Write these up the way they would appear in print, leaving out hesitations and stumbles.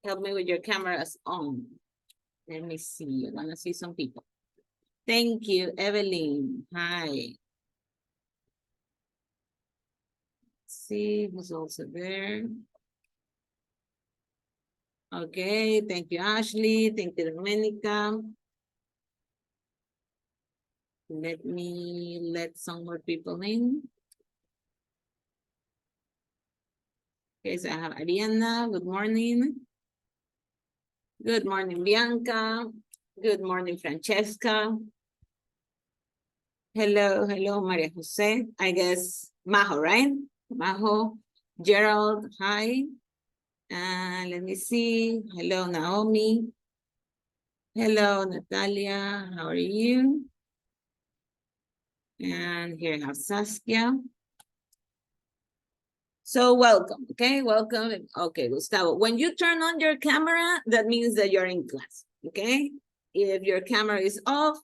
Help me with your cameras on. Let me see. I want to see some people. Thank you, Evelyn. Hi. Let's see who's also there. Okay, thank you, Ashley. Thank you, Domenica. Let me let some more people in. Okay, so I have Ariana. Good morning. Good morning, Bianca. Good morning, Francesca. Hello, Maria Jose. I guess Majo, right? Majo. Gerald, hi. And let me see. Hello, Naomi. Hello, Natalia. How are you? And here I have Saskia. So welcome, okay? Welcome. Okay, Gustavo, when you turn on your camera, that means that you're in class, okay? If your camera is off,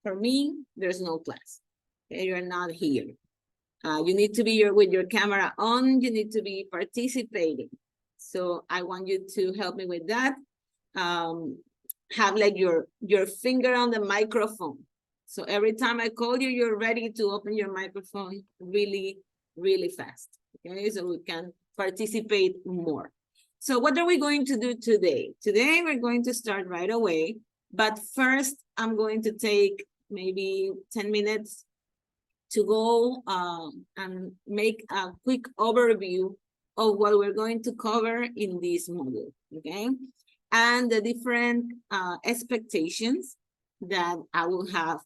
for me, there's no class. Okay, you're not here. You need to be with your camera on. You need to be participating. So I want you to help me with that. Have like your finger on the microphone. So every time I call you, you're ready to open your microphone really, really fast. Okay, so we can participate more. So what are we going to do today? Today, we're going to start right away. But first, I'm going to take maybe 10 minutes to go and make a quick overview of what we're going to cover in this module, okay? And the different expectations that I will have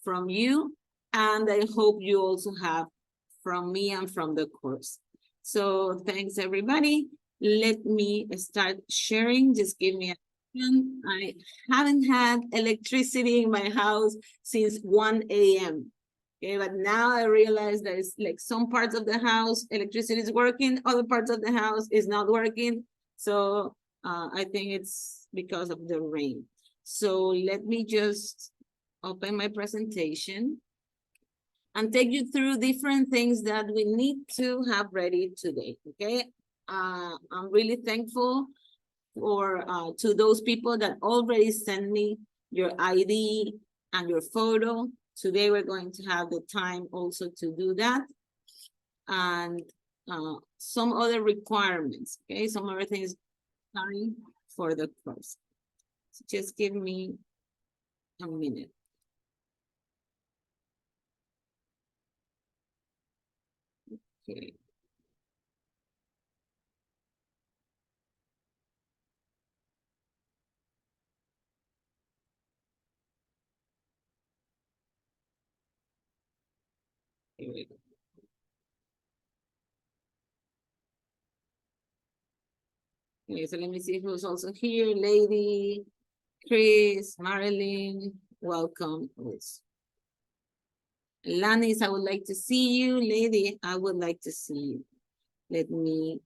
from you, and I hope you also have from me and from the course. So thanks, everybody. Let me start sharing. Just give me a second. I haven't had electricity in my house since 1 a.m. Okay, but now I realize there's like some parts of the house, electricity is working, other parts of the house is not working. So I think it's because of the rain. So let me just open my presentation and take you through different things that we need to have ready today, okay? I'm really thankful for to those people that already sent me your ID and your photo. Today we're going to have the time also to do that. And some other requirements, okay? Some other things for the course. So just give me a minute. Okay. Here we go. Okay, so let me see who's also here. Lady, Chris, Marilyn, welcome. Lanis, I would like to see you. Lady, I would like to see you. Let me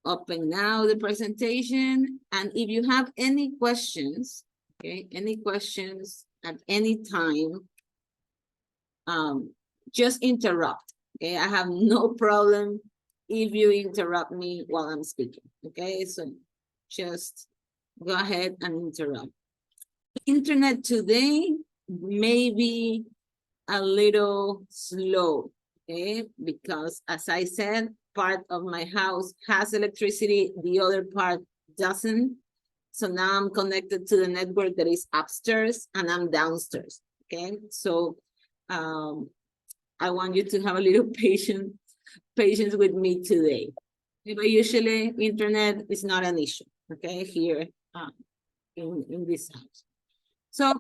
open now the presentation. And if you have any questions, okay, any questions at any time, just interrupt, okay? I have no problem if you interrupt me while I'm speaking, okay? So just go ahead and interrupt. Internet today may be a little slow, okay? Because as I said, part of my house has electricity, the other part doesn't. So now I'm connected to the network that is upstairs and I'm downstairs, okay? So I want you to have a little patience with me today. But usually internet is not an issue, okay, here in this house. So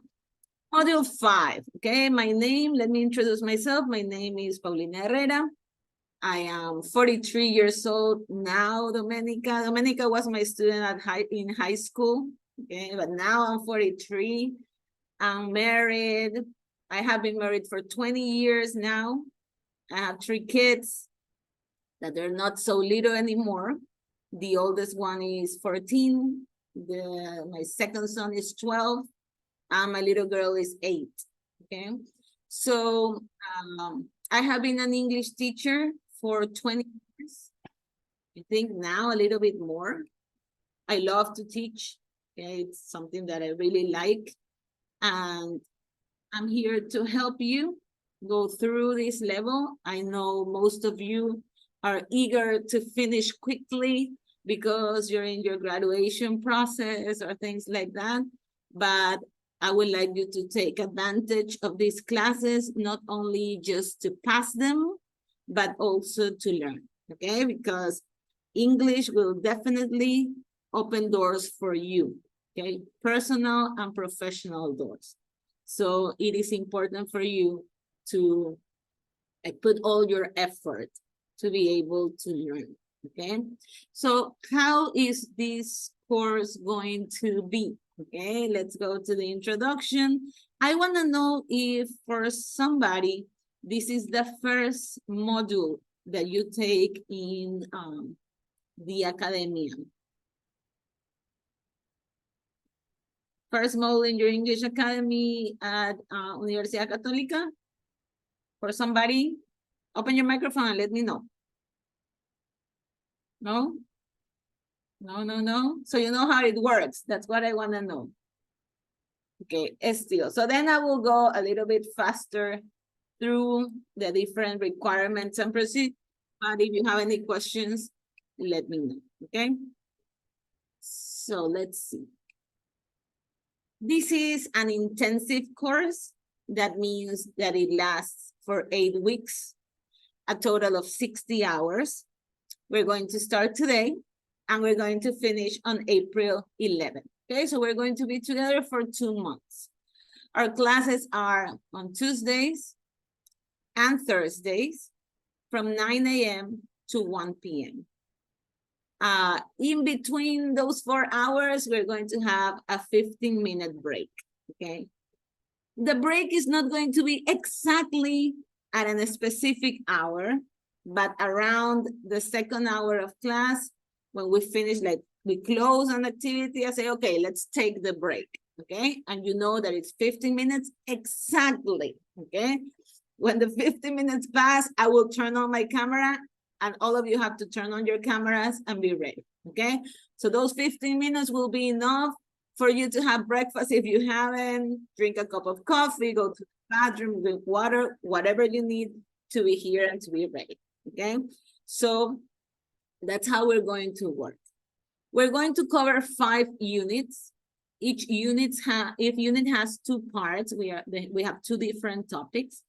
module 5, okay, my name, let me introduce myself. My name is Paulina Herrera. I am 43 years old now, Domenica. Domenica was my student in high school, okay, but now I'm 43. I'm married. I have been married for 20 years now. I have 3 kids that they're not so little anymore. The oldest one is 14. My second son is 12. And my little girl is 8. Okay. So I have been an English teacher for 20 years. I think now a little bit more. I love to teach. Okay? It's something that I really like. And I'm here to help you go through this level. I know most of you are eager to finish quickly because you're in your graduation process or things like that. But I would like you to take advantage of these classes, not only just to pass them, but also to learn, okay? Because English will definitely open doors for you, okay? Personal and professional doors. So it is important for you to put all your effort to be able to learn, okay? So how is this course going to be? Okay, let's go to the introduction. I want to know if for somebody, this is the first module that you take in the academia. First module in your English Academy at Universidad Católica? For somebody? Open your microphone and let me know. No? No, no, no. So you know how it works. That's what I want to know. Okay, still. So then I will go a little bit faster through the different requirements and procedures. But if you have any questions, let me know, okay? So let's see. This is an intensive course. That means that it lasts for 8 weeks, a total of 60 hours. We're going to start today and we're going to finish on April 11th. Okay, so we're going to be together for 2 months. Our classes are on Tuesdays and Thursdays from 9 a.m. to 1 p.m. In between those 4 hours, we're going to have a 15-minute break, okay? The break is not going to be exactly at a specific hour, but around the 2nd hour of class, when we finish, like we close an activity, I say, okay, let's take the break, okay? And you know that it's 15 minutes exactly, okay? When the 15 minutes pass, I will turn on my camera and all of you have to turn on your cameras and be ready, okay? So those 15 minutes will be enough for you to have breakfast if you haven't, drink a cup of coffee, go to the bathroom, drink water, whatever you need to be here and to be ready, okay? So that's how we're going to work. We're going to cover 5 units. Each unit has 2 parts. We have 2 different topics.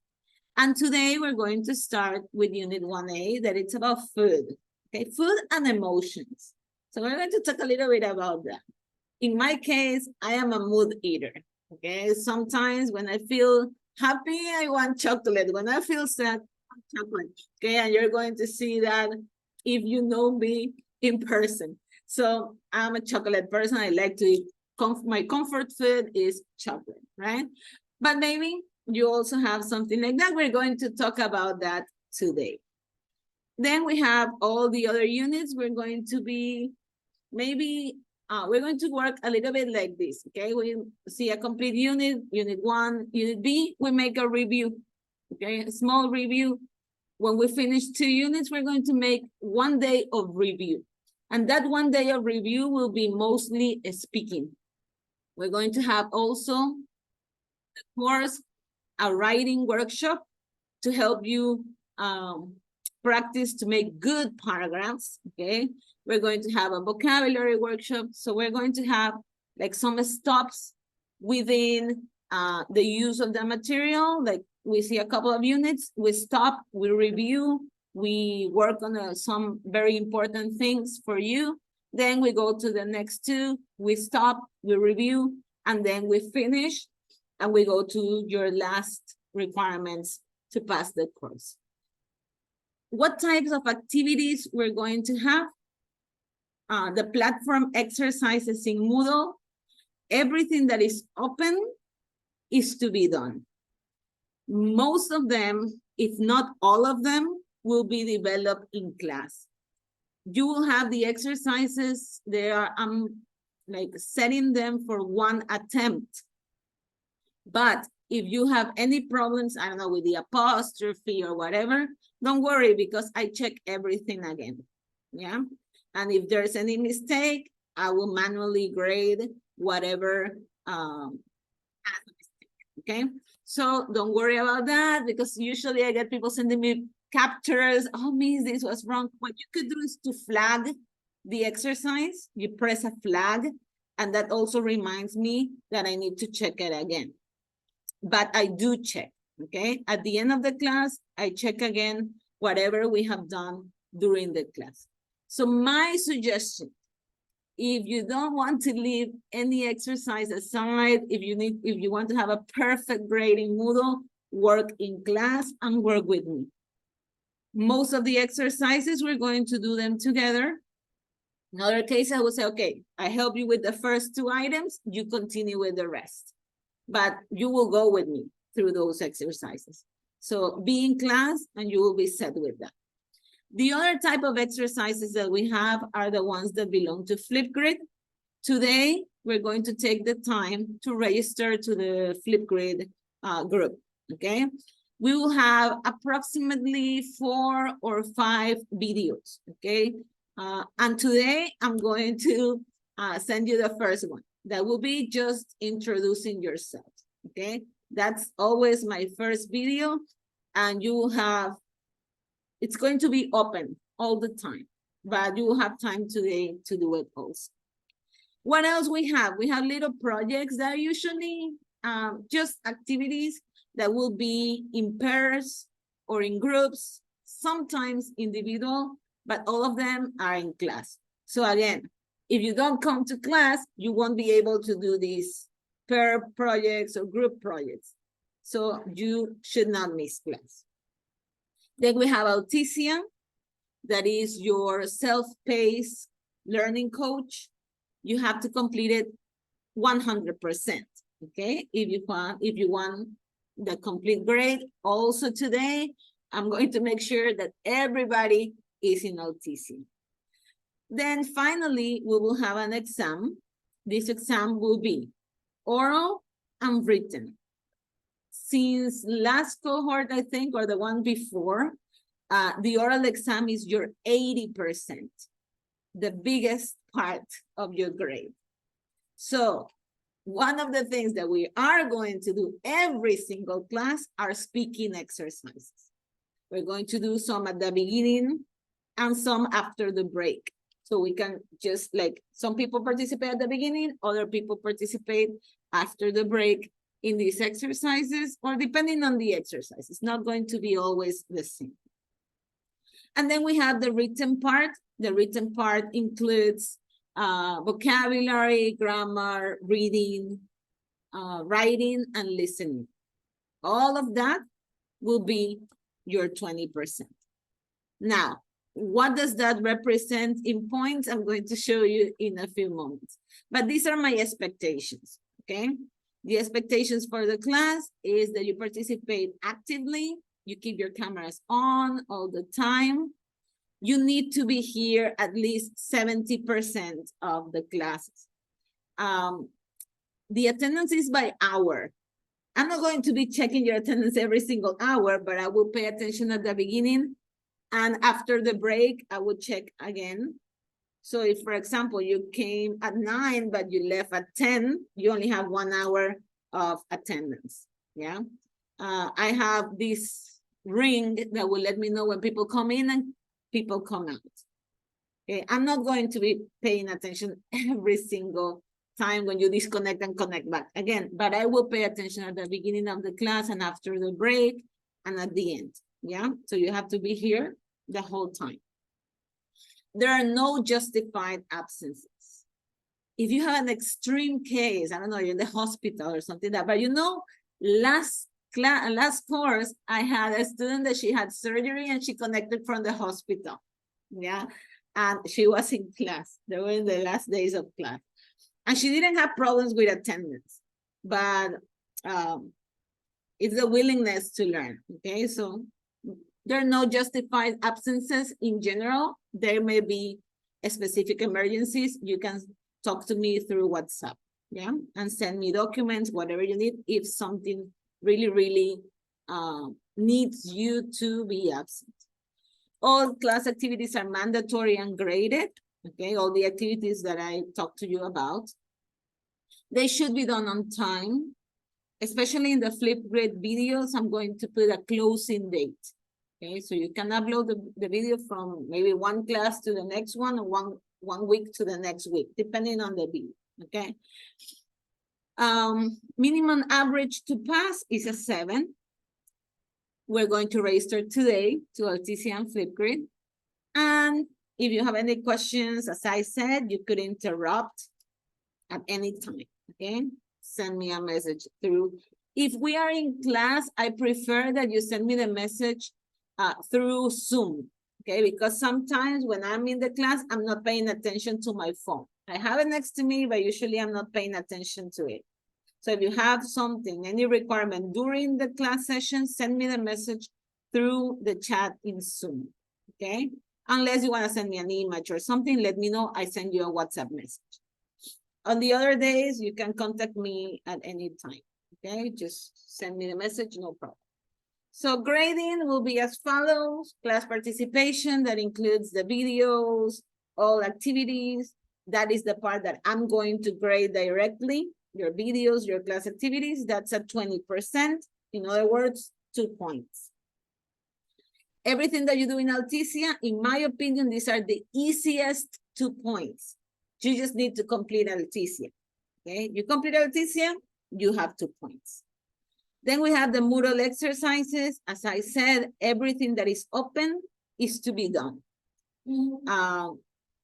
And today we're going to start with unit 1A, that it's about food, okay? Food and emotions. So we're going to talk a little bit about that. In my case, I am a mood eater, okay? Sometimes when I feel happy, I want chocolate. When I feel sad, I want chocolate, okay? And you're going to see that if you know me in person. So I'm a chocolate person. I like to eat, my comfort food is chocolate, right? But maybe you also have something like that. We're going to talk about that today. Then we have all the other units. We're going to be maybe we're going to work a little bit like this, okay? We see a complete unit, unit 1, unit B, we make a review, okay? A small review. When we finish 2 units, we're going to make 1 day of review. And that 1 day of review will be mostly speaking. We're going to have also, of course, a writing workshop to help you practice to make good paragraphs, okay? We're going to have a vocabulary workshop. So we're going to have like some stops within the use of the material. Like we see a couple of units, we stop, we review, we work on some very important things for you. Then we go to the next 2, we stop, we review, and then we finish, and we go to your last requirements to pass the course. What types of activities we're going to have? The platform exercises in Moodle, everything that is open is to be done. Most of them, if not all of them, will be developed in class. You will have the exercises there. I'm like setting them for 1 attempt. But if you have any problems, I don't know, with the apostrophe or whatever, don't worry because I check everything again. Yeah. And if there's any mistake, I will manually grade whatever, okay? So don't worry about that, because usually I get people sending me captures. Oh, Miss, this was wrong. What you could do is to flag the exercise. You press a flag, and that also reminds me that I need to check it again. But I do check, okay? At the end of the class, I check again whatever we have done during the class. So my suggestion, if you don't want to leave any exercise aside, if you want to have a perfect grade in Moodle, work in class and work with me. Most of the exercises, we're going to do them together. In other cases, I will say, okay, I help you with the first 2 items, you continue with the rest. But you will go with me through those exercises. So be in class and you will be set with that. The other type of exercises that we have are the ones that belong to Flipgrid. Today, we're going to take the time to register to the Flipgrid group, okay? We will have approximately 4 or 5 videos, okay? And today, I'm going to send you the first one. That will be just introducing yourself, okay? That's always my first video, and you will have, it's going to be open all the time, but you will have time today to do it also. What else we have? We have little projects that are usually just activities that will be in pairs or in groups, sometimes individual, but all of them are in class. So again, if you don't come to class, you won't be able to do these pair projects or group projects. So you should not miss class. Then we have Auticia, that is your self-paced learning coach. You have to complete it 100%, okay? If you want the complete grade. Also today, I'm going to make sure that everybody is in Auticia. Then finally, we will have an exam. This exam will be oral and written. Since last cohort, I think, or the one before, the oral exam is your 80%, the biggest part of your grade. So one of the things that we are going to do every single class are speaking exercises. We're going to do some at the beginning and some after the break. So we can just, like, some people participate at the beginning, other people participate after the break in these exercises, or depending on the exercise. It's not going to be always the same. And then we have the written part. The written part includes vocabulary, grammar, reading, writing, and listening. All of that will be your 20%. Now, what does that represent in points? I'm going to show you in a few moments. But these are my expectations, okay? The expectations for the class is that you participate actively, you keep your cameras on all the time. You need to be here at least 70% of the classes. The attendance is by hour. I'm not going to be checking your attendance every single hour, but I will pay attention at the beginning. And after the break, I will check again. So if, for example, you came at 9, but you left at 10, you only have 1 hour of attendance, yeah? I have this ring that will let me know when people come in and people come out. Okay, I'm not going to be paying attention every single time when you disconnect and connect back again, but I will pay attention at the beginning of the class and after the break and at the end, yeah? So you have to be here the whole time. There are no justified absences. If you have an extreme case, I don't know, you're in the hospital or something like that, but you know, last course, I had a student that she had surgery and she connected from the hospital, yeah? And she was in class. They were in the last days of class. And she didn't have problems with attendance, but it's the willingness to learn, okay? So there are no justified absences in general. There may be specific emergencies. You can talk to me through WhatsApp, yeah? And send me documents, whatever you need, if something really needs you to be absent. All class activities are mandatory and graded. Okay, all the activities that I talked to you about. They should be done on time, especially in the Flipgrid videos. I'm going to put a closing date. Okay, so you can upload the video from maybe one class to the next one, or one week to the next week, depending on the video. Okay. Minimum average to pass is a 7. We're going to register today to Alticia and Flipgrid. And if you have any questions, as I said, you could interrupt at any time, okay? Send me a message through. If we are in class, I prefer that you send me the message through Zoom, okay? Because sometimes when I'm in the class, I'm not paying attention to my phone. I have it next to me, but usually I'm not paying attention to it. So if you have something, any requirement during the class session, send me the message through the chat in Zoom, okay? Unless you want to send me an image or something, let me know. I send you a WhatsApp message. On the other days, you can contact me at any time, okay? Just send me the message, no problem. So grading will be as follows: class participation, that includes the videos, all activities. That is the part that I'm going to grade directly. Your videos, your class activities, that's at 20%. In other words, 2 points. Everything that you do in Alticia, in my opinion, these are the easiest 2 points. You just need to complete Alticia, okay? You complete Alticia, you have 2 points. Then we have the Moodle exercises. As I said, everything that is open is to be done.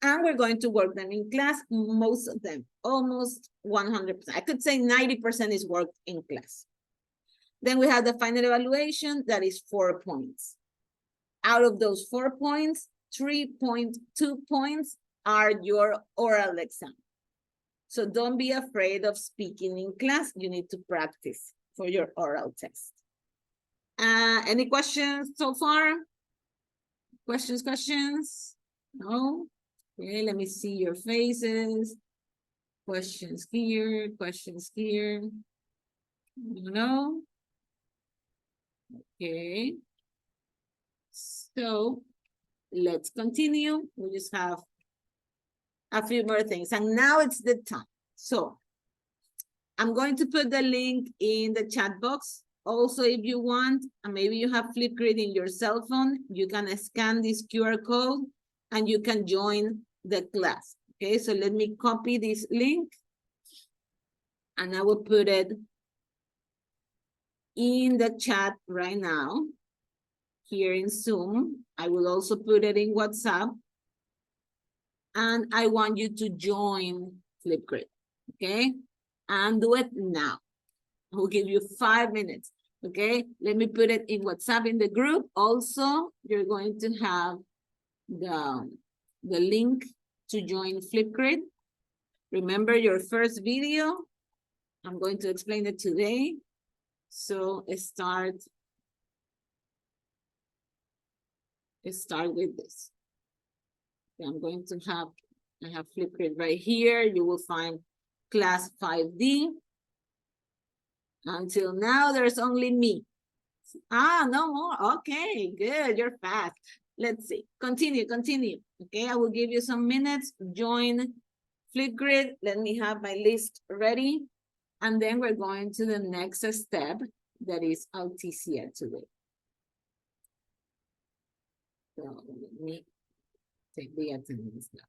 And we're going to work them in class, most of them, almost 100%. I could say 90% is worked in class. Then we have the final evaluation, that is 4 points. Out of those 4 points, 3.2 points are your oral exam. So don't be afraid of speaking in class. You need to practice for your oral test. Any questions so far? Questions? No? Okay, let me see your faces. Questions here, questions here. No? Okay. So let's continue. We just have a few more things. And now it's the time. So I'm going to put the link in the chat box. Also, if you want, and maybe you have Flipgrid in your cell phone, you can scan this QR code and you can join the class. Okay, so let me copy this link and I will put it in the chat right now here in Zoom. I will also put it in WhatsApp. And I want you to join Flipgrid, okay? And do it now. I will give you 5 minutes, okay? Let me put it in WhatsApp in the group. Also, you're going to have the link to join Flipgrid. Remember your first video. I'm going to explain it today. So start with this. Okay, I'm going to have, I have Flipgrid right here. You will find class 5D. Until now, there's only me. No more. Okay, good. You're fast. Let's see. Continue. Okay, I will give you some minutes. Join Flipgrid. Let me have my list ready. And then we're going to the next step, that is Alticia today. So let me take the attendance now.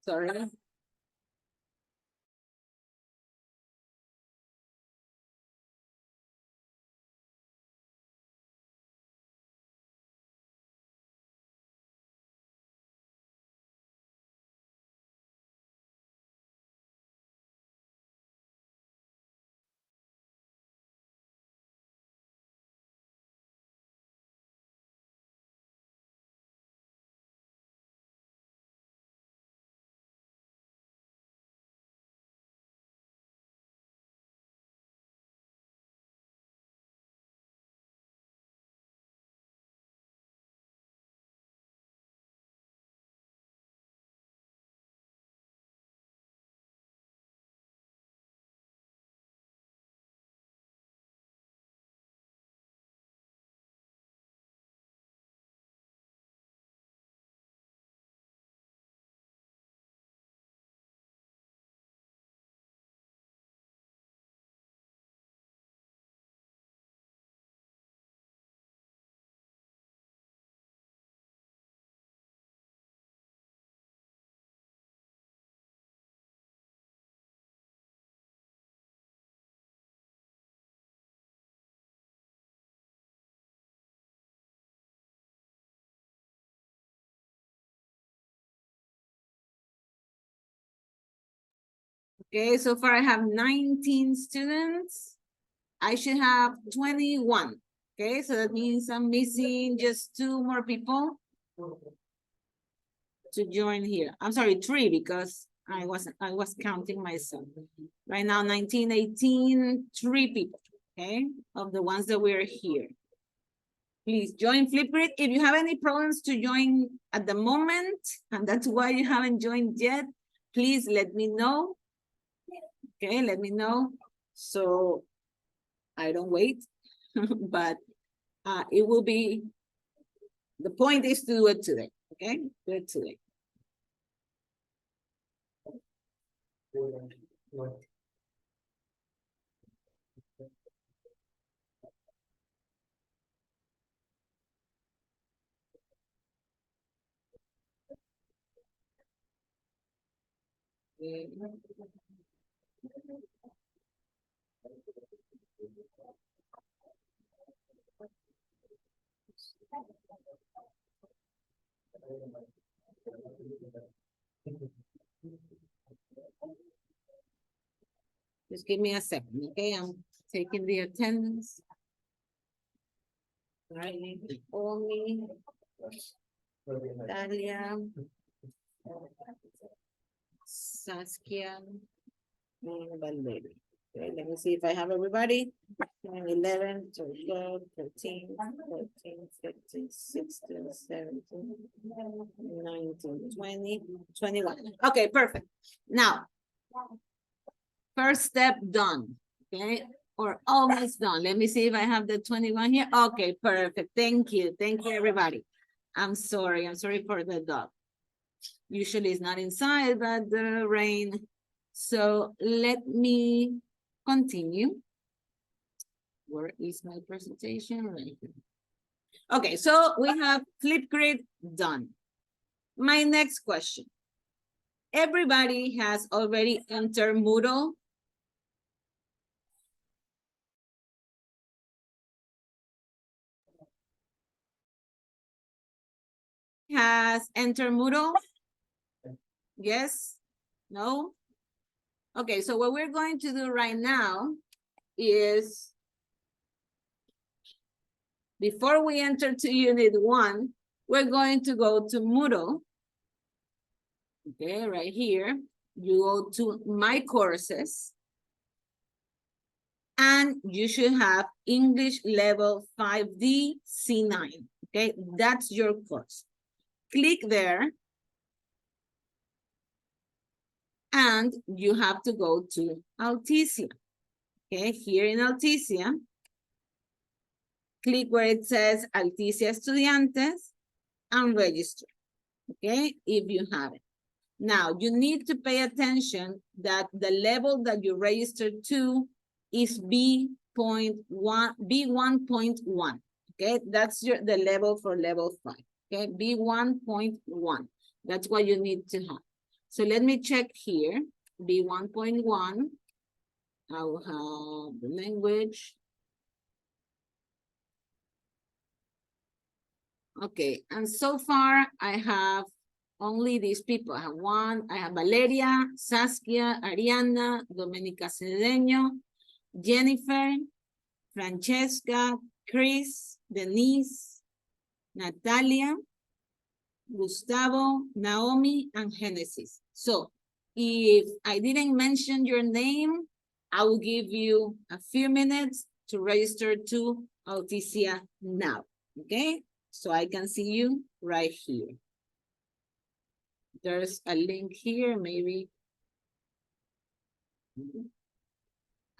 Sorry. Okay, so far I have 19 students. I should have 21. Okay, so that means I'm missing just 2 more people to join here. I'm sorry, 3 because I was counting myself. Right now, 19, 18, 3 people, okay, of the ones that we're here. Please join Flipgrid. If you have any problems to join at the moment, and that's why you haven't joined yet, please let me know. Okay, let me know. So I don't wait, but it will be, the point is to do it today, okay? Do it today. Just give me a second, okay? I'm taking the attendance. All right, Omi, Dalia, Saskia, and Valeria. Okay, let me see if I have everybody. 11, 12, 13, 14, 15, 16, 17, 19, 20, 21. Okay, perfect. Now, first step done, okay? Or almost done. Let me see if I have the 21 here. Okay, perfect. Thank you. Thank you, everybody. I'm sorry for the dog. Usually it's not inside, but the rain. So let me continue. Where is my presentation? Right here. Okay, so we have Flipgrid done. My next question. Everybody has already entered Moodle. Has entered Moodle? Yes? No? Okay, so what we're going to do right now is, before we enter to Unit 1, we're going to go to Moodle. Okay, right here. You go to My Courses. And you should have English Level 5D C9. Okay, that's your course. Click there. And you have to go to Alticia. Okay, here in Alticia, click where it says Alticia Estudiantes and register. Okay, if you have it. Now, you need to pay attention that the level that you registered to is B1.1. Okay, that's the level for level 5. Okay, B1.1. That's what you need to have. So let me check here. B1.1. I will have the language. Okay, and so far I have only these people. I have Valeria, Saskia, Ariana, Domenica Cedeño, Jennifer, Francesca, Chris, Denise, Natalia, Gustavo, Naomi, and Genesis. So if I didn't mention your name, I will give you a few minutes to register to Alticia now, okay? So I can see you right here. There's a link here, maybe.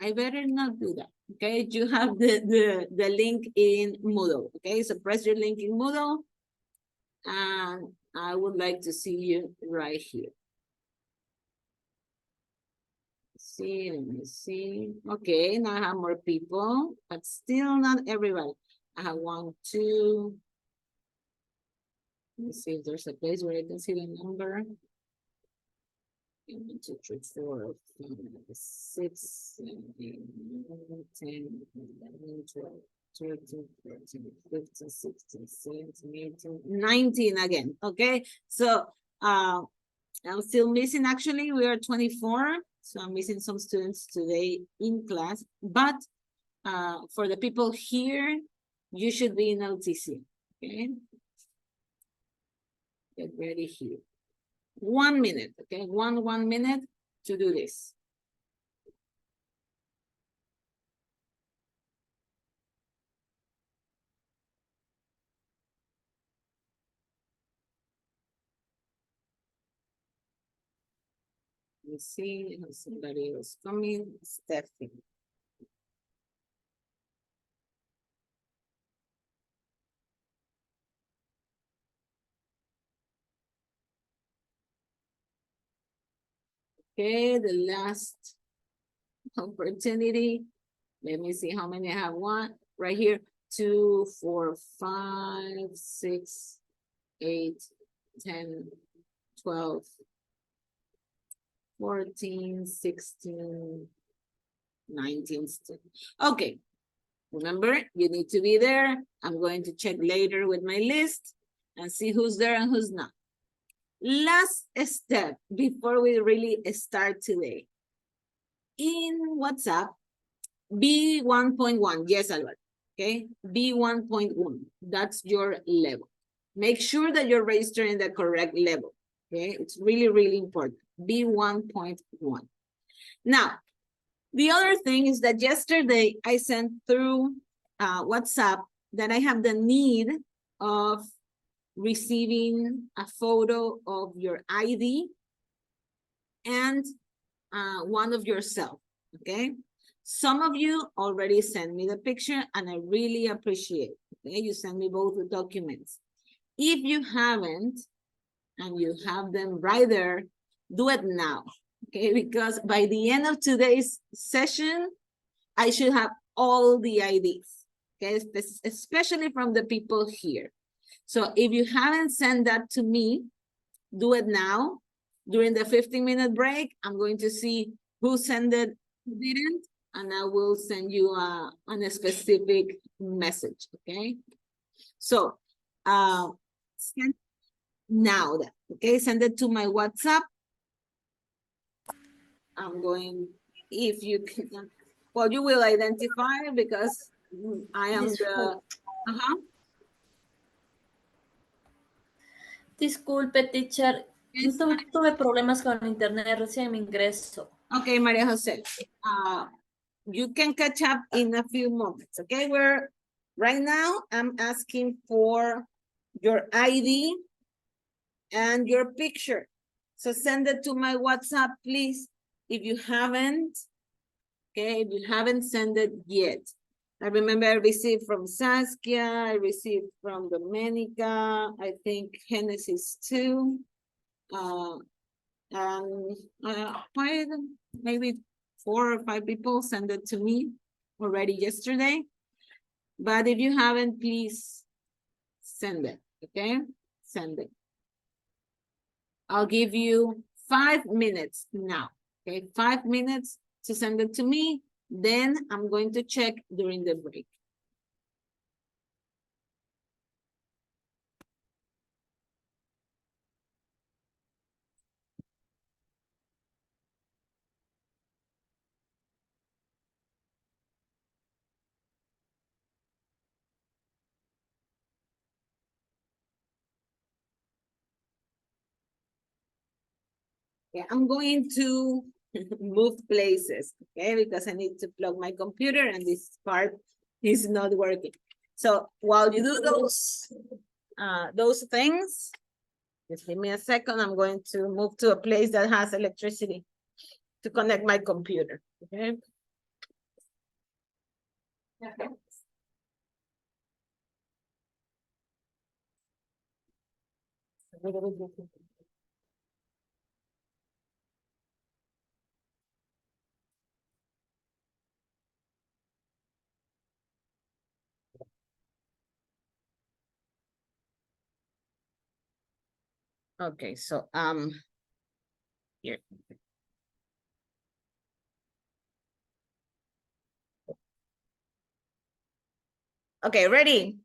I better not do that, okay? You have the link in Moodle, okay? So press your link in Moodle, and I would like to see you right here. Let me see. Okay, now I have more people, but still not everybody. I have 1, 2. Let me see if there's a place where I can see the number. 1, 2, 3, 4, 5, 6, 7, 8, 9, 10, 11, 12, 13, 14, 15, 16, 17, 18, 19 again. Okay, so I'm still missing. Actually, we are 24. So I'm missing some students today in class, but for the people here, you should be in LTC, okay? Get ready here. 1 minute, okay? One minute to do this. Let's see, somebody else coming, Stephanie. Okay, the last opportunity. Let me see how many I have. One right here, 2, 4, 5, 6, 8, 10, 12, 14, 16, 19. Okay, remember, you need to be there. I'm going to check later with my list and see who's there and who's not. Last step before we really start today. In WhatsApp, B1.1, yes, Albert, okay? B1.1, that's your level. Make sure that you're registering the correct level, okay? It's really, really important, B1.1. Now, the other thing is that yesterday I sent through WhatsApp that I have the need of receiving a photo of your ID and one of yourself, okay? Some of you already sent me the picture and I really appreciate it, okay? You send me both the documents. If you haven't, and you have them right there, do it now, okay? Because by the end of today's session, I should have all the IDs, okay? Especially from the people here. So if you haven't sent that to me, do it now. During the 15-minute break, I'm going to see who sent it, who didn't, and I will send you a specific message, okay? So, send now that, okay? Send it to my WhatsApp. I'm going, if you can, well, you will identify because I am the, Disculpe, teacher. Tuve problemas con internet, recién me ingreso. Okay, Maria Jose. You can catch up in a few moments, okay? Right now, I'm asking for your ID and your picture. So send it to my WhatsApp, please. If you haven't, okay, if you haven't sent it yet. I remember I received from Saskia, I received from Domenica, I think Genesis too. And maybe 4 or 5 people sent it to me already yesterday. But if you haven't, please send it, okay? Send it. I'll give you 5 minutes now, okay? 5 minutes to send it to me. Then I'm going to check during the break. Yeah, I'm going to move places, okay? Because I need to plug my computer and this part is not working. So while you do those things, just give me a second. I'm going to move to a place that has electricity to connect my computer, okay? Okay, so here. Okay, ready?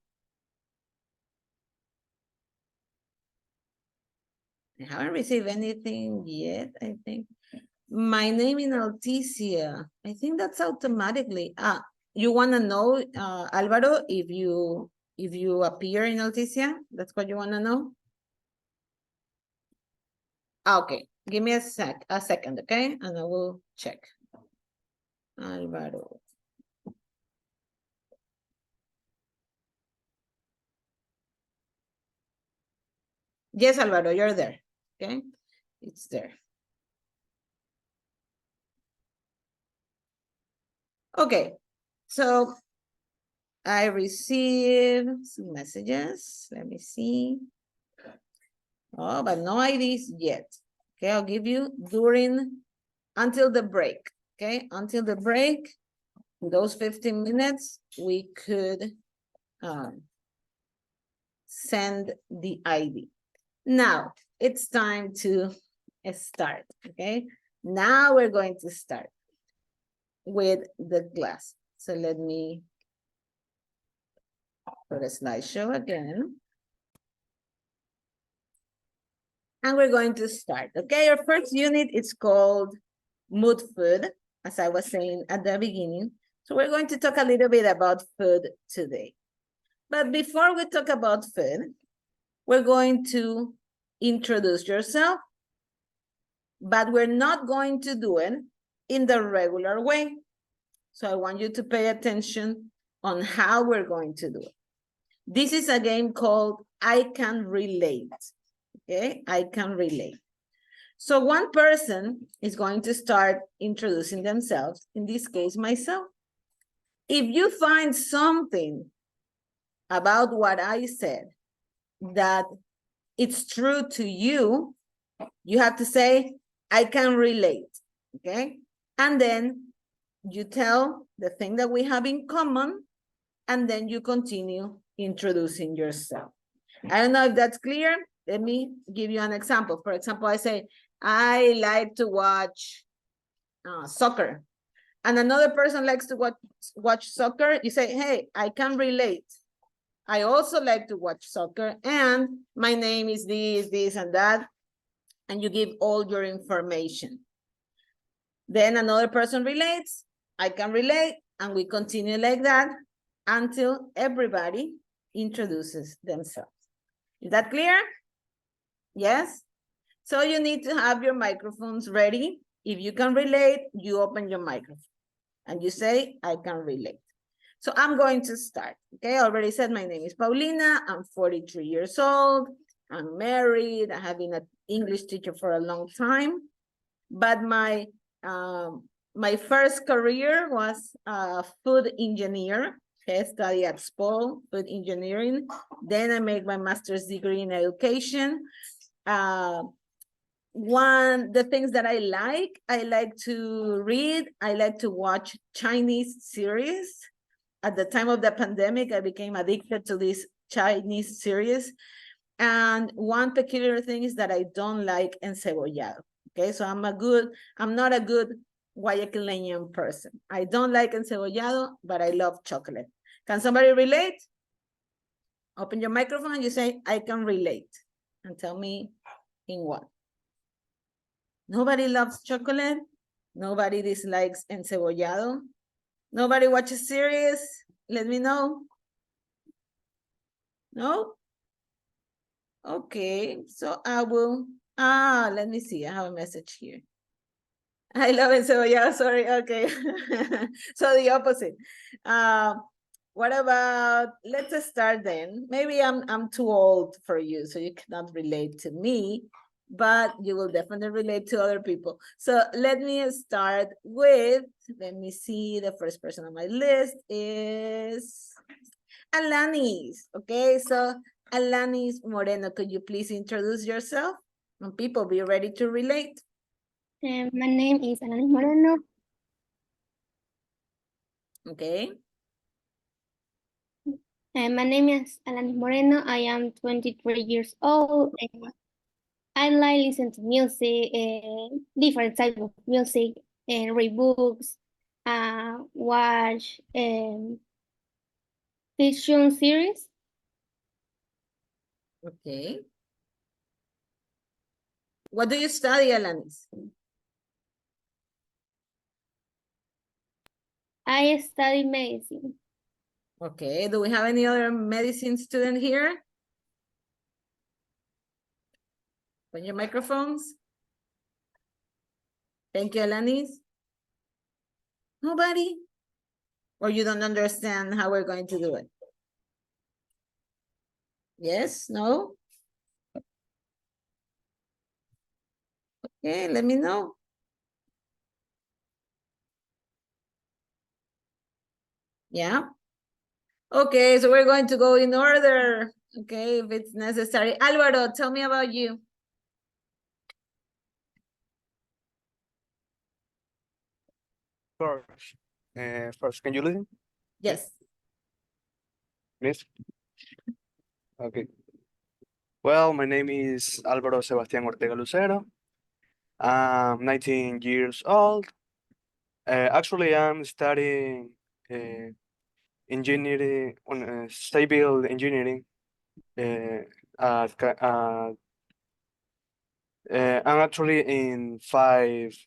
I haven't received anything yet, I think. My name in Alticia. I think that's automatically. You want to know, Alvaro, if you appear in Alticia? That's what you want to know? Okay, give me a second, okay? And I will check. Alvaro. Yes, Alvaro, you're there, okay? It's there. Okay, so I received some messages. Let me see. Oh, but no IDs yet. Okay, I'll give you until the break. Okay, until the break, those 15 minutes, we could send the ID. Now, it's time to start, okay? Now we're going to start with the class. So let me put a slideshow again. And we're going to start, okay? Our first unit is called Mood Food, as I was saying at the beginning. So we're going to talk a little bit about food today. But before we talk about food, we're going to introduce yourself, but we're not going to do it in the regular way. So I want you to pay attention on how we're going to do it. This is a game called I Can Relate, okay? I Can Relate. So one person is going to start introducing themselves, in this case, myself. If you find something about what I said that it's true to you, you have to say, I can relate, okay? And then you tell the thing that we have in common, and then you continue introducing yourself. I don't know if that's clear. Let me give you an example. For example, I say, I like to watch soccer. And another person likes to watch soccer. You say, hey, I can relate. I also like to watch soccer, and my name is this, and that. And you give all your information. Then another person relates, I can relate, and we continue like that until everybody introduces themselves. Is that clear? Yes? So you need to have your microphones ready. If you can relate, you open your microphone and you say, I can relate. So I'm going to start, okay? I already said my name is Paulina. I'm 43 years old. I'm married. I have been an English teacher for a long time. But my first career was a food engineer. Okay, I studied at SPOL, food engineering. Then I made my master's degree in education. The things that I like to read. I like to watch Chinese series. At the time of the pandemic, I became addicted to this Chinese series. And one peculiar thing is that I don't like encebollado. Okay, so I'm not a good Guayaquileñan person. I don't like encebollado, but I love chocolate. Can somebody relate? Open your microphone and you say, I can relate. And tell me in what? Nobody loves chocolate. Nobody dislikes encebollado. Nobody watches series. Let me know. No? Okay, so I will, let me see, I have a message here. I love it, so yeah, sorry, okay. So the opposite. What about, let's start then. Maybe I'm too old for you, so you cannot relate to me, but you will definitely relate to other people. So let me start with, let me see, the first person on my list is Alanis, okay? So Alanis Moreno, could you please introduce yourself? And people be ready to relate. My name is Alanis Moreno. Okay. My name is Alanis Moreno. I am 23 years old. I like listen to music, different type of music, and read books, watch fiction series. Okay. What do you study, Alanis? I study medicine. Okay, do we have any other medicine student here? On your microphones? Thank you, Alanis. Nobody? Or you don't understand how we're going to do it? Yes, no? Okay, let me know. Yeah? Okay, so we're going to go in order. Okay, if it's necessary. Alvaro, tell me about you. First, can you listen, Yes. please? Okay. Well, my name is Álvaro Sebastián Ortega Lucero. I'm 19 years old. Actually, I'm studying engineering on civil engineering. I'm actually in 5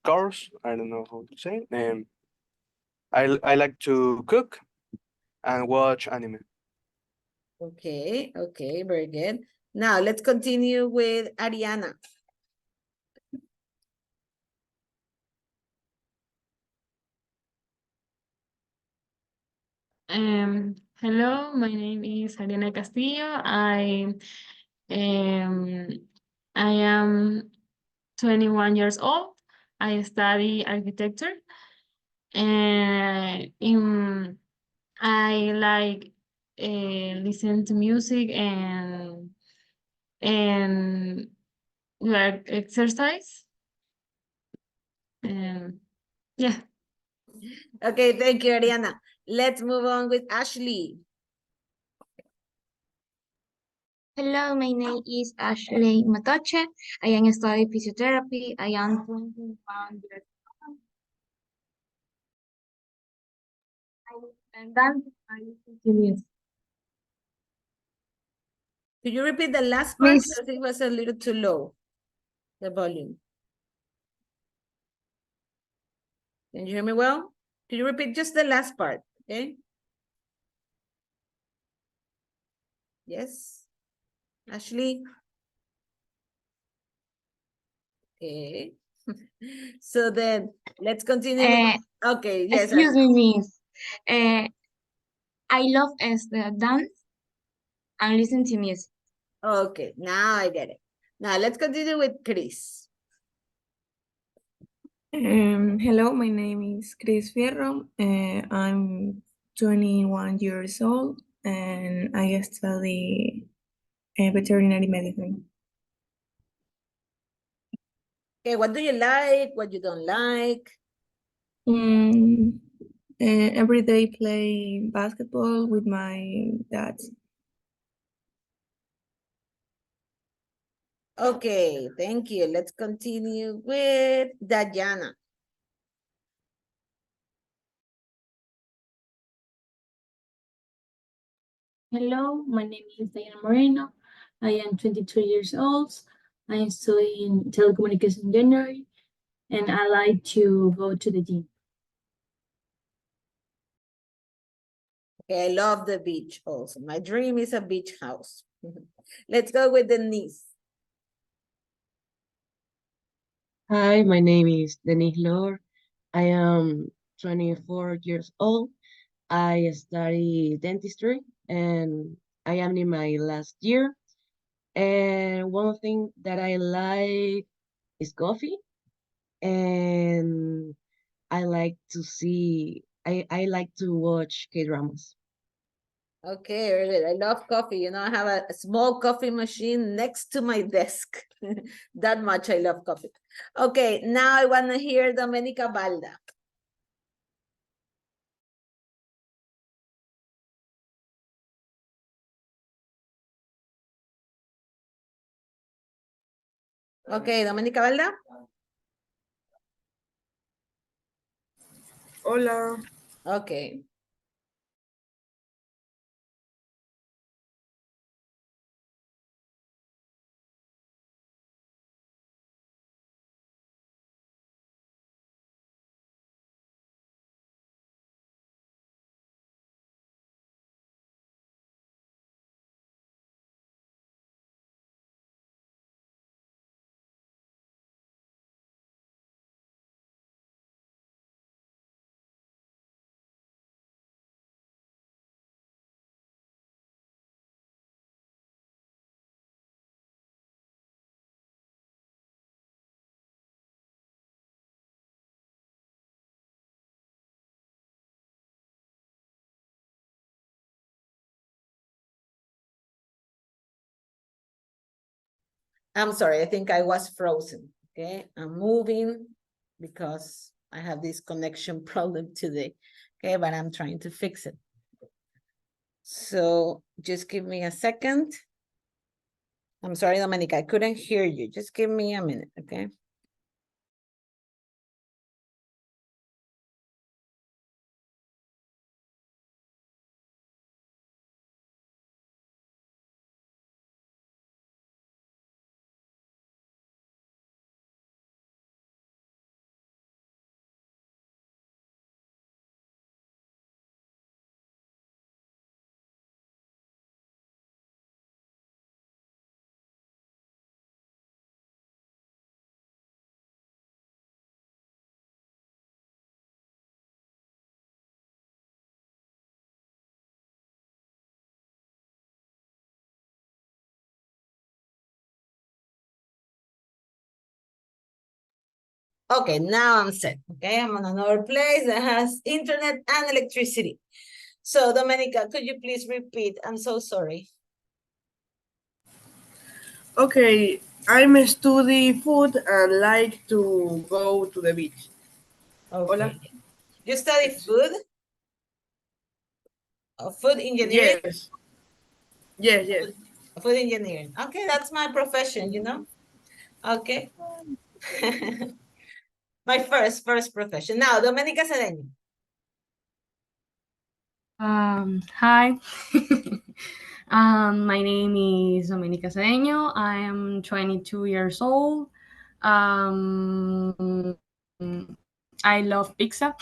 course. I don't know how to say. I like to cook and watch anime. Okay, okay, very good. Now let's continue with Ariana. Hello, my name is Ariana Castillo. Um, I am 21 years old. I study architecture and I like listen to music and like exercise. And yeah. Okay, thank you, Ariana. Let's move on with Ashley. Hello, my name is Ashley Matoche. I am studying physiotherapy. I am 21 years old. And dance. I listen to music. Could you repeat the last part? Miss, Because it was a little too low, the volume. Can you hear me well? Could you repeat just the last part, okay? Yes, Ashley? Okay. So then, let's continue with, okay, yes. excuse me, Miss. Uh, I love dance and listen to music. Okay, now I get it. Now let's continue with Chris. Hello, my name is Chris Fierro. I'm 21 years old and I study veterinary medicine. Okay, what do you like? What you don't like? Mm, every day play basketball with my dad. Okay, thank you. Let's continue with Dayana. Hello, my name is Diana Moreno. I am 22 years old. I am studying telecommunication engineering and I like to go to the gym. Okay, I love the beach also. My dream is a beach house. Let's go with Denise. Hi, my name is Denise Lor. I am 24 years old. I study dentistry and I am in my last year. And one thing that I like is coffee. And I like to I like to watch K-dramas. Okay, very good. I love coffee. You know, I have a small coffee machine next to my desk. That much I love coffee. Okay, now I want to hear Domenica Balda. Okay, Domenica Balda. Hola. Okay. I'm sorry, I think I was frozen, okay? I'm moving because I have this connection problem today, okay? But I'm trying to fix it. So just give me a second. I'm sorry, Dominica, I couldn't hear you. Just give me a minute, okay? Okay, now I'm set, okay? I'm on another place that has internet and electricity. So Dominica, could you please repeat? I'm so sorry. Okay, I'm study food and like to go to the beach. Okay. You study food? Food engineering? Yes. Yes, yes. Food engineering. Okay, that's my profession, you know? Okay. My first profession. Now, Domenica Cedeño. Hi. My name is Domenica Cedeño. I am 22 years old. I love pizza.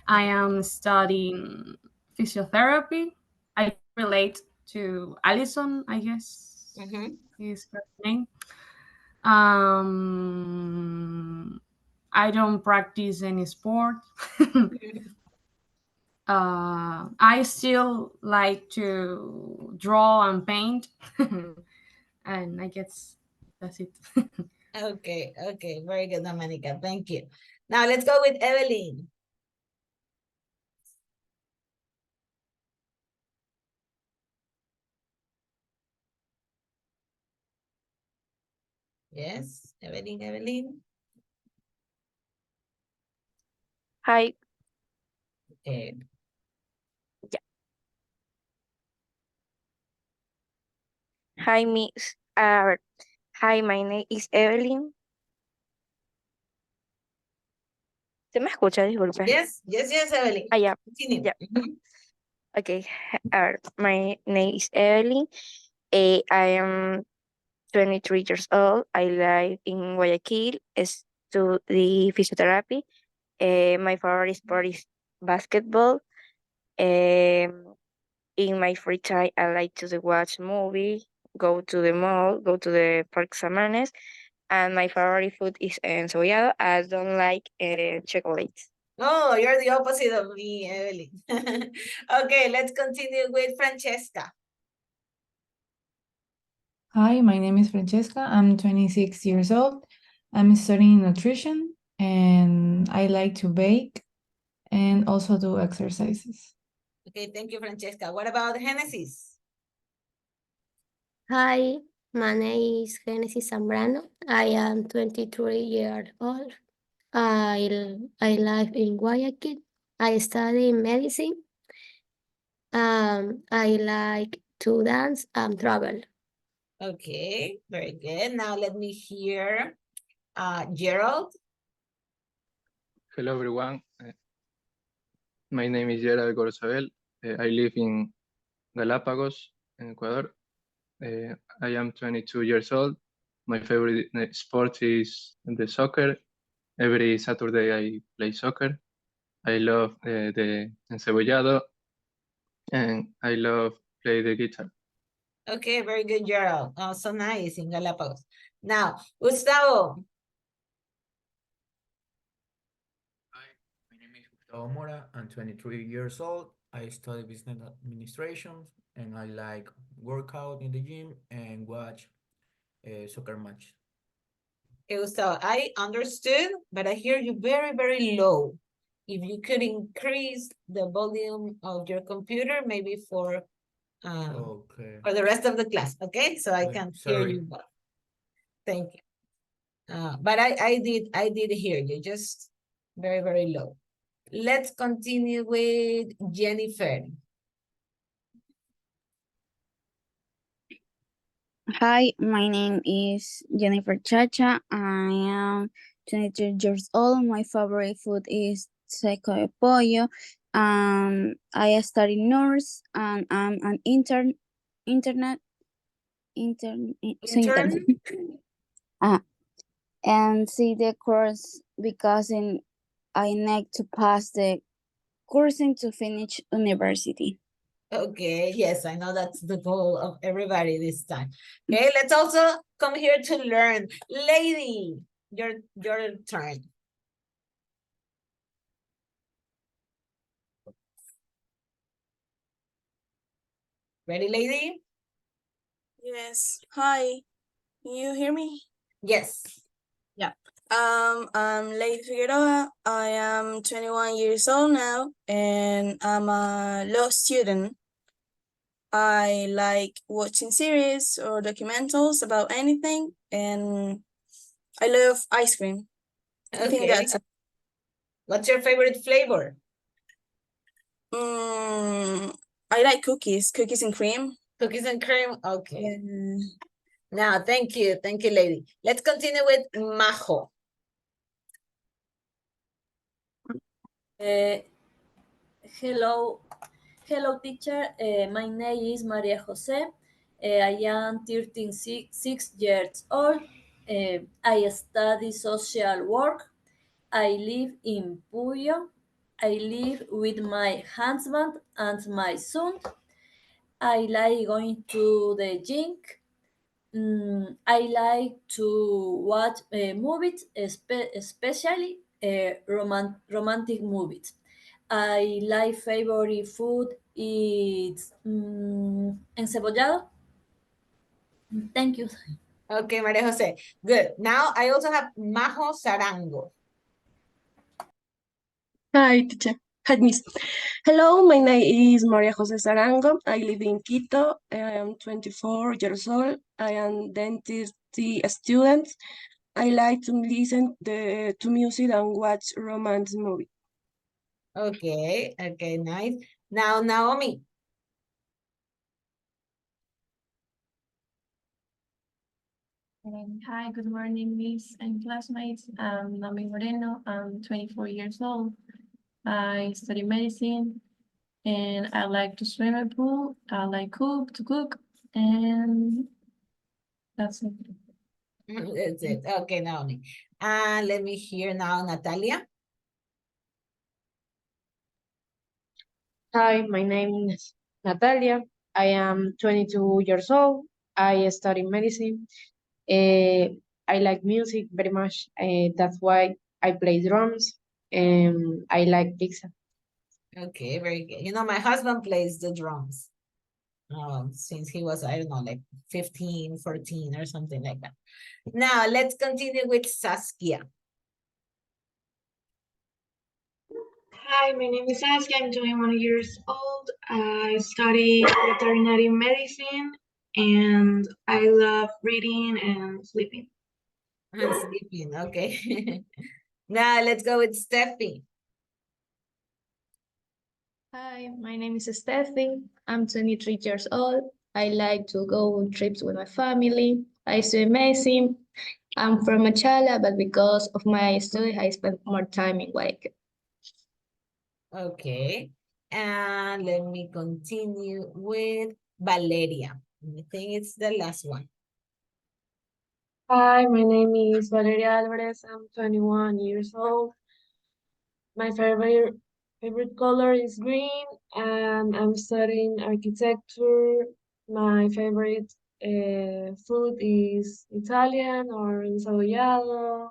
I am studying physiotherapy. I relate to Allison, I guess is her name. I don't practice any sport. I still like to draw and paint, and I guess that's it. Okay, okay, very good, Domenica. Thank you. Now let's go with Evelyn. Yes, Evelyn. Hi. Okay. Hi, Miss. Hi, my name is Evelyn. ¿Se me escucha? Disculpe. Yes, Evelyn. Ah, yeah. Continue. Yeah. Okay. My name is Evelyn. I am 23 years old. I live in Guayaquil. Study physiotherapy. My favorite sport is basketball. In my free time, I like to watch movie, go to the mall, go to the Parque Samanes, and my favorite food is encebollado. I don't like chocolate. Oh, you're the opposite of me, Evelyn. Okay, let's continue with Francesca. Hi, my name is Francesca. I'm 26 years old. I'm studying nutrition and I like to bake and also do exercises. Okay, thank you, Francesca. What about Genesis? Hi, my name is Genesis Zambrano. I am 23 years old. I live in Guayaquil. I study medicine. I like to dance and travel. Okay, very good. Now let me hear Gerald. Hello, everyone. My name is Gerald Gorosabel. I live in Galapagos, in Ecuador. I am 22 years old. My favorite sport is the soccer. Every Saturday I play soccer. I love the encebollado, and I love play the guitar. Okay, very good, Gerald. Oh, so nice in Galapagos. Now, Gustavo. My name is Gustavo Mora. I'm 23 years old. I study business administration and I like workout in the gym and watch soccer match. Okay, Gustavo, I understood, but I hear you very, very low. If you could increase the volume of your computer, maybe for the rest of the class, okay? So I can hear you well. Thank you. But I did hear you, just very, very low. Let's continue with Jennifer. Hi, my name is Jennifer Chacha. I am 22 years old. My favorite food is seco de pollo. I study nurse and I'm an intern. And see the course because I need to pass the coursing to finish university. Okay, yes, I know that's the goal of everybody this time. Okay, let's also come here to learn. Lady, your turn. Ready, lady? Yes. Hi. Can you hear me? Yes. Yeah. I'm Lady Figueroa. I am 21 years old now, and I'm a law student. I like watching series or documentals about anything, and I love ice cream. I think Okay. that's What's your favorite flavor? I like cookies and cream. Cookies and cream? Okay. Now, thank you, lady. Let's continue with Majo. Hello, teacher. My name is Maria Jose. I am 36 years old. I study social work. I live in Puyo. I live with my husband and my son. I like going to the gym. I like to watch movies, especially romantic movies. I like favorite food is encebollado. Thank you. Okay, Maria Jose. Good. Now I also have Majo Sarango. Hi, teacher. Hi, miss. Hello, my name is Maria Jose Sarango. I live in Quito. I am 24 years old. I am dentistry student. I like to listen to music and watch romance movie. Okay, nice. Now, Naomi. Hi, good morning, Miss and classmates. I'm Naomi Moreno. I'm 24 years old. I study medicine, and I like to swim in the pool. I like to cook, and that's it. That's it. Okay, Naomi. Let me hear now, Natalia. Hi, my name is Natalia. I am 22 years old. I study medicine. I like music very much. That's why I play drums. And I like pizza. Okay, very good. You know, my husband plays the drums since he was, I don't know, like 15, 14 or something like that. Now, let's continue with Saskia. Hi, my name is Saskia. I'm 21 years old. I study veterinary medicine and I love reading and sleeping. And sleeping, okay. Now let's go with Steffi. Hi, my name is Steffi. I'm 23 years old. I like to go on trips with my family. I swim amazing. I'm from Machala, but because of my study, I spend more time in Guayaquil. Okay. And let me continue with Valeria. I think it's the last one. Hi, my name is Valeria Alvarez. I'm 21 years old. My favorite color is green, and I'm studying architecture. My favorite food is Italian or encebollado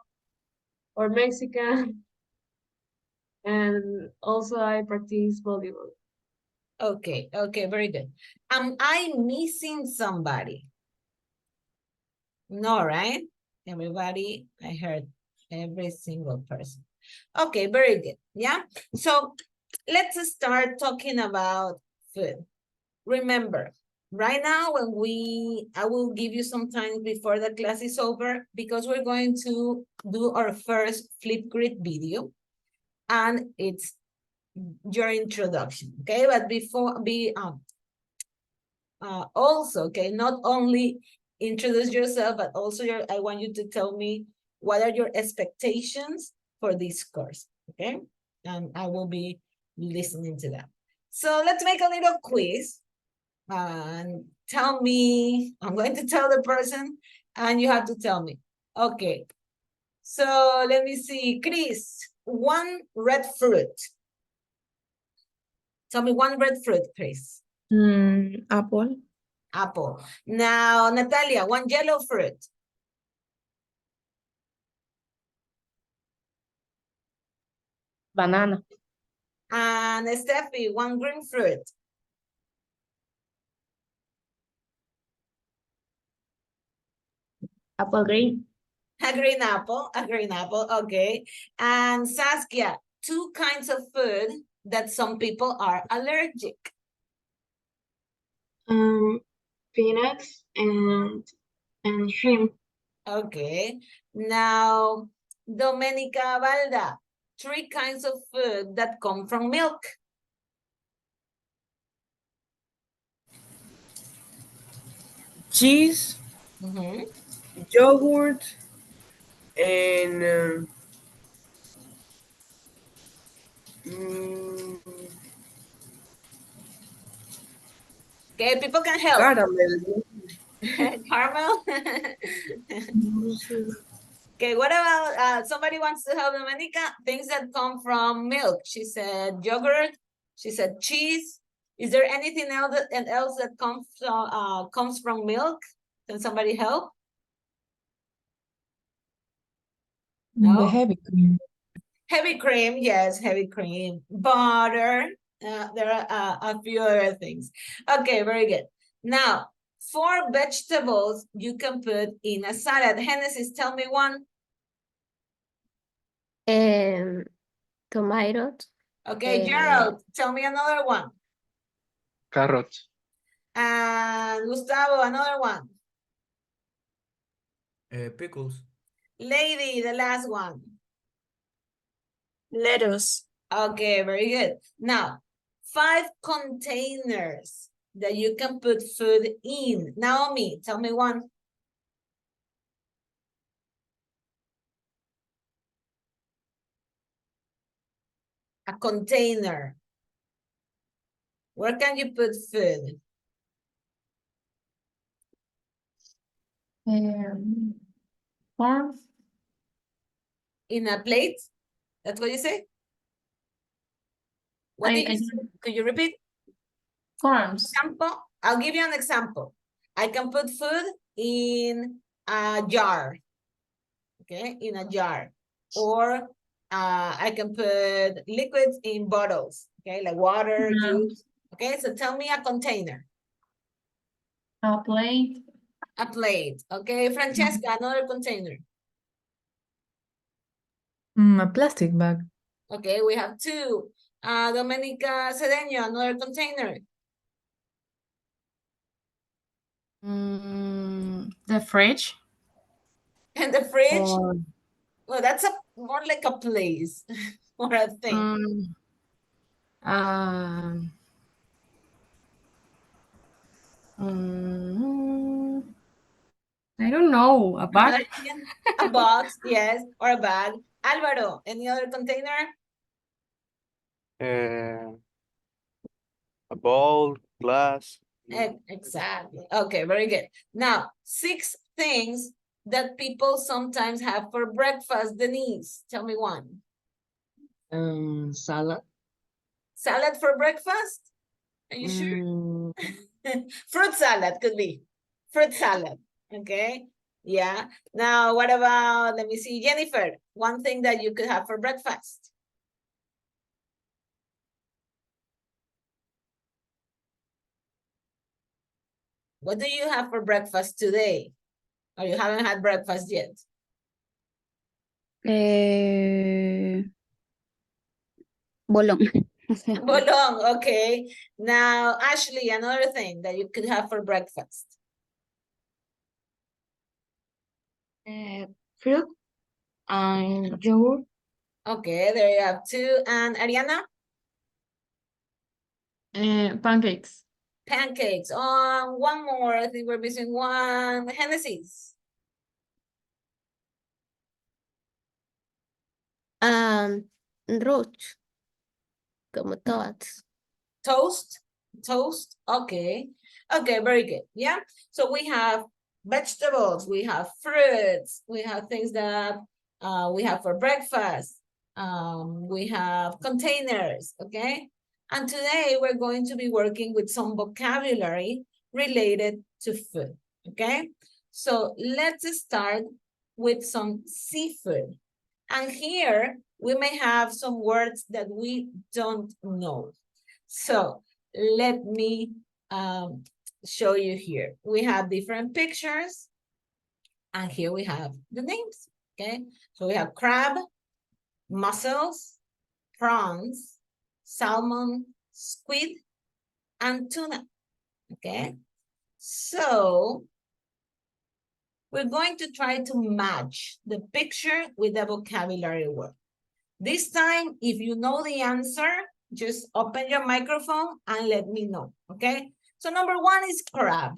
or Mexican. And also I practice volleyball. Okay, very good. Am I missing somebody? No, right? Everybody, I heard every single person. Okay, very good. Yeah. So let's start talking about food. Remember, right now, I will give you some time before the class is over because we're going to do our first Flipgrid video and it's your introduction, okay? But also, okay, not only introduce yourself, but also I want you to tell me what are your expectations for this course, okay? And I will be listening to that. So let's make a little quiz and tell me, I'm going to tell the person and you have to tell me. Okay, so let me see, Chris, one red fruit. Tell me one red fruit, Chris. Apple. Apple. Now, Natalia, one yellow fruit. Banana. And Steffi, one green fruit. Apple green. A green apple, okay. And Saskia, two kinds of food that some people are allergic. Peanuts and shrimp. Okay. Now, Domenica Valda, three kinds of food that come from milk. Cheese, yogurt, and Okay, people can help. caramel. Caramel. Okay, what about somebody wants to help Domenica? Things that come from milk. She said yogurt. She said cheese. Is there anything else that comes from milk? Can somebody help? No? The heavy cream. Heavy cream, yes, heavy cream. Butter. There are a few other things. Okay, very good. Now, 4 vegetables you can put in a salad. Genesis, tell me one. Tomatoes. Okay, Gerald, tell me another one. Carrots. And Gustavo, another one. Pickles. Lady, the last one. Lettuce. Okay, very good. Now, 5 containers that you can put food in. Naomi, tell me one. A container. Where can you put food? Farm. In a plate? That's what you say? What did you say? Could you repeat? Farms. Example? I'll give you an example. I can put food in a jar. Okay, in a jar. Or I can put liquids in bottles. Okay, like water, juice. Okay, so tell me a container. A plate. A plate. Okay, Francesca, another container. A plastic bag. Okay, we have 2. Domenica Cedeño, another container. The fridge. And the fridge? Or Well, that's more like a place or a thing. I don't know, a bag? A box, yes, or a bag. Alvaro, any other container? A bowl, glass. Exactly. Okay, very good. Now, 6 things that people sometimes have for breakfast. Denise, tell me one. Salad. Salad for breakfast? Are you sure? Fruit salad could be. Fruit salad. Okay. Yeah. Now, what about, let me see, Jennifer, one thing that you could have for breakfast? What do you have for breakfast today? Or you haven't had breakfast yet? Bolón. Bolong, okay. Now, Ashley, another thing that you could have for breakfast. Fruit and yogurt. Okay, there you have two. And Ariana? Pancakes. Pancakes. One more. I think we're missing one. Hennessy's. Roach. Como todas. Toast. Toast. Okay. Okay, very good. Yeah. So we have vegetables, we have fruits, we have things that we have for breakfast. We have containers, okay? And today we're going to be working with some vocabulary related to food, okay? So let's start with some seafood. And here we may have some words that we don't know. So let me show you here. We have different pictures. And here we have the names, okay? So we have crab, mussels, prawns, salmon, squid, and tuna, okay? So we're going to try to match the picture with the vocabulary word. This time, if you know the answer, just open your microphone and let me know, okay? So number one is crab.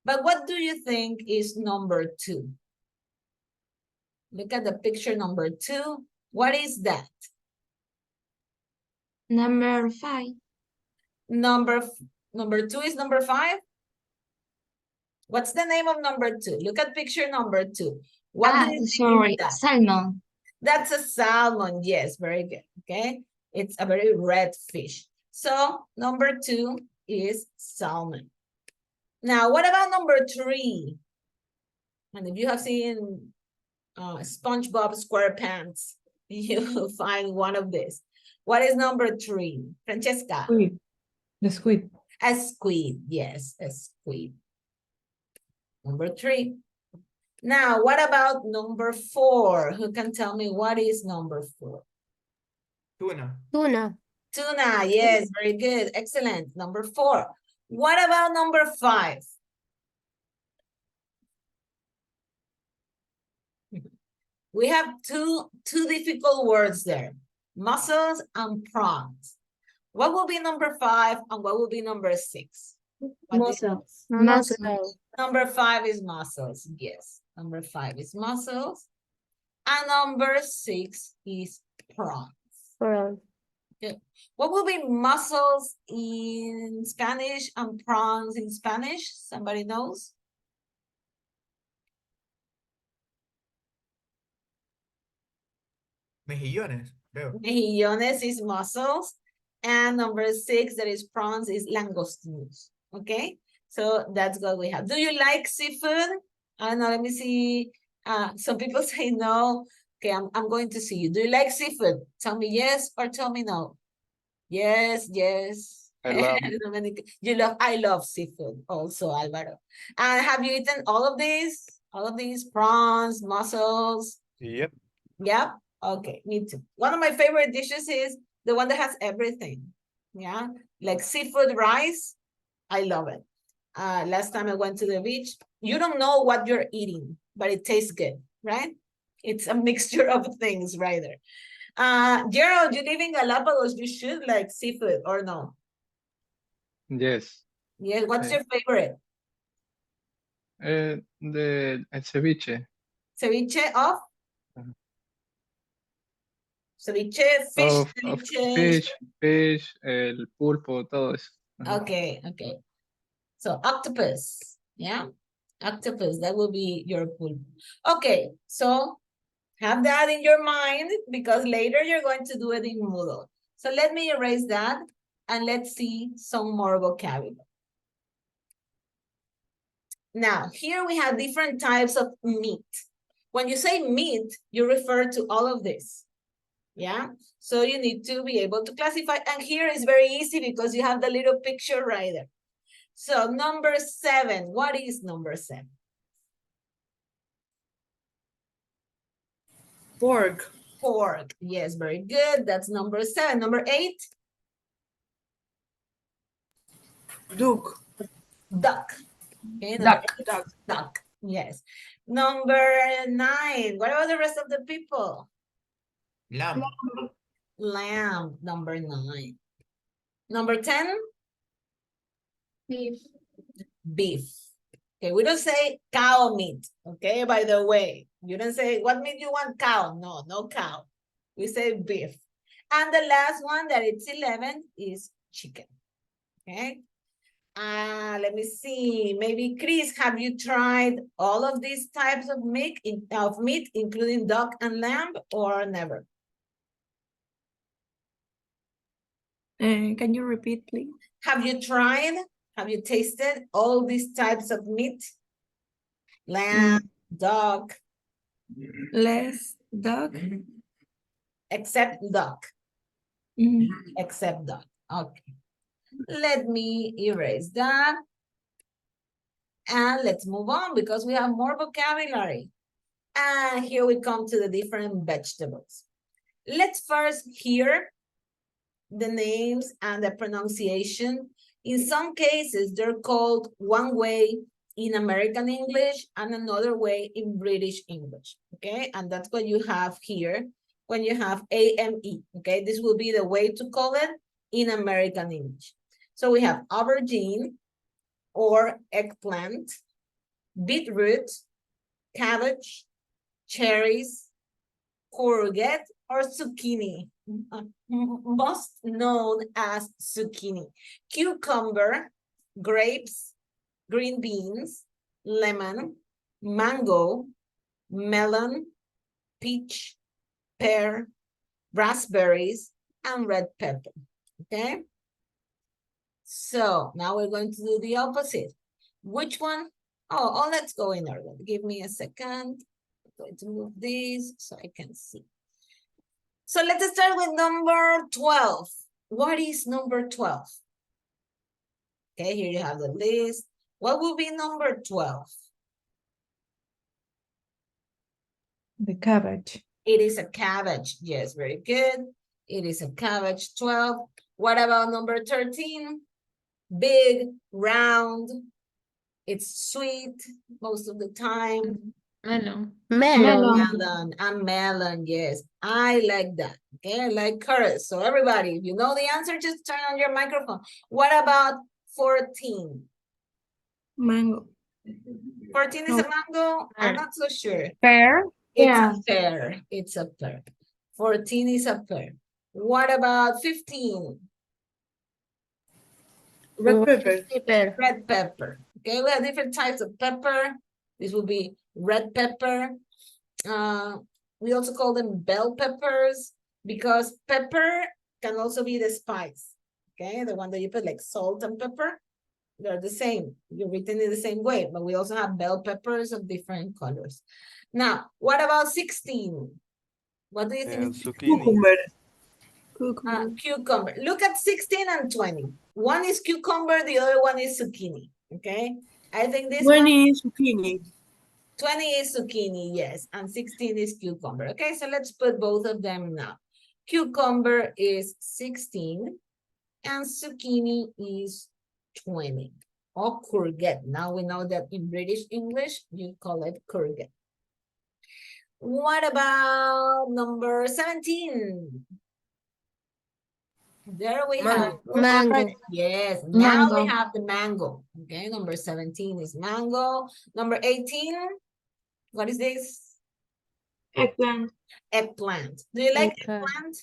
But what do you think is number two? Look at the picture number two. What is that? Number 5. Number two is number 5? What's the name of number 2? Look at picture number 2. What do you think is that? Salmon. That's a salmon. Yes, very good. Okay. It's a very red fish. So number 2 is salmon. Now, what about number 3? And if you have seen SpongeBob SquarePants, you'll find one of these. What is number 3? Francesca? Squid. The squid. A squid. Yes, a squid. Number 3. Now, what about number 4? Who can tell me what is number 4? Tuna. Tuna. Tuna, yes, very good. Excellent. Number 4. What about number 5? We have two difficult words there. Mussels and prawns. What will be number 5 and what will be number 6? Mussels. Mussels. Number 5 is mussels. Yes. Number 5 is mussels. And number 6 is prawns. Prawn. Good. What will be mussels in Spanish and prawns in Spanish? Somebody knows? Mejillones, creo. Mejillones is mussels. And number 6, that is prawns, is langostinos. Okay? So that's what we have. Do you like seafood? I don't know, let me see. Some people say no. Okay, I'm going to see you. Do you like seafood? Tell me yes or tell me no. Yes, yes. I love it. I love seafood also, Alvaro. And have you eaten all of these? All of these prawns, mussels? Yep. Yep. Okay, me too. One of my favorite dishes is the one that has everything. Yeah, like seafood rice. I love it. Last time I went to the beach, you don't know what you're eating, but it tastes good, right? It's a mixture of things right there. Gerald, you live in Galapagos, you should like seafood or no? Yes. Yeah, what's your favorite? The ceviche. Ceviche of? Ceviche, fish, Of ceviche. fish, el pulpo, todo eso. Ajá. Okay, okay. So octopus, yeah? Octopus, that will be your pulpo. Okay, so have that in your mind because later you're going to do it in Moodle. So let me erase that and let's see some more vocabulary. Now, here we have different types of meat. When you say meat, you refer to all of this. Yeah, so you need to be able to classify. And here is very easy because you have the little picture right there. So number 7, what is number 7? Pork. Pork, yes, very good. That's number 7. Number 8? Duck. Duck. Okay, Duck. duck. Yes. Number 9. What about the rest of the people? Lamb. Lamb, number 9. Number 10? Beef. Beef. Okay, we don't say cow meat. Okay, by the way, you don't say, what meat you want? Cow. No, no cow. We say beef. And the last one that it's 11 is chicken. Okay. Let me see. Maybe Chris, have you tried all of these types of meat, including duck and lamb, or never? Can you repeat, please? Have you tried? Have you tasted all these types of meat? Lamb, duck. Less duck. Except duck. Except duck. Okay. Let me erase that. And let's move on because we have more vocabulary. And here we come to the different vegetables. Let's first hear the names and the pronunciation. In some cases, they're called one way in American English and another way in British English, okay? And that's what you have here when you have AME, okay? This will be the way to call it in American English. So we have aubergine or eggplant, beetroot, cabbage, cherries, courgette, or zucchini, most known as zucchini, cucumber, grapes, green beans, lemon, mango, melon, peach, pear, raspberries, and red pepper, okay? So now we're going to do the opposite. Which one? Oh, let's go in order. Give me a second. I'm going to move this so I can see. So let's start with number 12. What is number 12? Okay, here you have the list. What will be number 12? The cabbage. It is a cabbage. Yes, very good. It is a cabbage. 12. What about number 13? Big, round. It's sweet most of the time. Melon. Melon. A melon, yes. I like that. Okay, I like carrots. So everybody, if you know the answer, just turn on your microphone. What about 14? Mango. 14 is a mango? I'm not so sure. Pear. It's a pear. It's a pear. 14 is a pear. What about 15? Red pepper. Red pepper. Okay, we have different types of pepper. This will be red pepper. We also call them bell peppers because pepper can also be the spice. Okay, the one that you put like salt and pepper. They're the same. You're written in the same way, but we also have bell peppers of different colors. Now, what about 16? What do you think? Cucumber. Cucumber. Look at 16 and 20. One is cucumber, the other one is zucchini. Okay, I think this 20 is zucchini. 20 is zucchini, yes, and 16 is cucumber. Okay, so let's put both of them now. Cucumber is 16 and zucchini is 20. Or courgette. Now we know that in British English, you call it courgette. What about number 17? There we have mango. Yes, now we Mango. have the mango. Okay, number 17 is mango. Number 18, what is this? Eggplant. Eggplant. Do you like Eggplant. eggplant?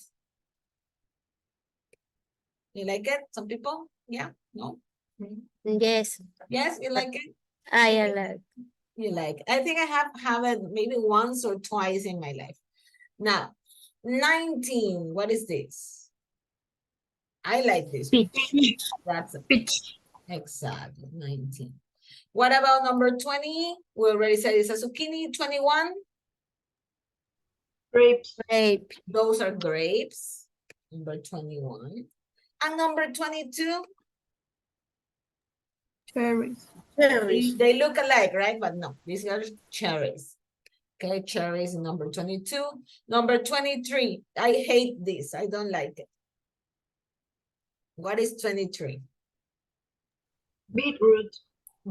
You like it? Some people? Yeah? No? Yes. Yes, you like it? I like. You like it. I think I have it maybe once or twice in my life. Now, 19, what is this? I like this. Peach. That's a Peach. exactly 19. What about number 20? We already said it's a zucchini. 21. Grapes. Grape. Those are grapes. Number 21. And number 22. Cherries. Cherries. They look alike, right? But no, these are cherries. Okay, cherries number 22. Number 23. I hate this. I don't like it. What is 23? Beetroot.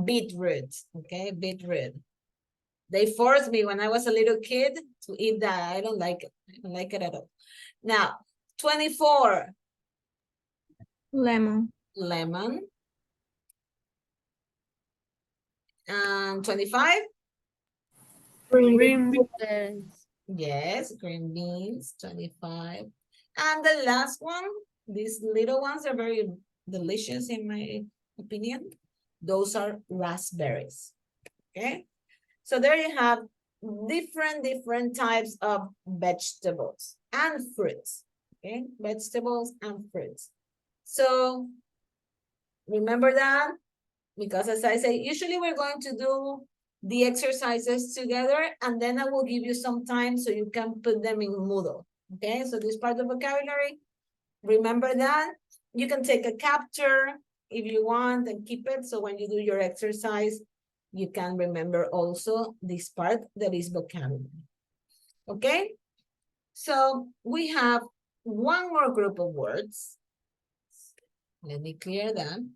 Beetroot, okay, beetroot. They forced me when I was a little kid to eat that. I don't like it. I don't like it at all. Now, 24. Lemon. Lemon. And 25. Green Beans. Yes, green beans, 25. And the last one, these little ones are very delicious in my opinion. Those are raspberries, okay? So there you have different types of vegetables and fruits, okay? Vegetables and fruits. So remember that, because as I say, usually we're going to do the exercises together, and then I will give you some time so you can put them in Moodle, okay? So this part of vocabulary, remember that. You can take a capture if you want and keep it, so when you do your exercise, you can remember also this part that is vocabulary, okay? So we have one more group of words. Let me clear them.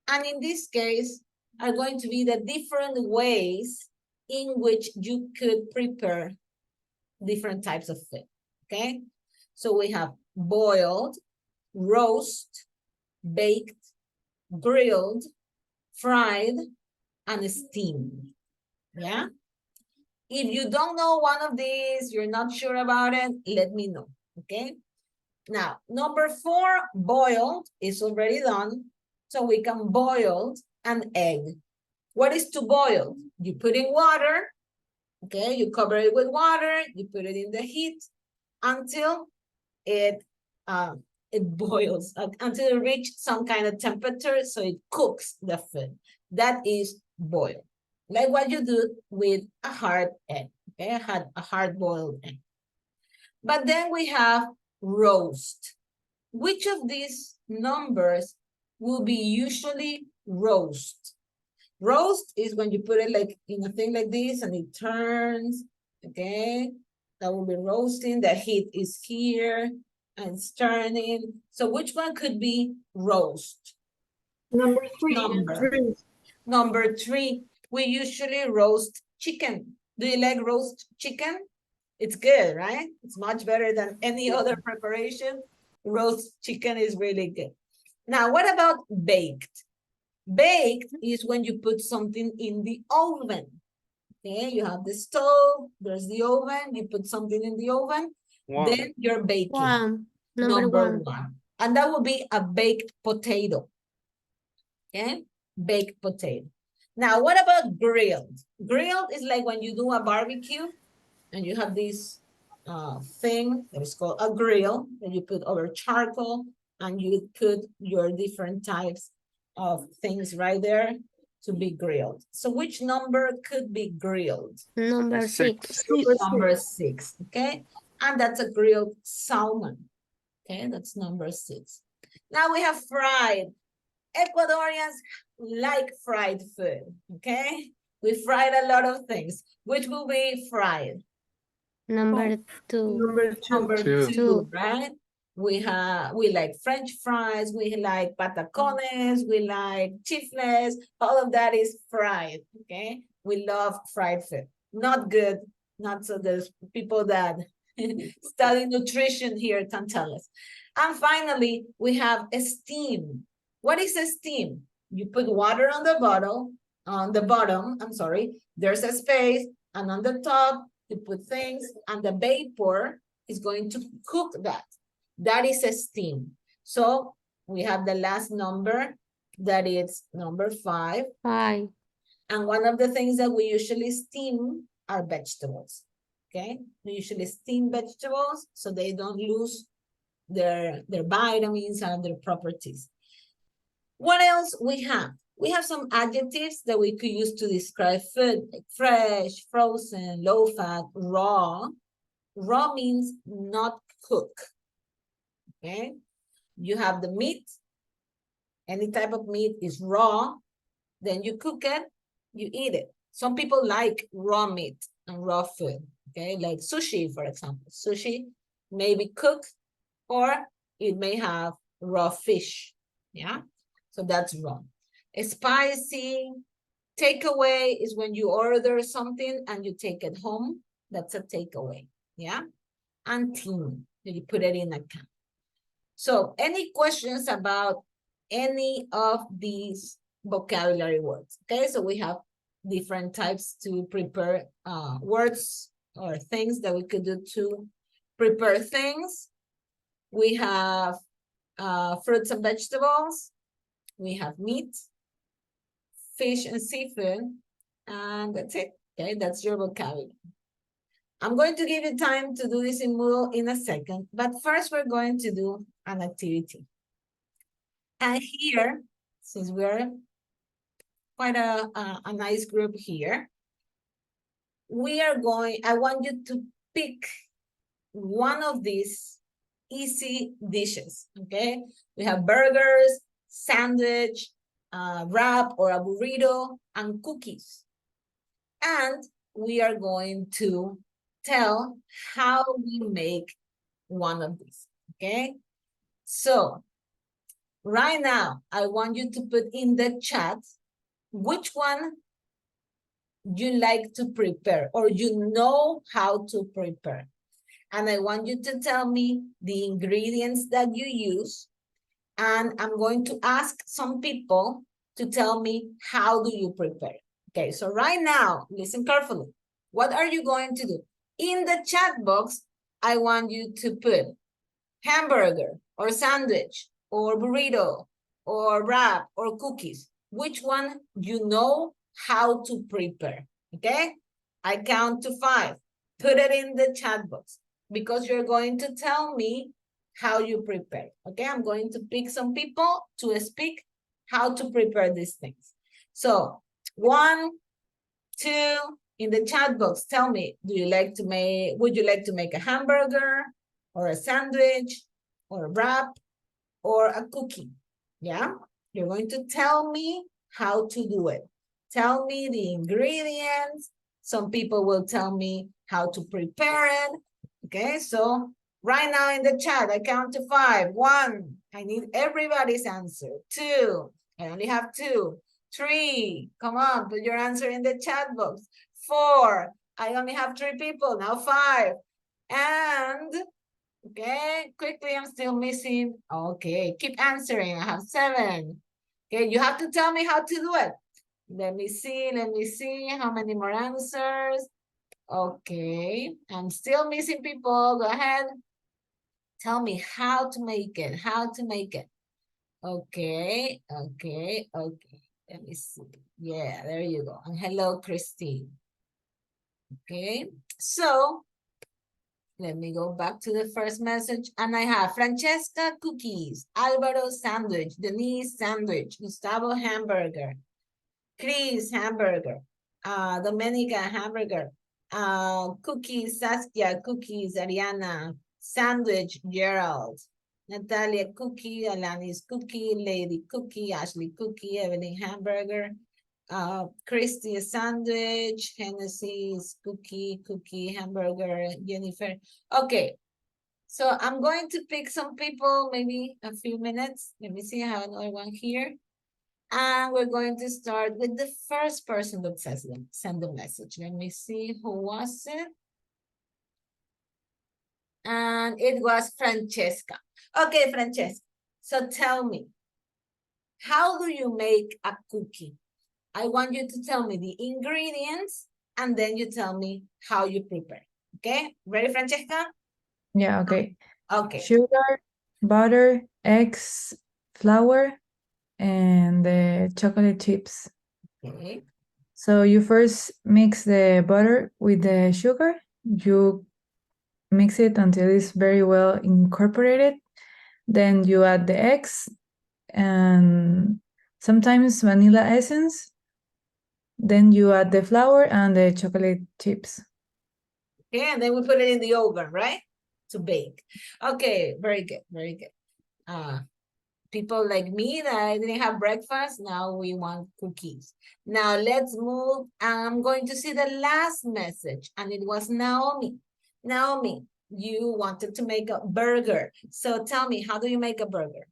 And in this case, are going to be the different ways in which you could prepare different types of food, okay? So we have boiled, roast, baked, grilled, fried, and steamed, yeah? If you don't know one of these, you're not sure about it, let me know, okay? Now, number 4, boiled, is already done. So we can boil an egg. What is to boil? You put in water, okay? You cover it with water, you put it in the heat until it boils, until it reaches some kind of temperature, so it cooks the food. That is boil. Like what you do with a hard egg, okay? A hard-boiled egg. But then we have roast. Which of these numbers will be usually roast? Roast is when you put it like in a thing like this and it turns, okay? That will be roasting. The heat is here and it's turning. So which one could be roast? Number 3. Number 3, we usually roast chicken. Do you like roast chicken? It's good, right? It's much better than any other preparation. Roast chicken is really good. Now, what about baked? Baked is when you put something in the oven. Okay, you have the stove, there's the oven, you put something in the oven, then you're baking. Number one. And that will be a baked potato. Okay, baked potato. Now, what about grilled? Grilled is like when you do a barbecue and you have this thing that is called a grill that you put over charcoal and you put your different types of things right there to be grilled. So which number could be grilled? Number 6. Number 6, okay? And that's a grilled salmon. Okay, that's number 6. Now we have fried. Ecuadorians like fried food, okay? We fried a lot of things. Which will be fried? Number 2. Number two, right? We like French fries, we like patacones, we like chifles, all of that is fried, okay? We love fried food. Not good, not so there's people that study nutrition here can tell us. And finally, we have a steam. What is a steam? You put water on the bottom, I'm sorry, there's a space, and on the top, you put things, and the vapor is going to cook that. That is a steam. So we have the last number, that is number 5. 5. And one of the things that we usually steam are vegetables, okay? We usually steam vegetables so they don't lose their vitamins and their properties. What else we have? We have some adjectives that we could use to describe food, like fresh, frozen, low fat, raw. Raw means not cook, okay? You have the meat. Any type of meat is raw. Then you cook it, you eat it. Some people like raw meat and raw food, okay? Like sushi, for example. Sushi may be cooked or it may have raw fish, yeah? So that's raw. Spicy. Takeaway is when you order something and you take it home. That's a takeaway, yeah? And team, you put it in a can. So any questions about any of these vocabulary words? Okay, so we have different types to prepare words or things that we could do to prepare things. We have fruits and vegetables. We have meat, fish and seafood, and that's it. Okay, that's your vocabulary. I'm going to give you time to do this in Moodle in a second, but first we're going to do an activity. And here, since we're quite a nice group here, I want you to pick one of these easy dishes, okay? We have burgers, sandwich, wrap or a burrito, and cookies. And we are going to tell how we make one of these, okay? So right now, I want you to put in the chat which one you like to prepare or you know how to prepare. And I want you to tell me the ingredients that you use. And I'm going to ask some people to tell me how do you prepare. Okay, so right now, listen carefully. What are you going to do? In the chat box, I want you to put hamburger or sandwich or burrito or wrap or cookies. Which one you know how to prepare, okay? I count to 5. Put it in the chat box because you're going to tell me how you prepare, okay? I'm going to pick some people to speak how to prepare these things. So 1, 2, in the chat box, tell me, would you like to make a hamburger or a sandwich or a wrap or a cookie? Yeah, you're going to tell me how to do it. Tell me the ingredients. Some people will tell me how to prepare it. Okay, so right now in the chat, I count to 5. 1, I need everybody's answer. 2, I only have 2. 3, come on, put your answer in the chat box. 4, I only have 3 people, now 5. And, okay, quickly, I'm still missing. Okay, keep answering, I have 7. Okay, you have to tell me how to do it. Let me see how many more answers. Okay, I'm still missing people, go ahead. Tell me how to make it, Okay. Let me see. Yeah, there you go. And hello, Christine. Okay, so let me go back to the first message. And I have Francesca, cookies, Alvaro, sandwich, Denise, sandwich, Gustavo, hamburger, Chris, hamburger, Domenica, hamburger, cookies, Saskia, cookies, Ariana, sandwich, Gerald, Natalia, cookie, Alanis, cookie, Lady, cookie, Ashley, cookie, Evelyn, hamburger, Christy, sandwich, Hennessy's cookie, hamburger, Jennifer. Okay, so I'm going to pick some people, maybe a few minutes. Let me see, I have another one here. And we're going to start with the first person that send the message. Let me see, who was it? And it was Francesca. Okay, Francesca, so tell me, how do you make a cookie? I want you to tell me the ingredients and then you tell me how you prepare. Okay, ready, Francesca? Yeah, okay. Okay. Sugar, butter, eggs, flour, and the chocolate chips. Okay. So you first mix the butter with the sugar. You mix it until it's very well incorporated. Then you add the eggs and sometimes vanilla essence. Then you add the flour and the chocolate chips. Okay, and then we put it in the oven, right? To bake. Okay, very good, very good. People like me that didn't have breakfast, now we want cookies. Now let's move. I'm going to see the last message, and it was Naomi. Naomi, you wanted to make a burger. So tell me, how do you make a burger?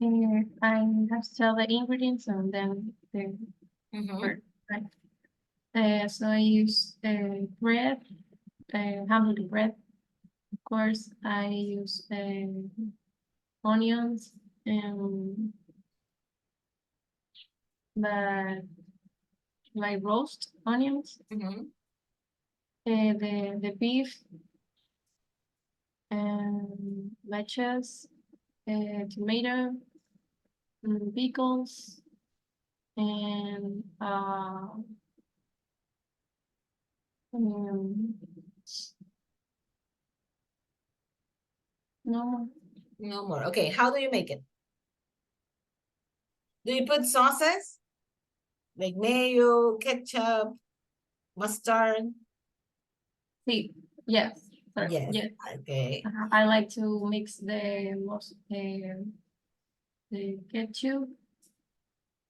I have to tell the ingredients and then the word, right? So I use bread, hamburger bread. Of course, I use onions and like roast onions. The beef and lettuce, tomato, pickles, and no. No more. Okay, how do you make it? Do you put sauces? Like mayo, ketchup, mustard? Sí, yes. Sorry, Yes. yes. Okay. I like to mix the ketchup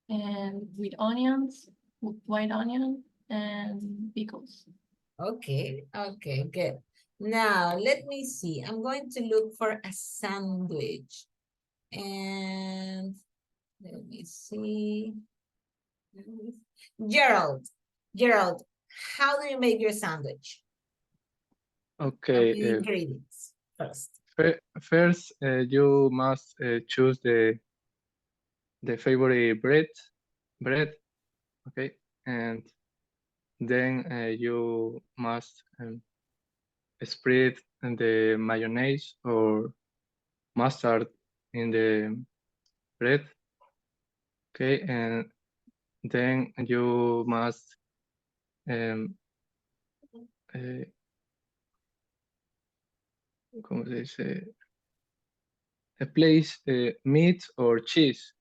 and with onions, white onion and pickles. Okay, okay, good. Now, let me see. I'm going to look for a sandwich. And let me see. Gerald, how do you make your sandwich? Tell me Okay. the ingredients first. First, you must choose the favorite bread. Okay, and then you must spread the mayonnaise or mustard in the bread. Okay, and then you must ¿cómo se dice? Place meat or cheese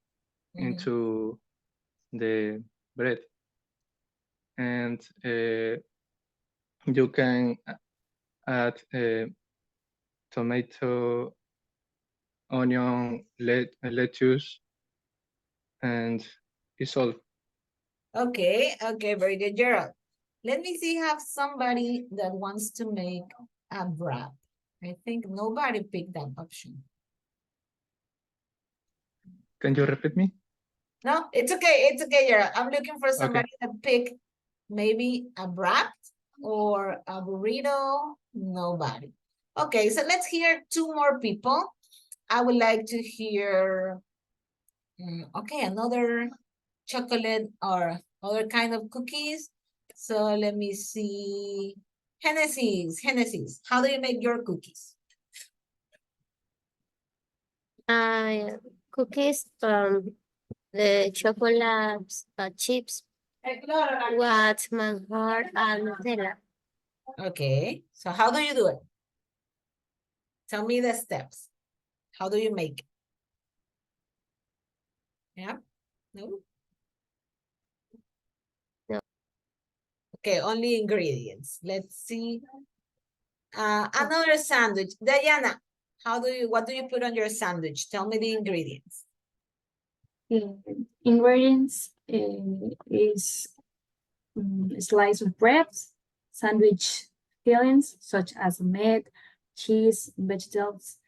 into the bread, and you can add tomato, onion, lettuce, and it's all. Okay, okay, very good, Gerald. Let me see, have somebody that wants to make a wrap. I think nobody picked that option. Can you repeat me? No, it's okay, Gerald. I'm looking for somebody that pick maybe a wrap or a burrito. Nobody. Okay, so let's hear two more people. I would like to hear, okay, another chocolate or other kind of cookies. So let me see. Hennessy's. How do you make your cookies? Cookies from the chocolate chips with manjar and Nutella. Okay, so how do you do it? Tell me the steps. How do you make it? Yeah? No? No. Okay, only ingredients. Let's see. Another sandwich. Diana, what do you put on your sandwich? Tell me the ingredients. Ingredients is a slice of bread, sandwich fillings such as meat, cheese, vegetables,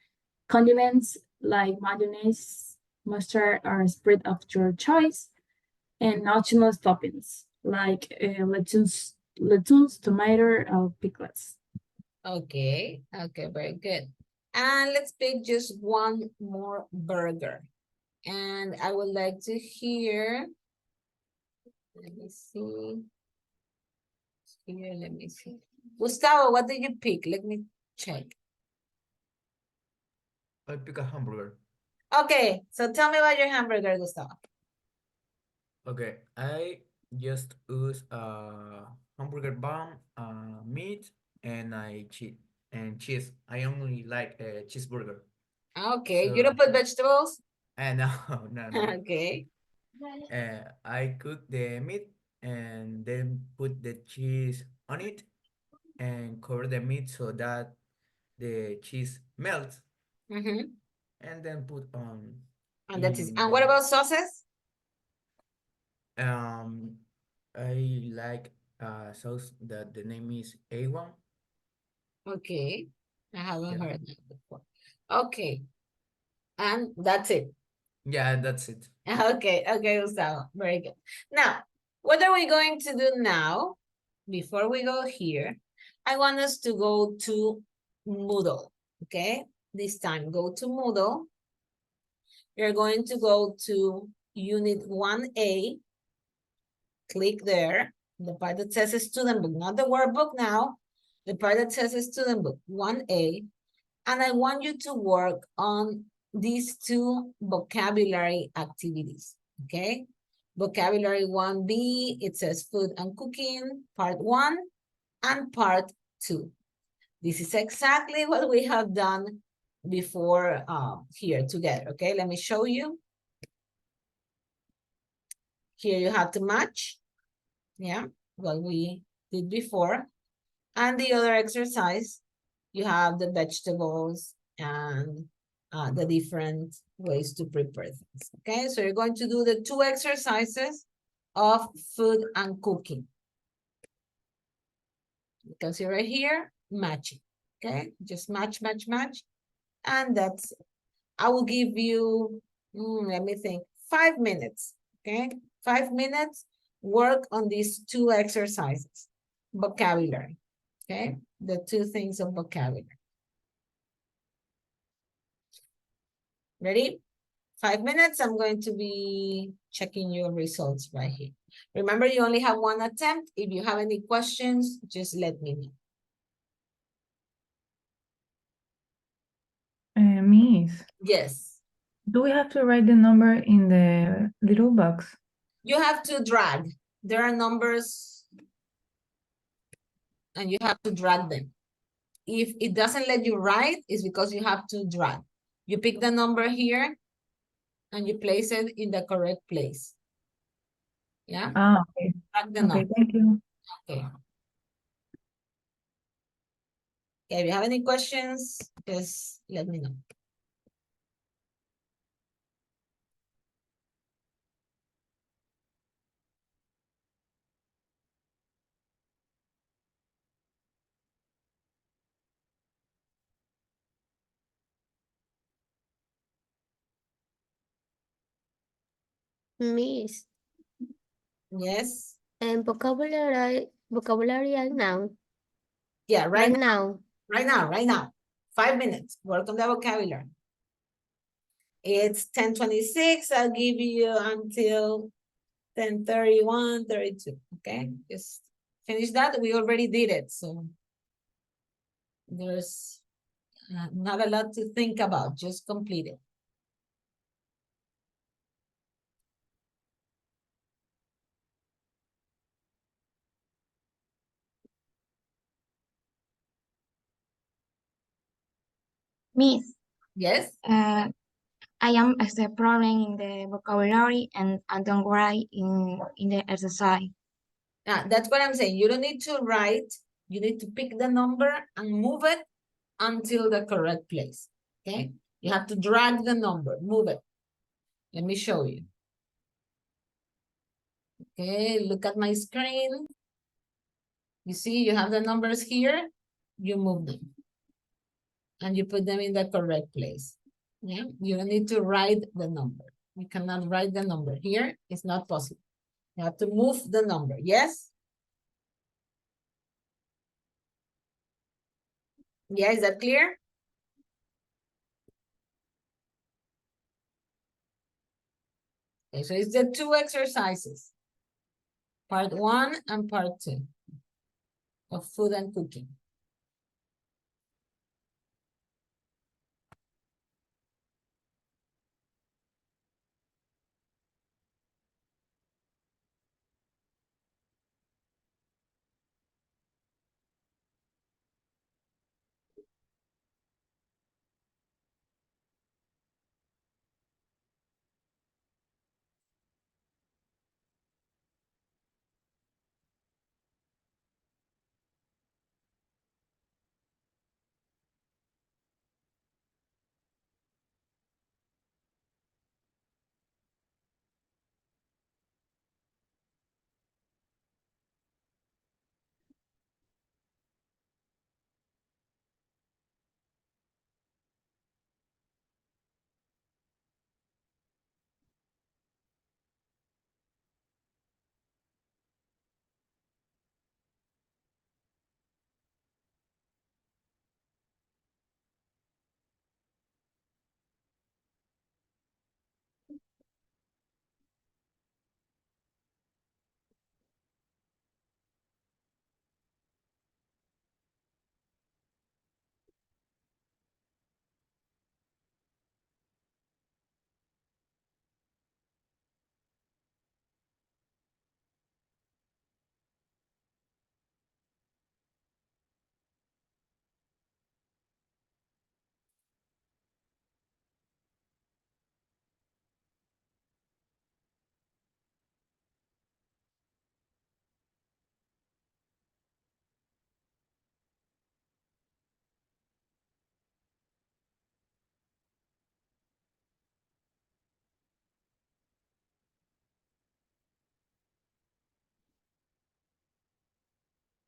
condiments like mayonnaise, mustard, or spread of your choice, and optional toppings like lettuce, tomato, or pickles. Okay, okay, very good. And let's pick just one more burger. And I would like to hear, let me see. Here, let me see. Gustavo, what did you pick? Let me check. I pick a hamburger. Okay, so tell me about your hamburger, Gustavo. Okay, I just use hamburger bun, meat, and cheese. I only like a cheeseburger. Okay, So, you don't put vegetables? no, no. Okay. I cook the meat and then put the cheese on it and cover the meat so that the cheese melts. And then put on. And that is. And what about sauces? I like sauce that the name is A1. Okay, I haven't heard that before. Okay, and that's it. Yeah, that's it. Okay, okay, Gustavo, very good. Now, what are we going to do now? Before we go here, I want us to go to Moodle, okay? This time, go to Moodle. You're going to go to Unit 1A, click there, the part that says student book, not the workbook now, the part that says student book, 1A, and I want you to work on these two vocabulary activities, okay? Vocabulary 1B, it says food and cooking, part 1 and part 2. This is exactly what we have done before here together, okay? Let me show you. Here you have to match, yeah, what we did before. And the other exercise, you have the vegetables and the different ways to prepare things, okay? So you're going to do the two exercises of food and cooking. You can see right here, matching, okay? Just match, match, match, and that's it. I will give you, let me think, 5 minutes, okay? 5 minutes, work on these two exercises, vocabulary, okay? The two things of vocabulary. Ready? 5 minutes, I'm going to be checking your results right here. Remember, you only have one attempt. If you have any questions, just let me know. Miss, Yes. do we have to write the number in the little box? You have to drag. There are numbers and you have to drag them. If it doesn't let you write, it's because you have to drag. You pick the number here and you place it in the correct place. Yeah? Ah, okay. Drag the Okay, number. thank you. Okay. Okay, if you have any questions, just let me know. Miss, Yes? and vocabulary and noun. Yeah, Right now. Right now, right now. 5 minutes. Work on the vocabulary. It's 10:26. I'll give you until 10:31, 32. Okay, just finish that. We already did it, so there's not a lot to think about. Just complete it. Miss, Yes? I am exploring in the vocabulary and I don't write in the exercise. That's what I'm saying. You don't need to write. You need to pick the number and move it until the correct place. Okay? You have to drag the number, move it. Let me show you. Okay, look at my screen. You see, you have the numbers here. You move them. And you put them in the correct place. Yeah, you don't need to write the number. You cannot write the number here. It's not possible. You have to move the number. Yes? Yeah, is that clear? Okay, so it's the two exercises. Part 1 and part 2 of food and cooking.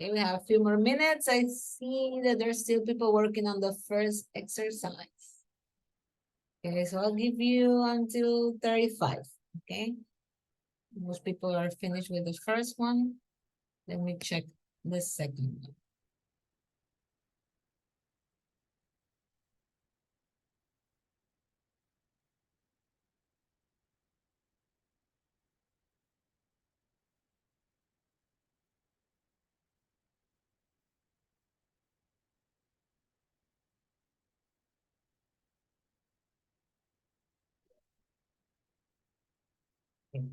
Okay, we have a few more minutes. I see that there's still people working on the first exercise. Okay, so I'll give you until 35, okay? Most people are finished with the first one. Let me check the second one. Okay.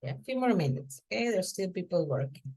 Yeah, a few more minutes, okay? There's still people working.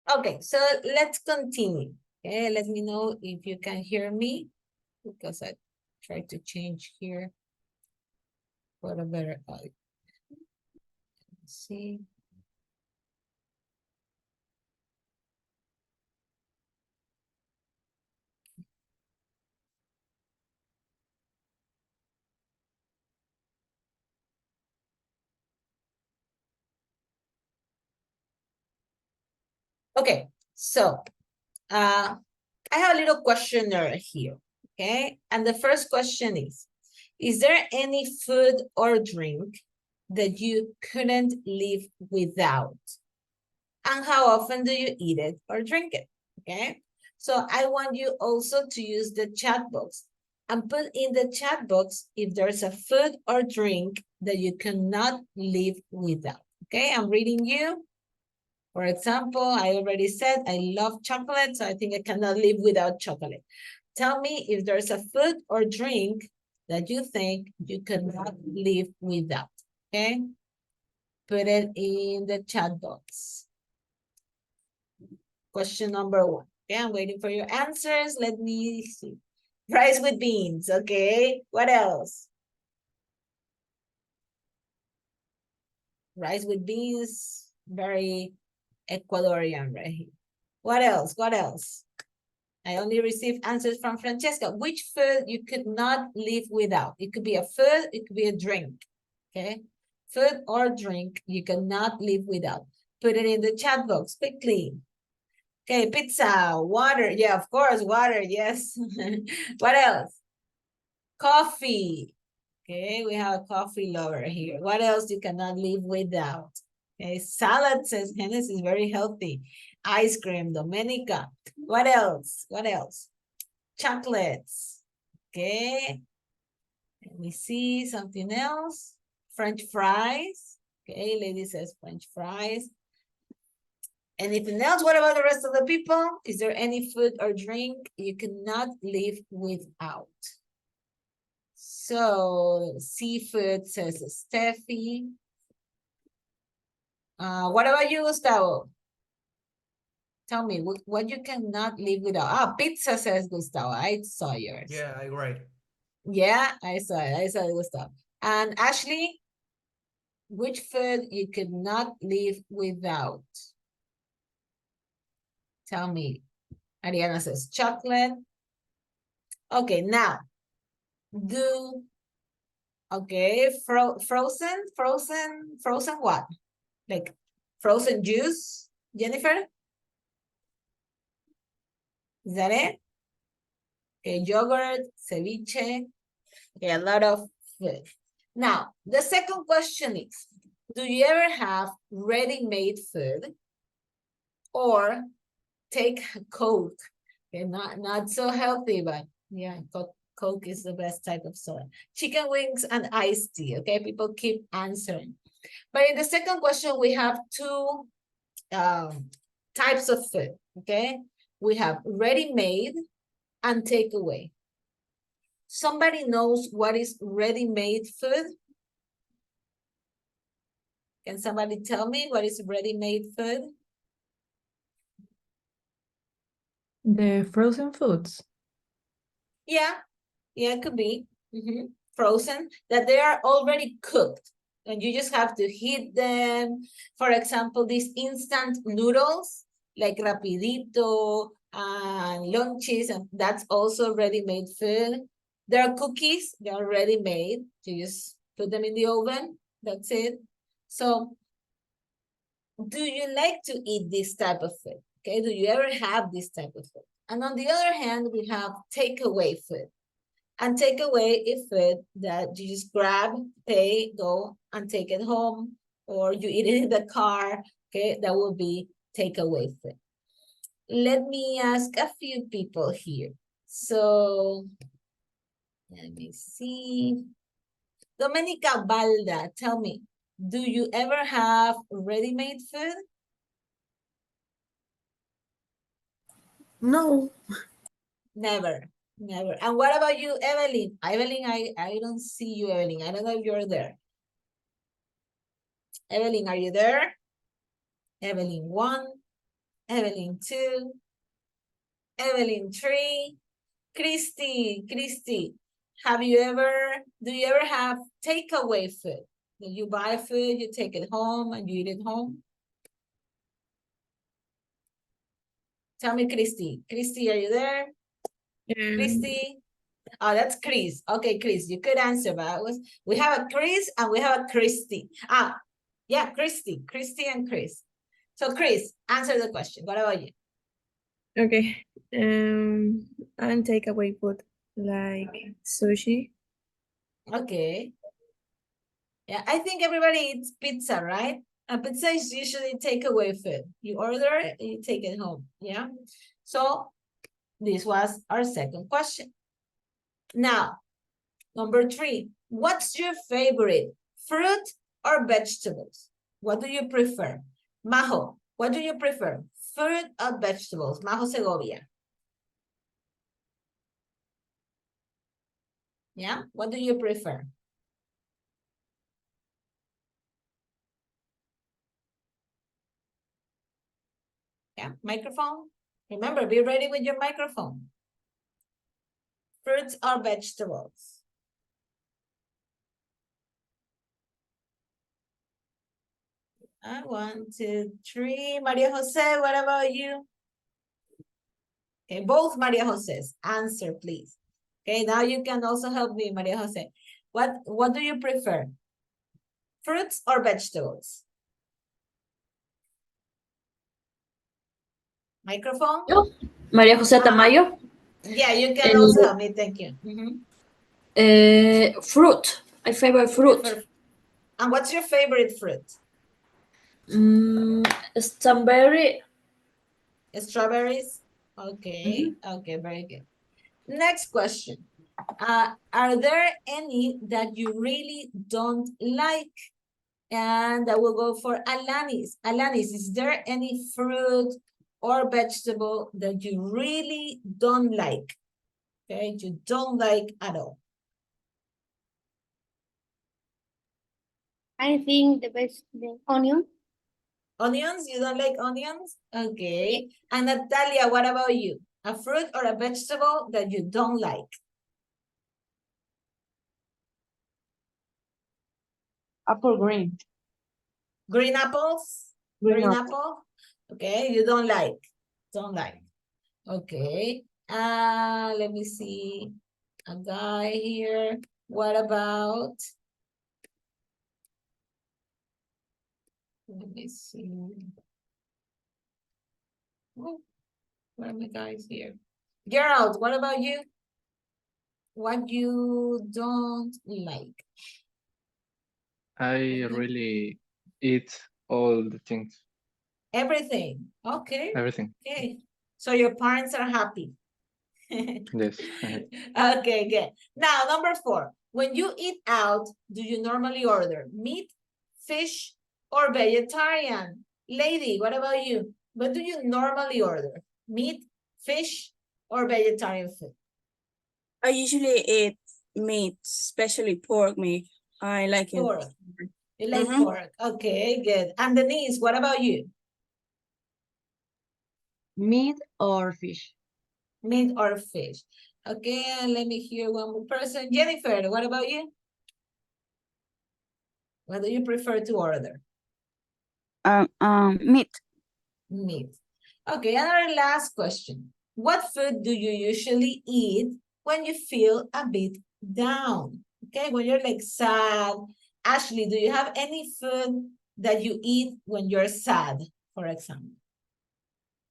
Okay, so let's continue. Okay, let me know if you can hear me because I tried to change here for a better audio. Let's see. Okay, so I have a little questionnaire here, okay? And the first question is there any food or drink that you couldn't live without? And how often do you eat it or drink it, okay? So I want you also to use the chat box and put in the chat box if there's a food or drink that you cannot live without, okay? I'm reading you. For example, I already said I love chocolate, so I think I cannot live without chocolate. Tell me if there's a food or drink that you think you cannot live without, okay? Put it in the chat box. Question number 1. Okay, I'm waiting for your answers. Let me see. Rice with beans, okay? What else? Rice with beans, very Ecuadorian right here. What else? What else? I only received answers from Francesca. Which food you could not live without? It could be a food, it could be a drink, okay? Food or drink you cannot live without. Put it in the chat box quickly. Okay, pizza, water. Yeah, of course, water, yes. What else? Coffee. Okay, we have a coffee lover here. What else you cannot live without? Okay, salad, says Hennes, is very healthy. Ice cream, Domenica. What else? What else? Chocolates. Okay. Let me see something else. French fries. Okay, lady says French fries. Anything else? What about the rest of the people? Is there any food or drink you cannot live without? So, seafood, says Steffi. What about you, Gustavo? Tell me, what you cannot live without? Ah, pizza, says Gustavo. I saw yours. Yeah, I right. Yeah, I saw it. I saw it, Gustavo. And Ashley, which food you could not live without? Tell me. Ariana says chocolate. Okay, now, okay, frozen what? Like frozen juice, Jennifer? Is that it? Okay, yogurt, ceviche. Okay, a lot of food. Now, the second question is, do you ever have ready-made food or take Coke? Okay, not so healthy, but yeah, Coke is the best type of soda. Chicken wings and iced tea, okay? People keep answering. But in the second question, we have two types of food, okay? We have ready-made and takeaway. Somebody knows what is ready-made food? Can somebody tell me what is ready-made food? The frozen foods. Yeah, it could be. Frozen, that they are already cooked. And you just have to heat them. For example, these instant noodles, like Rapidito and Lonchis, and that's also ready-made food. There are cookies, they are ready-made. You just put them in the oven, that's it. So, do you like to eat this type of food? Okay, do you ever have this type of food? And on the other hand, we have takeaway food. And takeaway is food that you just grab, pay, go, and take it home, or you eat it in the car, okay? That would be takeaway food. Let me ask a few people here. So, let me see. Domenica Balda, tell me, do you ever have ready-made food? No. Never. And what about you, Evelyn? Evelyn, I don't see you, Evelyn. I don't know if you're there. Evelyn, are you there? Evelyn 1, Evelyn 2, Evelyn 3, Christy, do you ever have takeaway food? Do you buy food, you take it home and you eat it home? Tell me, Christy. Christy, are you there? Christy? Oh, that's Chris. Okay, Chris, you could answer, but we have a Chris and we have a Christy. Yeah, Christy and Chris. So Chris, answer the question. What about you? Okay. And takeaway food like sushi. Okay. Yeah, I think everybody eats pizza, right? A pizza is usually takeaway food. You order it, and you take it home. Yeah. So this was our second question. Now, number 3. What's your favorite fruit or vegetables? What do you prefer? Majo, what do you prefer? Fruit or vegetables? Majo Segovia. Yeah, what do you prefer? Yeah, microphone. Remember, be ready with your microphone. Fruits or vegetables? One, two, three. Maria Jose, what about you? Okay, both Maria Jose's. Answer, please. Okay, now you can also help me, Maria Jose. What do you prefer? Fruits or vegetables? Microphone? María José Tamayo. Yeah, you can also help me. Thank you. Fruit. My favorite fruit. And what's your favorite fruit? Strawberry. Strawberries? Okay, okay, very good. Next question. Are there any that you really don't like? And I will go for Alanis. Alanis, is there any fruit or vegetable that you really don't like? Okay, you don't like at all. I think the onion. Onions? You don't like onions? Okay. And Natalia, what about you? A fruit or a vegetable that you don't like? Apple green. Green apples? Green apple? Okay, you don't like. Don't like. Okay. Let me see. A guy here. What about? Let me see. Oh, where are my guys here? Gerald, what about you? What you don't like? I really eat all the things, Everything. Okay. everything. Okay. So your parents are happy. Yes. Okay, good. Now, number 4. When you eat out, do you normally order meat, fish, or vegetarian? Lady, what about you? What do you normally order? Meat, fish, or vegetarian food? I usually eat meat, especially pork meat. I like it. Pork. You like pork. Okay, good. And Denise, what about you? Meat or fish? Meat or fish. Okay, let me hear one more person. Jennifer, what about you? What do you prefer to order? Meat. Meat. Okay, and our last question. What food do you usually eat when you feel a bit down? Okay, when you're like sad. Ashley, do you have any food that you eat when you're sad, for example?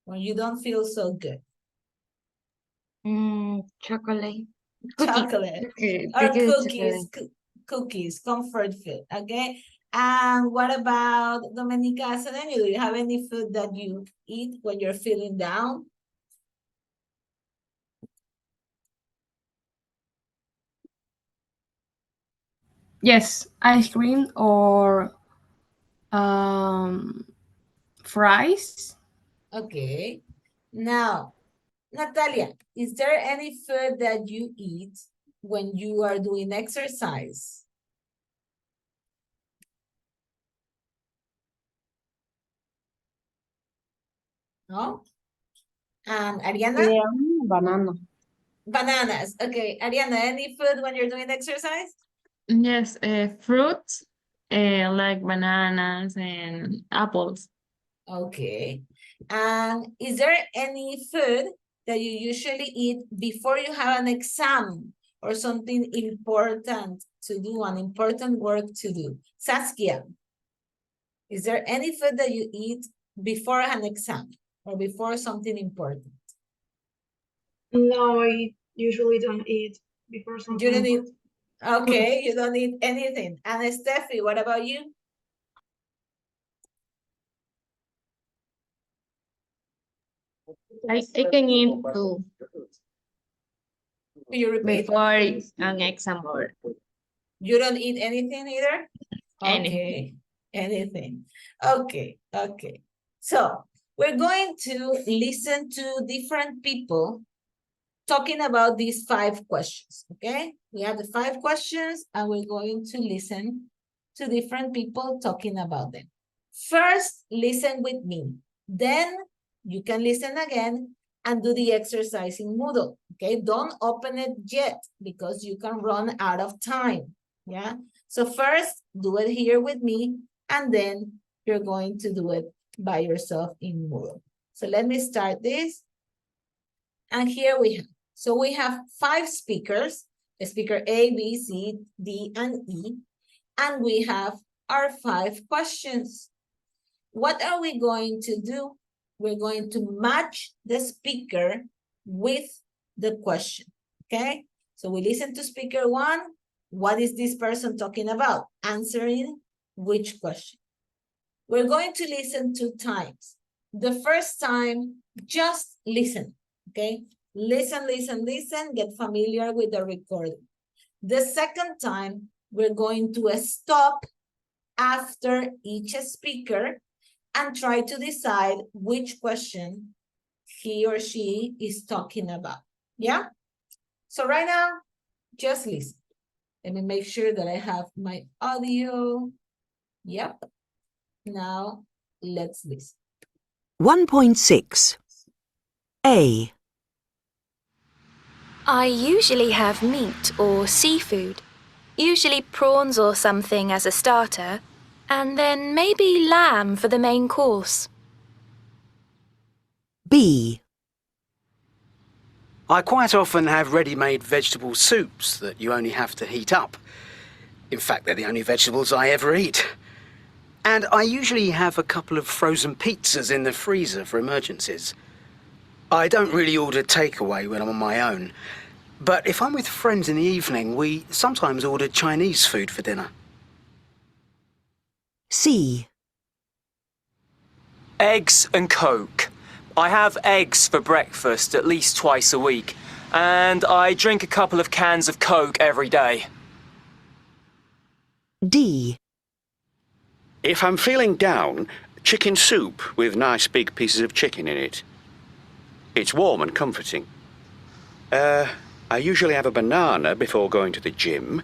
When you don't feel so good? Chocolate. Chocolate. Or cookies. Cookies, comfort food, okay? And what about Domenica Cedeño? Do you have any food that you eat when you're feeling down? Yes, ice cream or fries. Okay. Now, Natalia, is there any food that you eat when you are doing exercise? No? Ariana? Banana. Bananas. Okay. Ariana, any food when you're doing exercise? Yes, fruits like bananas and apples. Okay. And is there any food that you usually eat before you have an exam or something important to do, an important work to do? Saskia, is there any food that you eat before an exam or before something important? No, I usually don't eat before something. You don't eat, important. okay, you don't eat anything. And Steffi, what about you? I can eat too Can you repeat? before an exam or You don't eat anything either? Okay, anything. anything. Okay, okay. So we're going to listen to different people talking about these 5 questions, okay? We have the 5 questions and we're going to listen to different people talking about them. First, listen with me. Then you can listen again and do the exercise in Moodle, okay? Don't open it yet because you can run out of time, yeah? So first, do it here with me and then you're going to do it by yourself in Moodle. So let me start this. And here we have, so we have 5 speakers, speaker A, B, C, D, and E, and we have our 5 questions. What are we going to do? We're going to match the speaker with the question, okay? So we listen to speaker 1. What is this person talking about? Answering which question? We're going to listen 2 times. The first time, just listen, okay? Listen, listen, listen, get familiar with the recording. The second time, we're going to stop after each speaker and try to decide which question he or she is talking about, yeah? So right now, just listen. Let me make sure that I have my audio. Yep. Now, let's listen. 1.6 A. I usually have meat or seafood, usually prawns or something as a starter, and then maybe lamb for the main course. B. I quite often have ready-made vegetable soups that you only have to heat up. In fact, they're the only vegetables I ever eat. And I usually have a couple of frozen pizzas in the freezer for emergencies. I don't really order takeaway when I'm on my own. But if I'm with friends in the evening, we sometimes order Chinese food for dinner. C. Eggs and Coke. I have eggs for breakfast at least twice a week, and I drink a couple of cans of Coke every day. D. If I'm feeling down, chicken soup with nice big pieces of chicken in it. It's warm and comforting. I usually have a banana before going to the gym.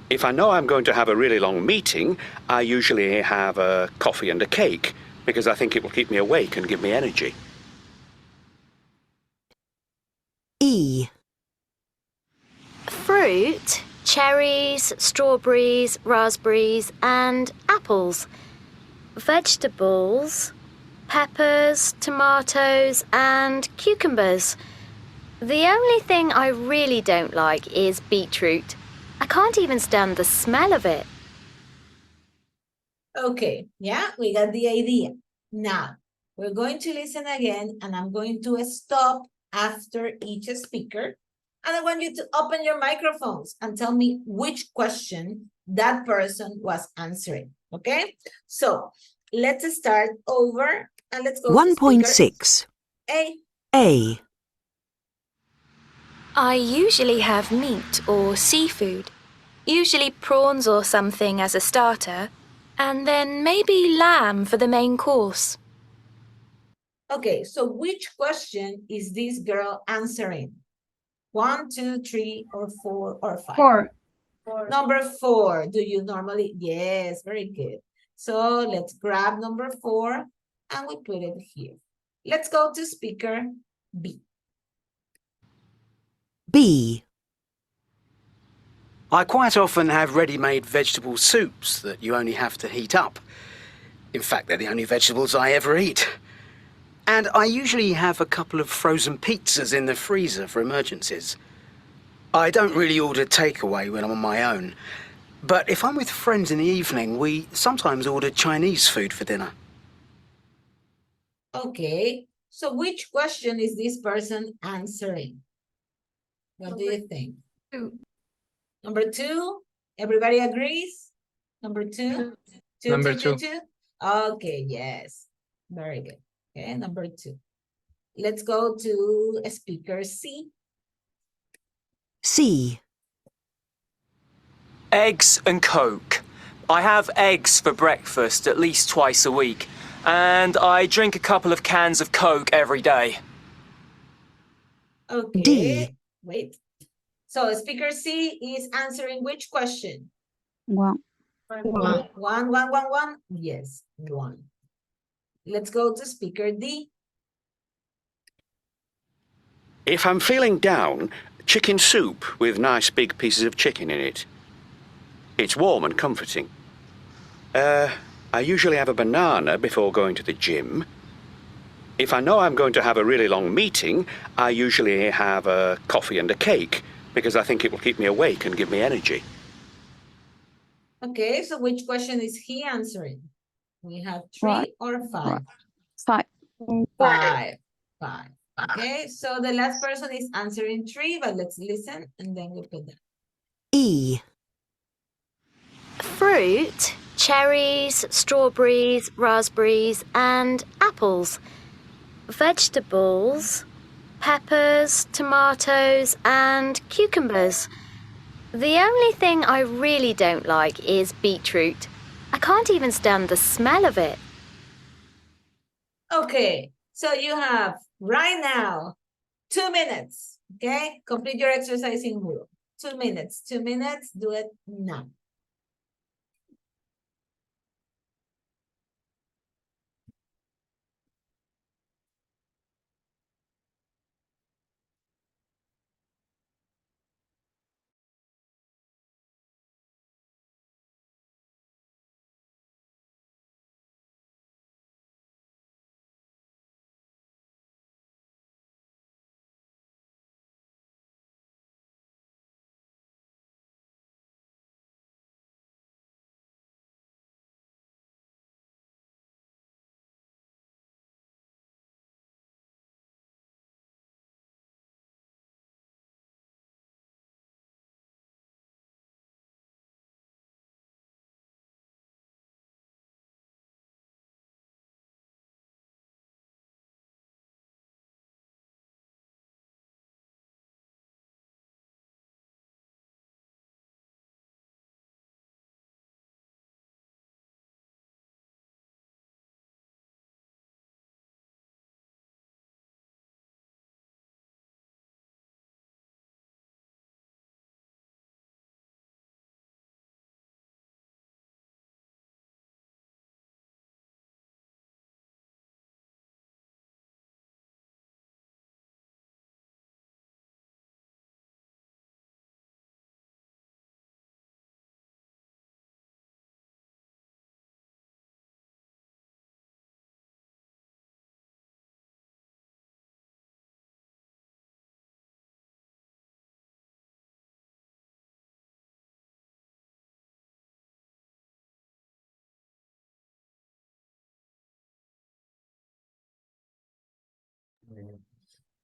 If I know I'm going to have a really long meeting, I usually have a coffee and a cake because I think it will keep me awake and give me energy. E. Fruit, cherries, strawberries, raspberries, and apples. Vegetables, peppers, tomatoes, and cucumbers. The only thing I really don't like is beetroot. I can't even stand the smell of it. Okay, yeah, we got the idea. Now, we're going to listen again, and I'm going to stop after each speaker. And I want you to open your microphones and tell me which question that person was answering, okay? So, let's start over, and let's go 1.6 A. A. I usually have meat or seafood, usually prawns or something as a starter, and then maybe lamb for the main course. Okay, so which question is this girl answering? 1, 2, 3, or 4, or 5? 4. Number 4, do you normally? Yes, very good. So let's grab number 4 and we put it here. Let's go to speaker B. B. I quite often have ready-made vegetable soups that you only have to heat up. In fact, they're the only vegetables I ever eat. And I usually have a couple of frozen pizzas in the freezer for emergencies. I don't really order takeaway when I'm on my own. But if I'm with friends in the evening, we sometimes order Chinese food for dinner. Okay, so which question is this person answering? What do you think? Number 2, everybody agrees? Number 2? Number two. Okay, yes, very good. Okay, number 2. Let's go to speaker C. C. Eggs and Coke. I have eggs for breakfast at least twice a week, and I drink a couple of cans of Coke every day. Okay, D. wait. So speaker C is answering which question? 1. 1. Yes, 1. Let's go to speaker D. If I'm feeling down, chicken soup with nice big pieces of chicken in it. It's warm and comforting. I usually have a banana before going to the gym. If I know I'm going to have a really long meeting, I usually have a coffee and a cake because I think it will keep me awake and give me energy. Okay, so which question is he answering? We have 3 Right. or 5? 5. 5. Okay, so the last person is answering 3, but let's listen and then we put that. E. Fruit, cherries, strawberries, raspberries, and apples. Vegetables, peppers, tomatoes, and cucumbers. The only thing I really don't like is beetroot. I can't even stand the smell of it. Okay, so you have right now 2 minutes. Okay, complete your exercise in group. 2 minutes, do it now.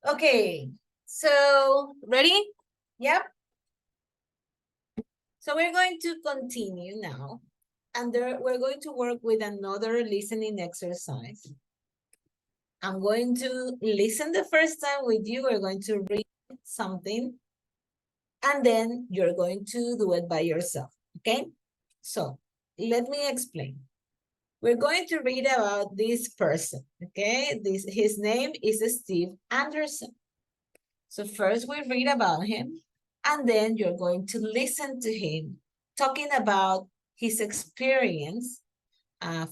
Okay, so ready? Yep. So we're going to continue now. And we're going to work with another listening exercise. I'm going to listen the first time with you. We're going to read something. And then you're going to do it by yourself. Okay? So let me explain. We're going to read about this person. Okay? His name is Steve Anderson. So first we read about him. And then you're going to listen to him talking about his experience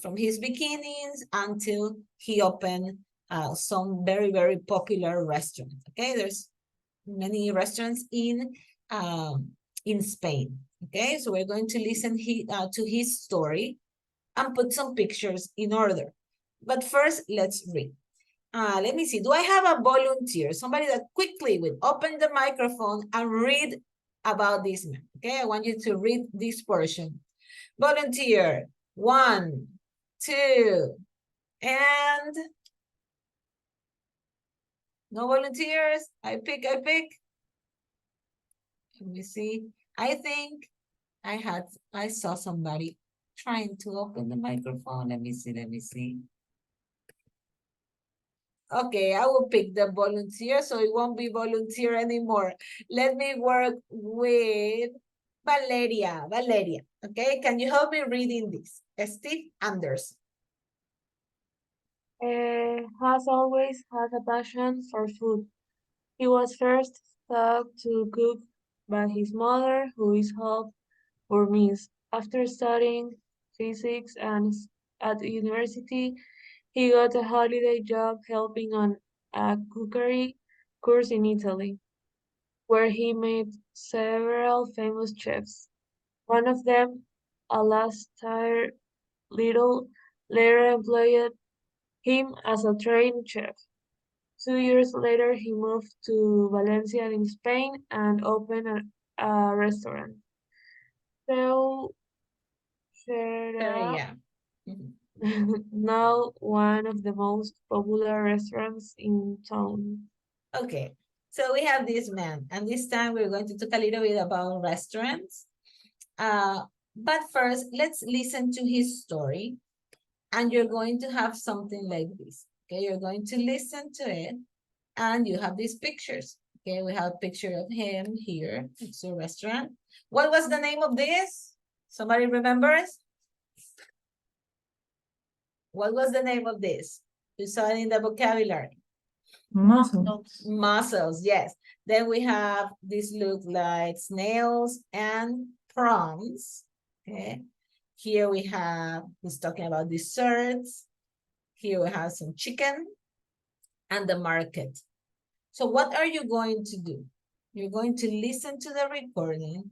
from his beginnings until he opened some very, very popular restaurants. Okay, there's many restaurants in Spain. Okay, so we're going to listen to his story and put some pictures in order. But first, let's read. Let me see. Do I have a volunteer? Somebody that quickly will open the microphone and read about this man. Okay, I want you to read this portion. Volunteer. 1, 2, and No volunteers? I pick. Let me see. I think I saw somebody trying to open the microphone. Let me see. Okay, I will pick the volunteer, so it won't be volunteer anymore. Let me work with Valeria. Okay, can you help me reading this? Steve Anderson. Has always had a passion for food. He was first taught to cook by his mother, who is half Burmese. After studying physics at university, he got a holiday job helping on a cookery course in Italy, where he met several famous chefs. One of them, Alastair Little, later employed him as a trained chef. 2 years later, he moved to Valencia in Spain and opened a restaurant. So, Yeah. now one of the most popular restaurants in town. Okay, so we have this man, and this time we're going to talk a little bit about restaurants. But first, let's listen to his story, and you're going to have something like this. Okay, you're going to listen to it, and you have these pictures. Okay, we have a picture of him here. It's a restaurant. What was the name of this? Somebody remembers? What was the name of this? You saw it in the vocabulary. Mussels, yes. Then we have, this look like snails and prawns. Okay. Here we have, he's talking about desserts. Here we have some chicken and the market. So what are you going to do? You're going to listen to the recording,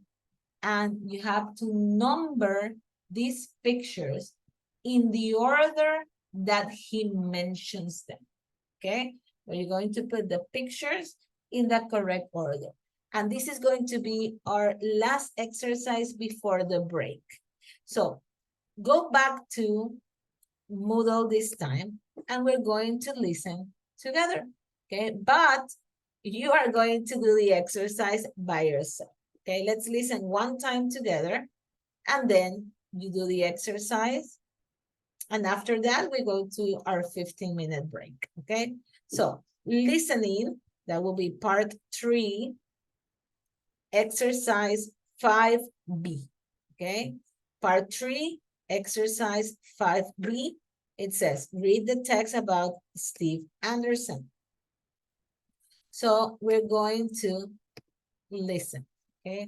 and you have to number these pictures in the order that he mentions them. Okay? We're going to put the pictures in the correct order. And this is going to be our last exercise before the break. So go back to Moodle this time, and we're going to listen together. Okay, but you are going to do the exercise by yourself. Okay, let's listen one time together, and then you do the exercise. And after that, we go to our 15-minute break. Okay, so listening, that will be part 3, exercise 5B. Okay, part 3, exercise 5B. It says, read the text about Steve Anderson. So we're going to listen, okay?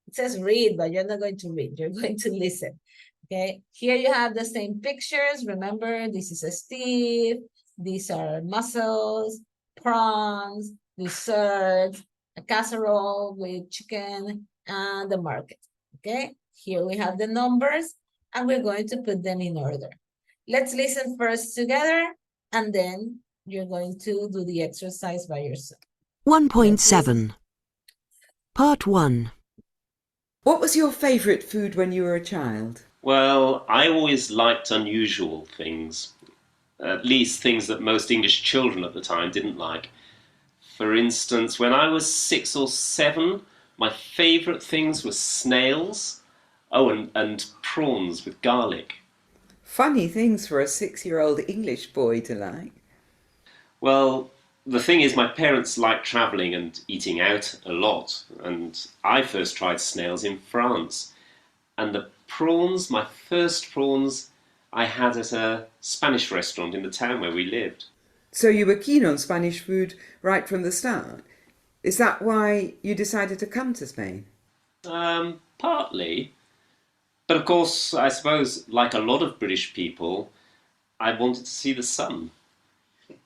It says read, but you're not going to read. You're going to listen, okay? Here you have the same pictures. Remember, this is a Steve. These are mussels, prawns, desserts, a casserole with chicken, and the market, okay? Here we have the numbers, and we're going to put them in order. Let's listen first together, and then you're going to do the exercise by yourself. 1.7. Part 1. What was your favourite food when you were a child? Well, I always liked unusual things. At least things that most English children at the time didn't like. For instance, when I was 6 or 7, my favourite things were snails. Oh, and prawns with garlic. Funny things for a 6-year-old English boy to like. Well, the thing is, my parents liked travelling and eating out a lot, and I first tried snails in France. And the prawns, my first prawns, I had at a Spanish restaurant in the town where we lived. So you were keen on Spanish food right from the start? Is that why you decided to come to Spain? Partly. But of course, I suppose, like a lot of British people, I wanted to see the sun.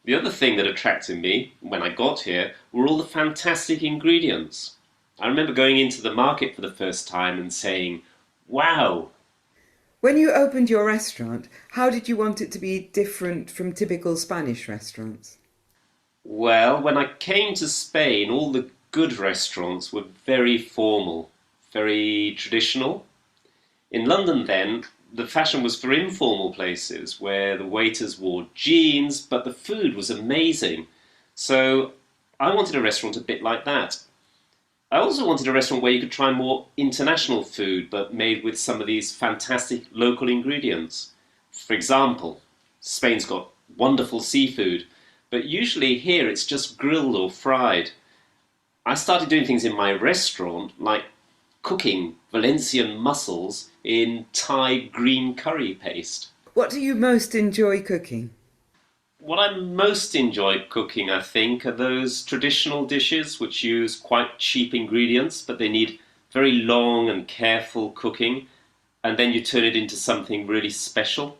The other thing that attracted me when I got here were all the fantastic ingredients. I remember going into the market for the first time and saying, wow. When you opened your restaurant, how did you want it to be different from typical Spanish restaurants? Well, when I came to Spain, all the good restaurants were very formal, very traditional. In London then, the fashion was for informal places where the waiters wore jeans, but the food was amazing. So I wanted a restaurant a bit like that. I also wanted a restaurant where you could try more international food, but made with some of these fantastic local ingredients. For example, Spain's got wonderful seafood, but usually here it's just grilled or fried. I started doing things in my restaurant, like cooking Valencian mussels in Thai green curry paste. What do you most enjoy cooking? What I most enjoy cooking, I think, are those traditional dishes which use quite cheap ingredients, but they need very long and careful cooking, and then you turn it into something really special,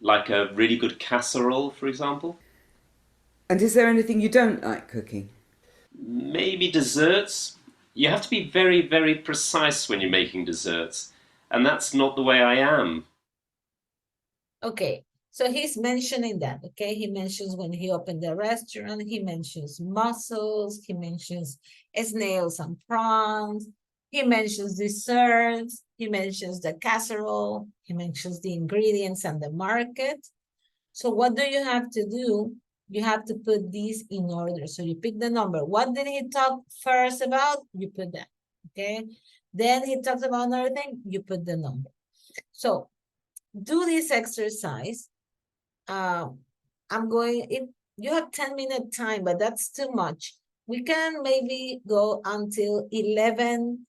like a really good casserole, for example. And is there anything you don't like cooking? Maybe desserts. You have to be very, very precise when you're making desserts, and that's not the way I am. Okay, so he's mentioning that, okay? He mentions when he opened the restaurant, he mentions mussels, he mentions snails and prawns, he mentions desserts, he mentions the casserole, he mentions the ingredients and the market. So what do you have to do? You have to put these in order. So you pick the number. What did he talk first about? You put that, okay? Then he talks about another thing, you put the number. So do this exercise. I'm going, if you have 10-minute time, but that's too much. We can maybe go until 11:06.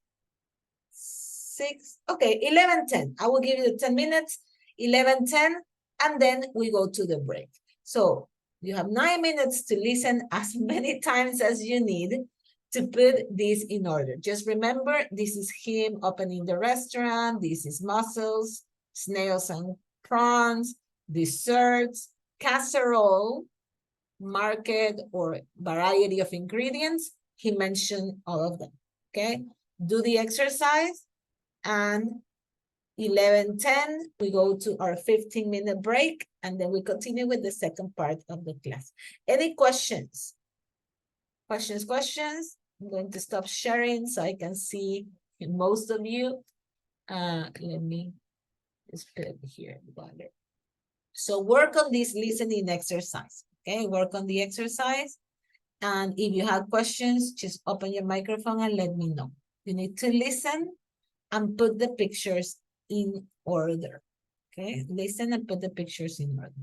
Okay, 11:10. I will give you the 10 minutes, 11:10, and then we go to the break. So you have 9 minutes to listen as many times as you need to put this in order. Just remember, this is him opening the restaurant. This is mussels, snails and prawns, desserts, casserole, market, or variety of ingredients. He mentioned all of them, okay? Do the exercise, and 11:10, we go to our 15-minute break, and then we continue with the second part of the class. Any questions? Questions? I'm going to stop sharing so I can see most of you. Let me just put it here. So work on this listening exercise, okay? Work on the exercise. And if you have questions, just open your microphone and let me know. You need to listen and put the pictures in order, okay? Listen and put the pictures in order.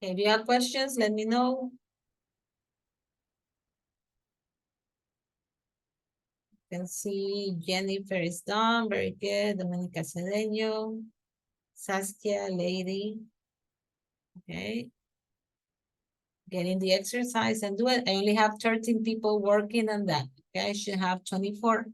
If you have questions, let me know. You can see Jennifer is done, very good. Dominica Cedeño, Saskia, Lady. Okay. Getting the exercise and do it. I only have 13 people working on that. Okay, I should have 24.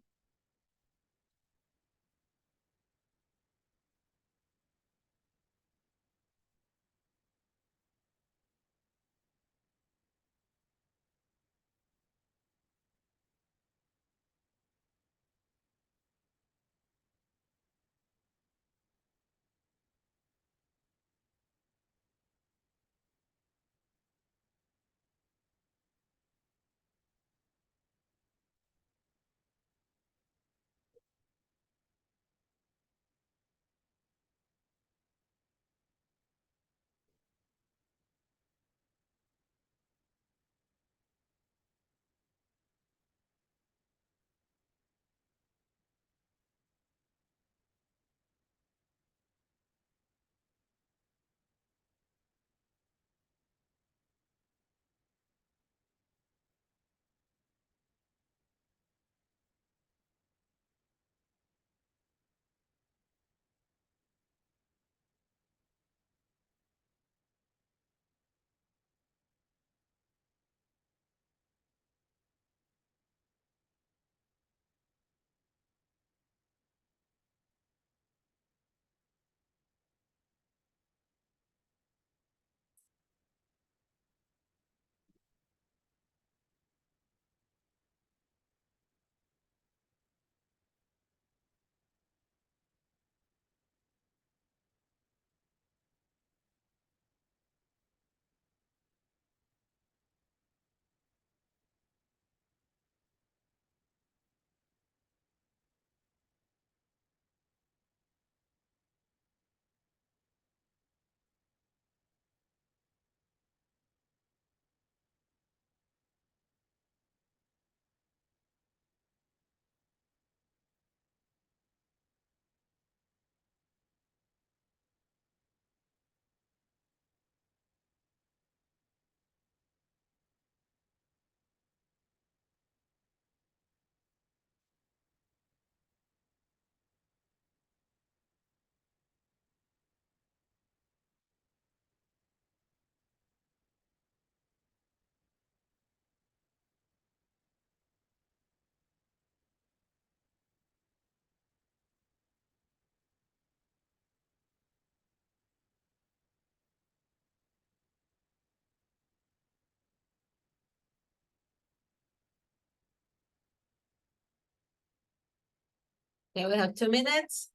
Okay, we have 2 minutes.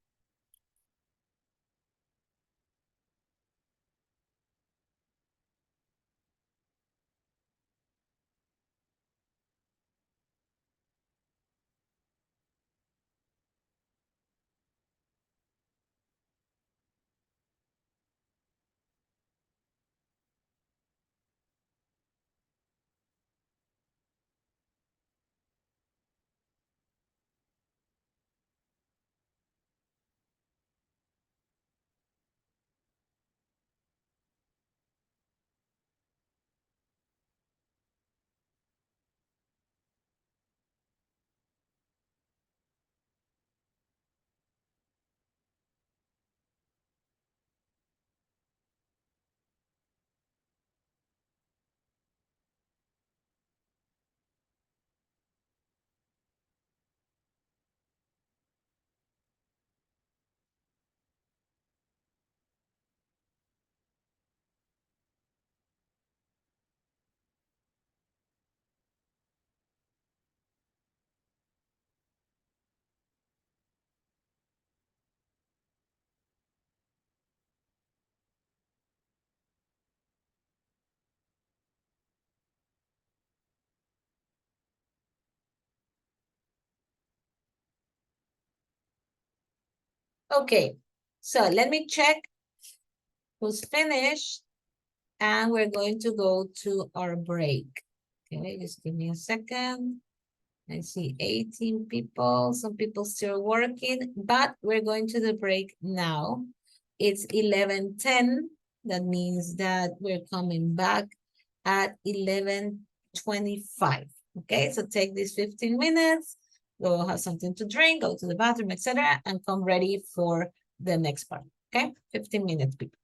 Okay, so let me check who's finished. And we're going to go to our break. Okay, just give me a second. I see 18 people, some people still working, but we're going to the break now. It's 11:10. That means that we're coming back at 11:25. Okay, so take these 15 minutes, go have something to drink, go to the bathroom, etc., and come ready for the next part. Okay, 15 minutes, people.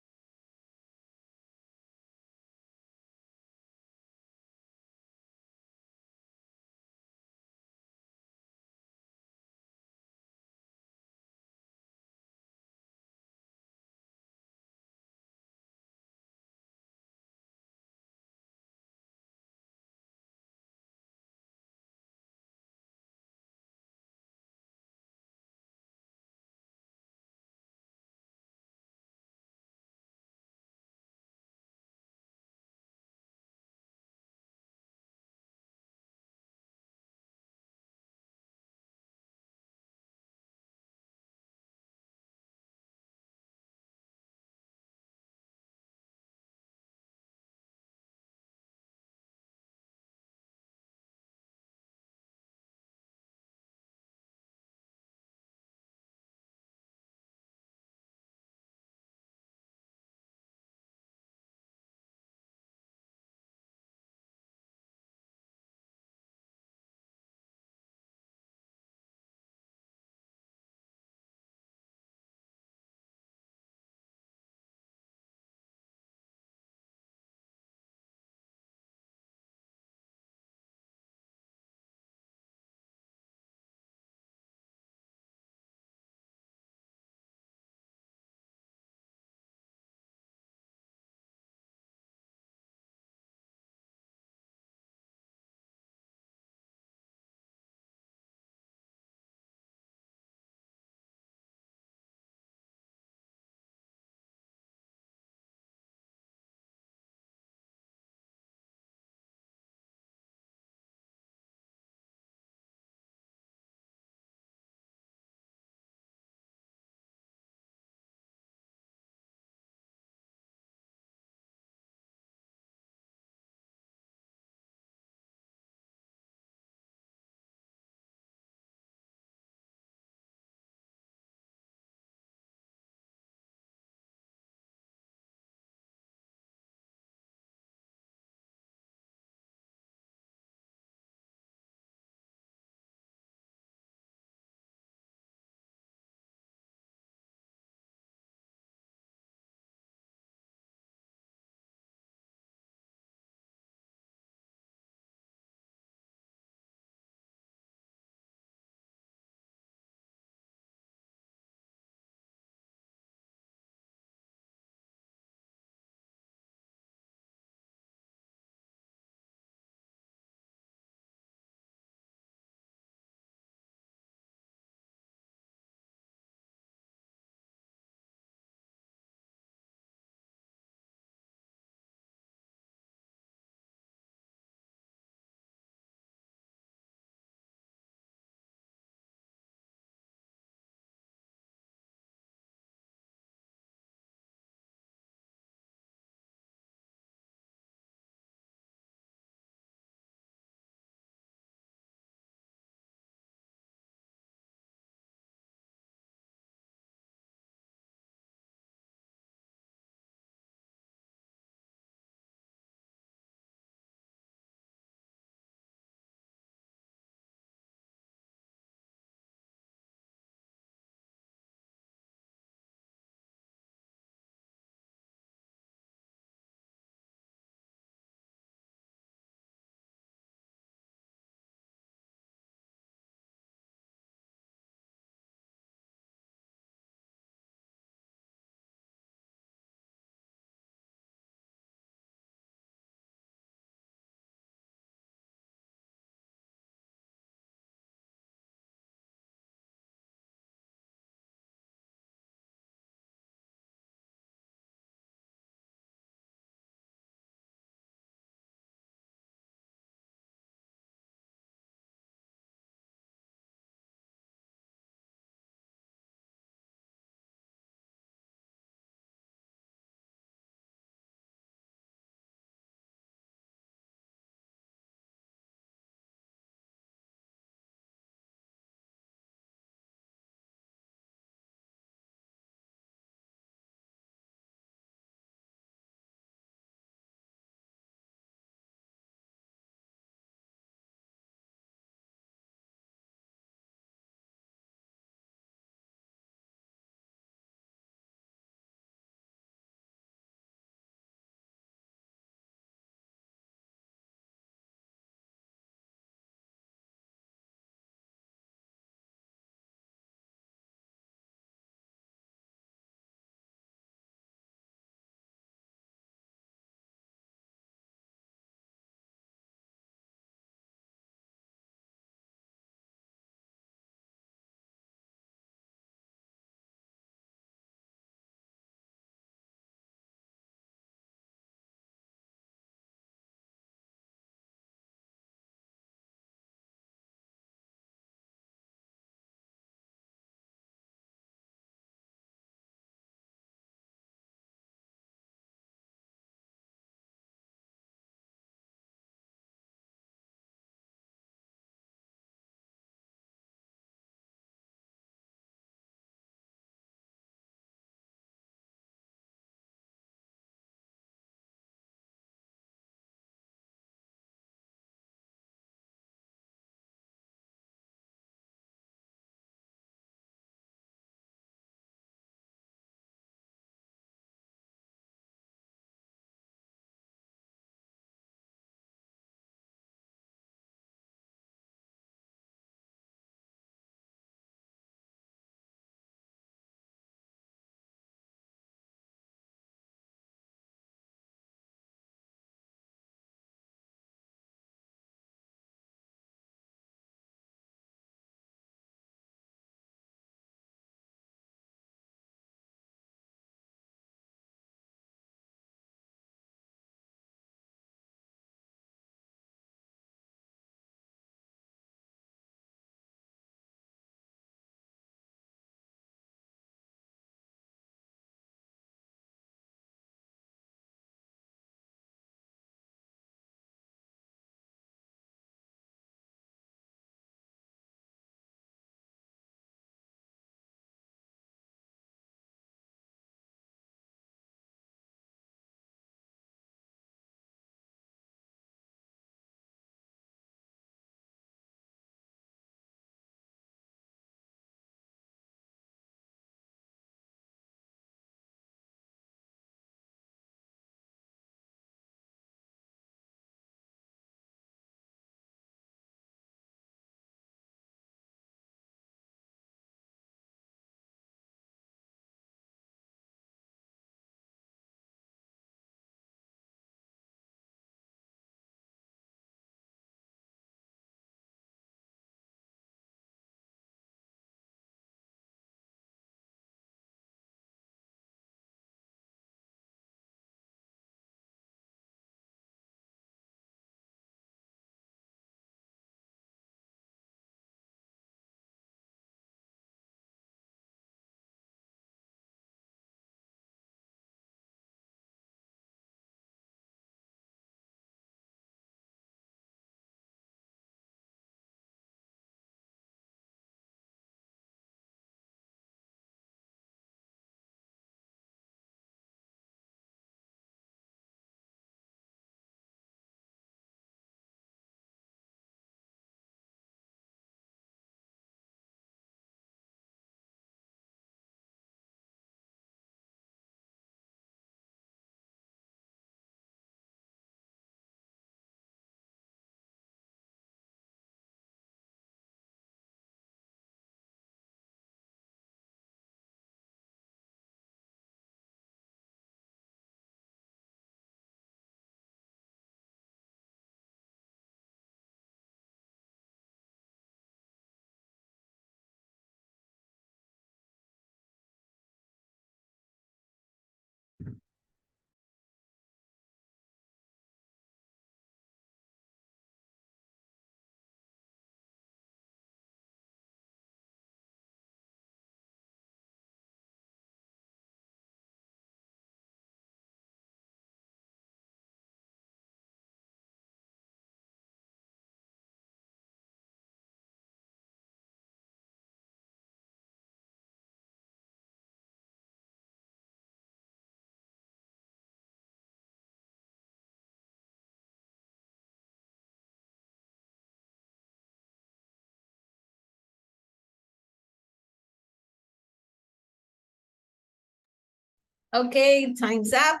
Okay, time's up.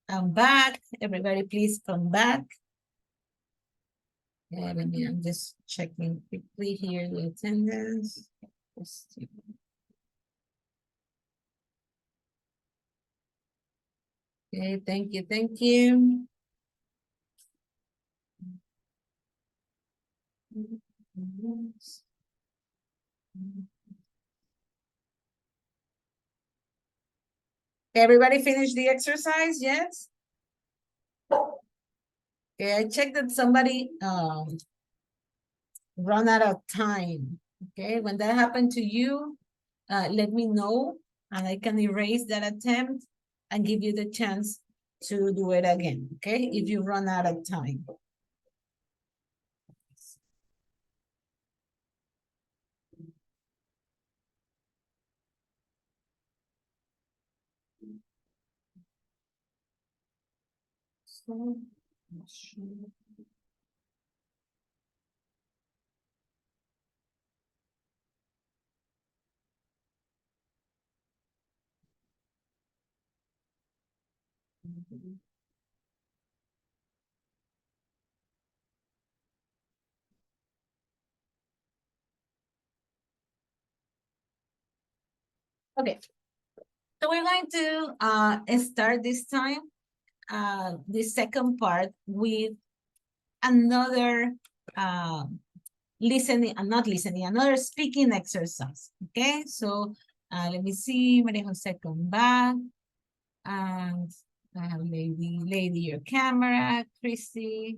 I'm back. Everybody, please come back. Yeah, I'm just checking quickly here the attendance. Okay, thank you, thank you. Everybody finished the exercise, yes? Okay, I checked that somebody run out of time. Okay, when that happened to you, let me know and I can erase that attempt and give you the chance to do it again, okay? If you run out of time. So, okay, so we're going to start this time, the second part with another another speaking exercise. Okay, so let me see, Maria Jose, come back. And I have lady your camera, Christy,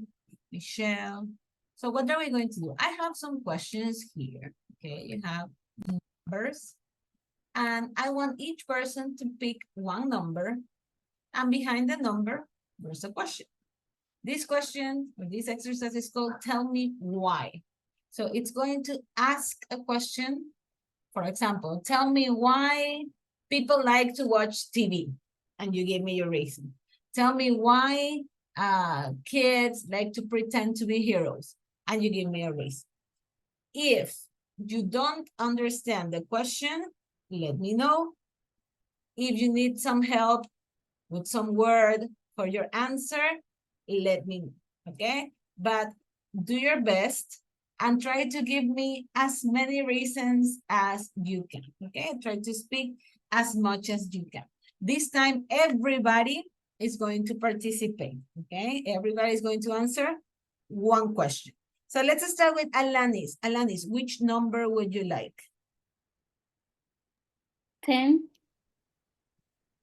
Michelle. So what are we going to do? I have some questions here. Okay, you have numbers. And I want each person to pick one number. And behind the number, there's a question. This question, or this exercise is called Tell Me Why. So it's going to ask a question. For example, tell me why people like to watch TV. And you give me your reason. Tell me why kids like to pretend to be heroes. And you give me a reason. If you don't understand the question, let me know. If you need some help with some word for your answer, let me know, okay? But do your best and try to give me as many reasons as you can, okay? Try to speak as much as you can. This time, everybody is going to participate, okay? Everybody is going to answer one question. So let's start with Alanis. Alanis, which number would you like? 10.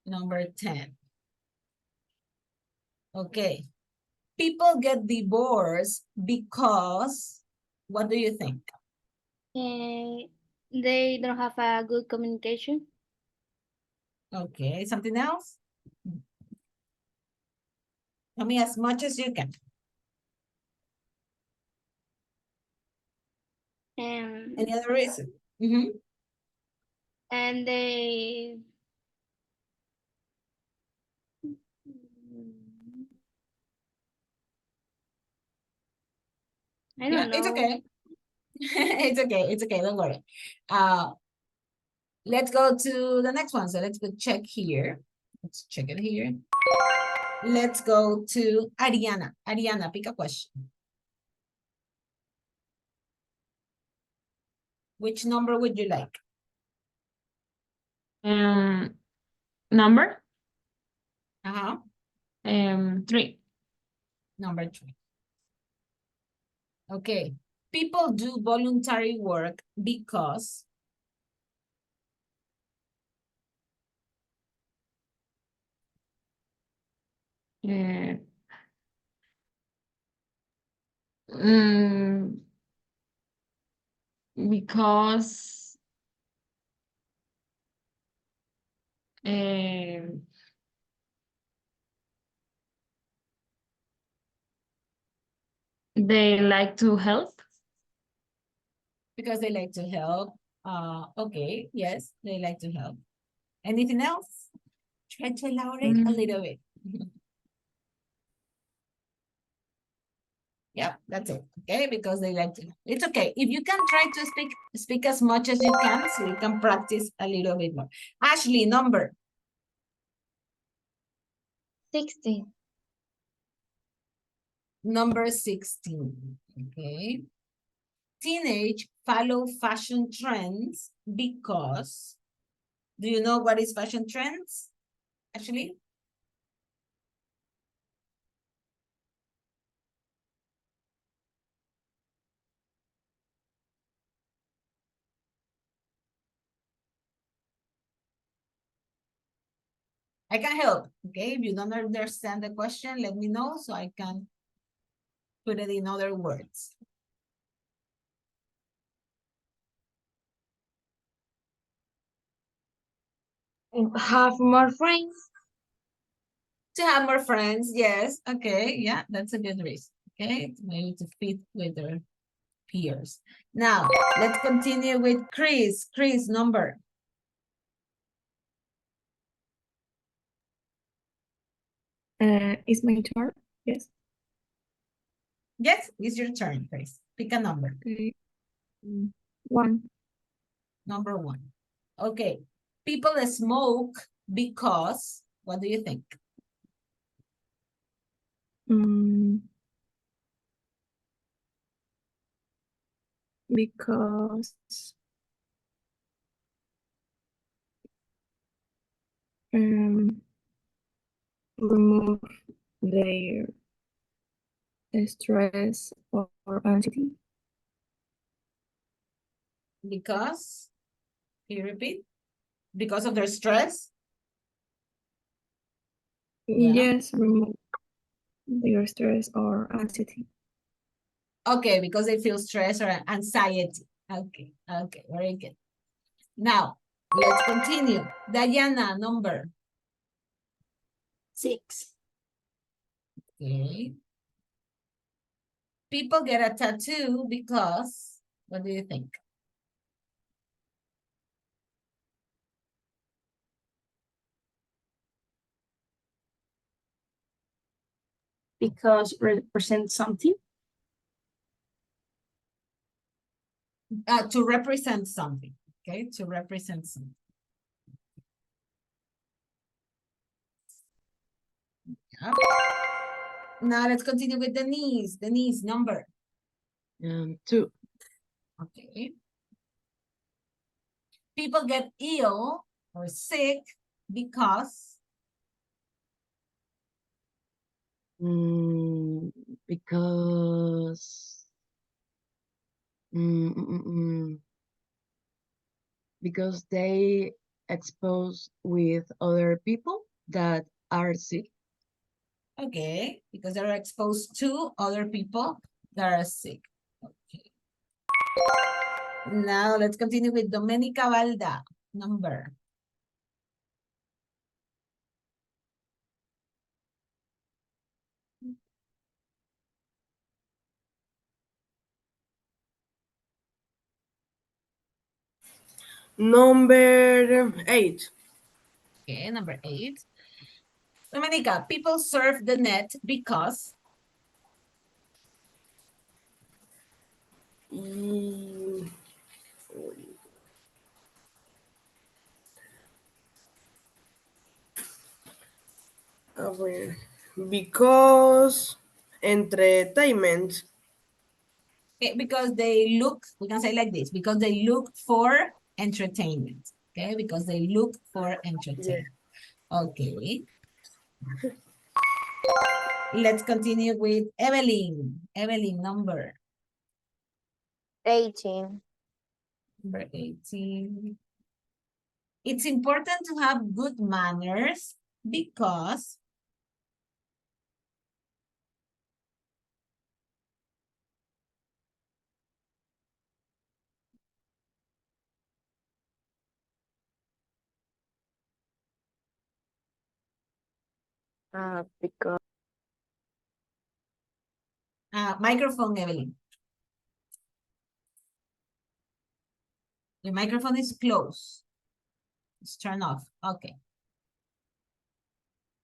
Number 10. Okay. People get divorced because, what do you think? They don't have a good communication. Okay, something else? Tell me as much as you can. Any other reason? And they I don't know. It's okay. It's okay. It's okay. Don't worry. Let's go to the next one. So let's go check here. Let's check it here. Let's go to Ariana. Ariana, pick a question. Which number would you like? Number? 3. Number 3. Okay. People do voluntary work because Because they like to help. Because they like to help. Okay, yes, they like to help. Anything else? Try to elaborate a little bit. Yeah, that's it. Okay, because they like to. It's okay. If you can try to speak as much as you can, so you can practice a little bit more. Ashley, number. 16. Number 16, okay. Teenage follow fashion trends because, do you know what is fashion trends, actually? I can help, okay? If you don't understand the question, let me know so I can put it in other words. Have more friends. To have more friends, yes, okay, yeah, that's a good reason, okay? Maybe to fit with their peers. Now, let's continue with Chris. Chris, number. It's my turn. Yes. Yes, it's your turn, Chris. Pick a number. Okay. 1. Number 1. Okay. People smoke because, what do you think? Because remove their stress or anxiety. Because, can you repeat? Because of their stress? Yeah. Yes, remove their stress or anxiety. Okay, because they feel stress or anxiety. Okay, okay, very good. Now, let's continue. Diana, number. 6. Okay. People get a tattoo because, what do you think? Because represent something. To represent something, okay? To represent something. Yeah. Now let's continue with Denise. Denise, number. 2. Okay. People get ill or sick because, Because because they expose with other people that are sick. okay, because they're exposed to other people that are sick. Okay. Now let's continue with Domenica Valda, number. Number 8. Okay, number 8. Domenica, people surf the net because, because entertainment. okay, because they look, we can say like this, because they look for entertainment. Okay, because they look for entertainment. Okay. Let's continue with Evelyn. Evelyn, number. 18. Number 18. It's important to have good manners because, Because microphone, Evelyn. The microphone is closed. It's turned off. Okay.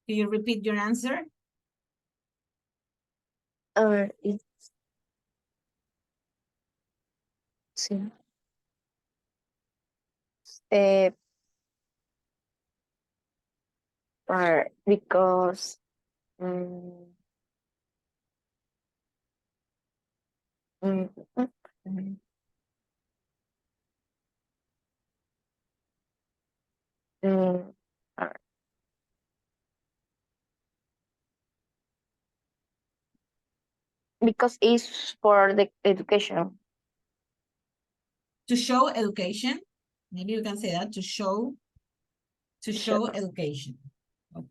Can you repeat your answer? it's sí. Because Mm, mm, mm, mm. Mm, alright. Because it's for the education. To show education. Maybe you can say that, to show education. Okay.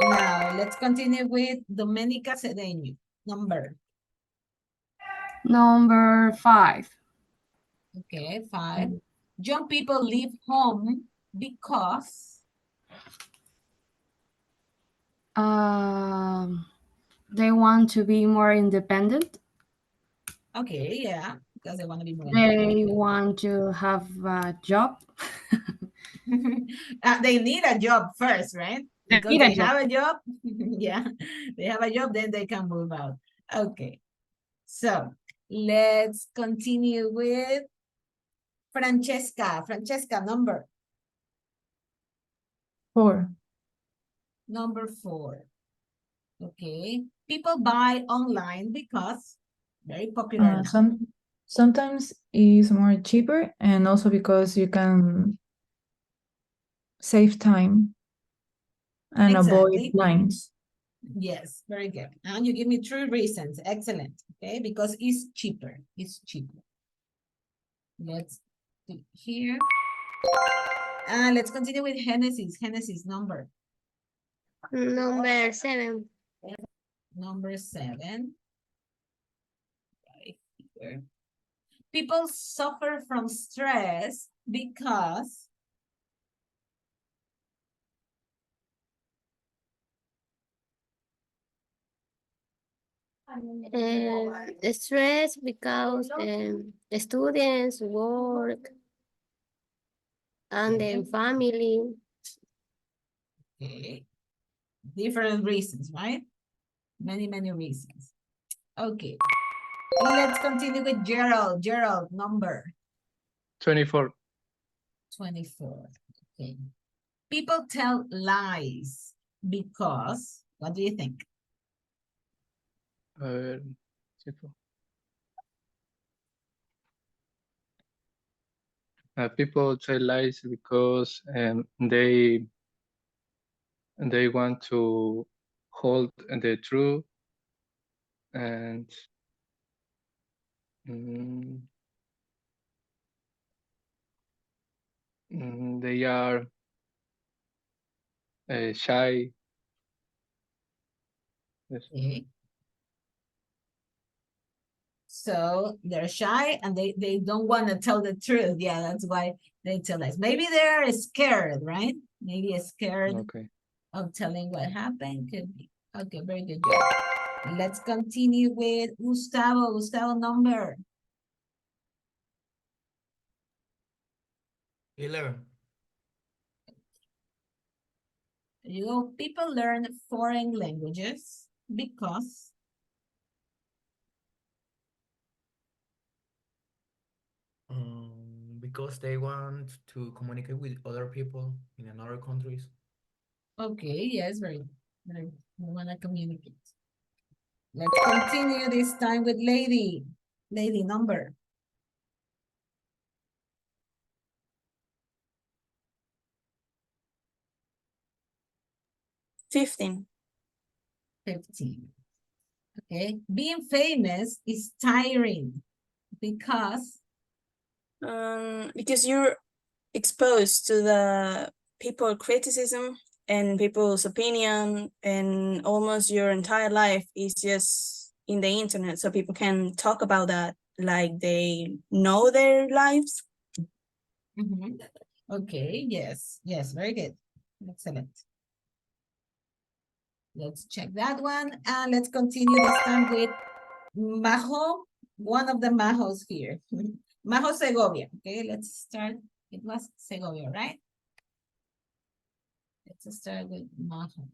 Now, let's continue with Domenica Cedeño. Number. Number 5. Okay, 5. Young people leave home because They want to be more independent. okay, yeah, because they want to be more They independent. want to have a job. They need a job first, right? They Because need a they job. have a job. Yeah, they have a job, then they can move out. Okay, so let's continue with Francesca. Francesca, number 4. number 4. Okay, people buy online because very popular now. Sometimes it's more cheaper, and also because you can save time and avoid Exactly. lines. Yes, very good. And you give me 3 reasons. Excellent. Okay, because it's cheaper. It's cheaper. Let's do here. And let's continue with Genesis. Genesis number. Number 7. Number 7. Right here. People suffer from stress because Stress because the students work and then family. okay. Different reasons, right? Many, many reasons. Okay. Let's continue with Gerald. Gerald, number 24. 24. Okay. People tell lies because, what do you think? Tipo. People tell lies because they want to hold the truth, and they are shy. Yes. Okay. So they're shy and they don't want to tell the truth. Yeah, that's why they tell lies. Maybe they're scared, right? Maybe scared of telling what happened. Could be. Okay, very good job. Let's continue with Gustavo. Gustavo, number 11. you go. People learn foreign languages because Because they want to communicate with other people in other countries. okay, yes, very we want to communicate. Let's continue this time with Lady. Lady, number 15. 15. Okay, being famous is tiring because You're exposed to the people criticism and people's opinion, and almost your entire life is just in the internet, so people can talk about that like they know their lives. Okay, yes, very good. Excellent. Let's check that one, and let's continue this time with Majo, one of the Majos here. Majo Segovia. Okay, let's start. It was Segovia, right? Let's start with Majo.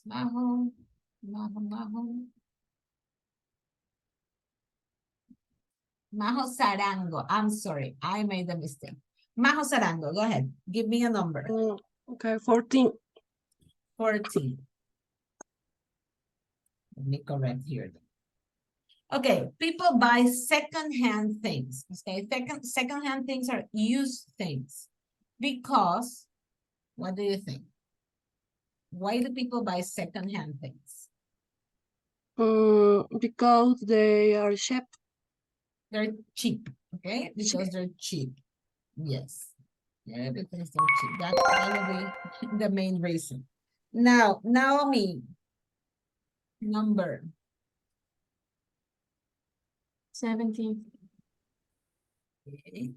Majo. Majo Sarango. I'm sorry, I made a mistake. Majo Sarango, go ahead. Give me a number. Okay, 14. 14. Let me correct here. Okay, people buy second-hand things. Okay, second-hand things are used things because, what do you think? Why do people buy second-hand things? Because they are cheap. They're cheap, okay? Because they're cheap. Yes. Yeah, because they're cheap. That will be the main reason. Now, Naomi, number. 17. Okay.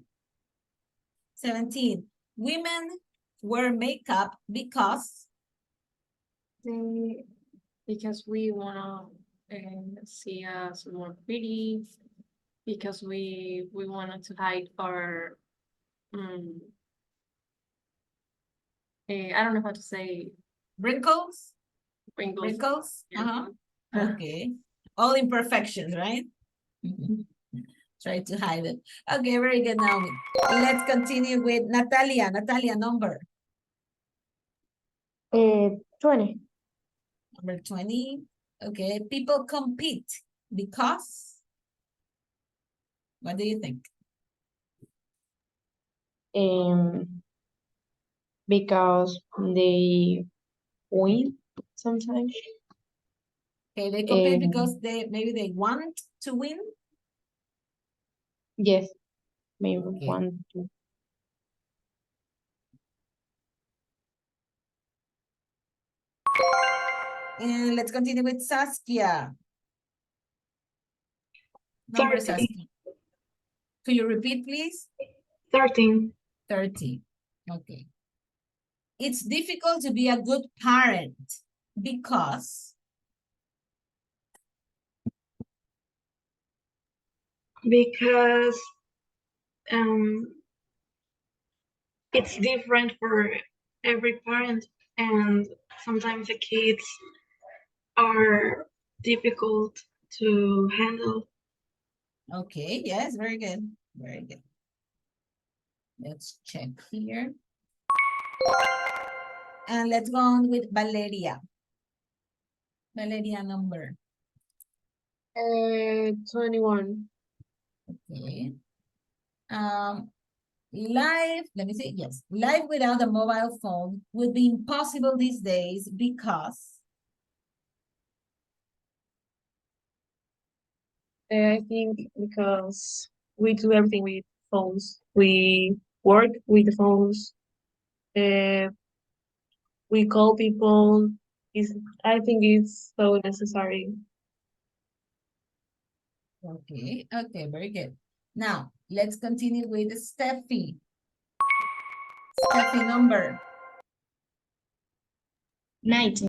17. Women wear makeup because Because we wanna see us more pretty. Because we wanted to hide our I don't know how to say wrinkles. wrinkles. Wrinkles. Yeah. Okay. All imperfections, right? Try to hide it. Okay, very good, Naomi. Let's continue with Natalia. Natalia, number. 20. Number 20. Okay, people compete because, what do you think? Because they win sometimes. Okay, they compete because maybe they want to win. Yes, maybe Okay. 1, 2. And let's continue with Saskia. Number 30. Saskia. Could you repeat, please? 13. 30. Okay. It's difficult to be a good parent because Because it's different for every parent, and sometimes the kids are difficult to handle. okay, yes, very good. Very good. Let's check here. And let's go on with Valeria. Valeria, number. 21. Okay. Life, let me see, yes. Life without a mobile phone would be impossible these days because I think because we do everything with phones. We work with the phones. We call people. I think it's so necessary. okay, okay, very good. Now, let's continue with Steffi. Steffi, number. 19.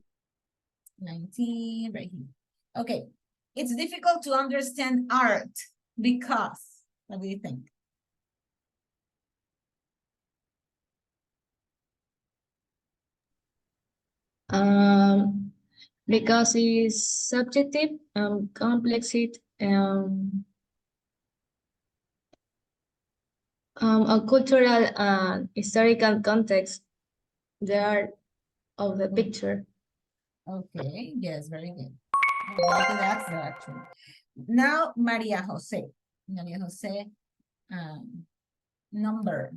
19, right here. Okay, it's difficult to understand art because, what do you think? Because it's subjective and complex, a cultural and historical context, the art of the picture. Okay, yes, very good. I'd like to ask that actually. Now, Maria Jose. Maria Jose, number.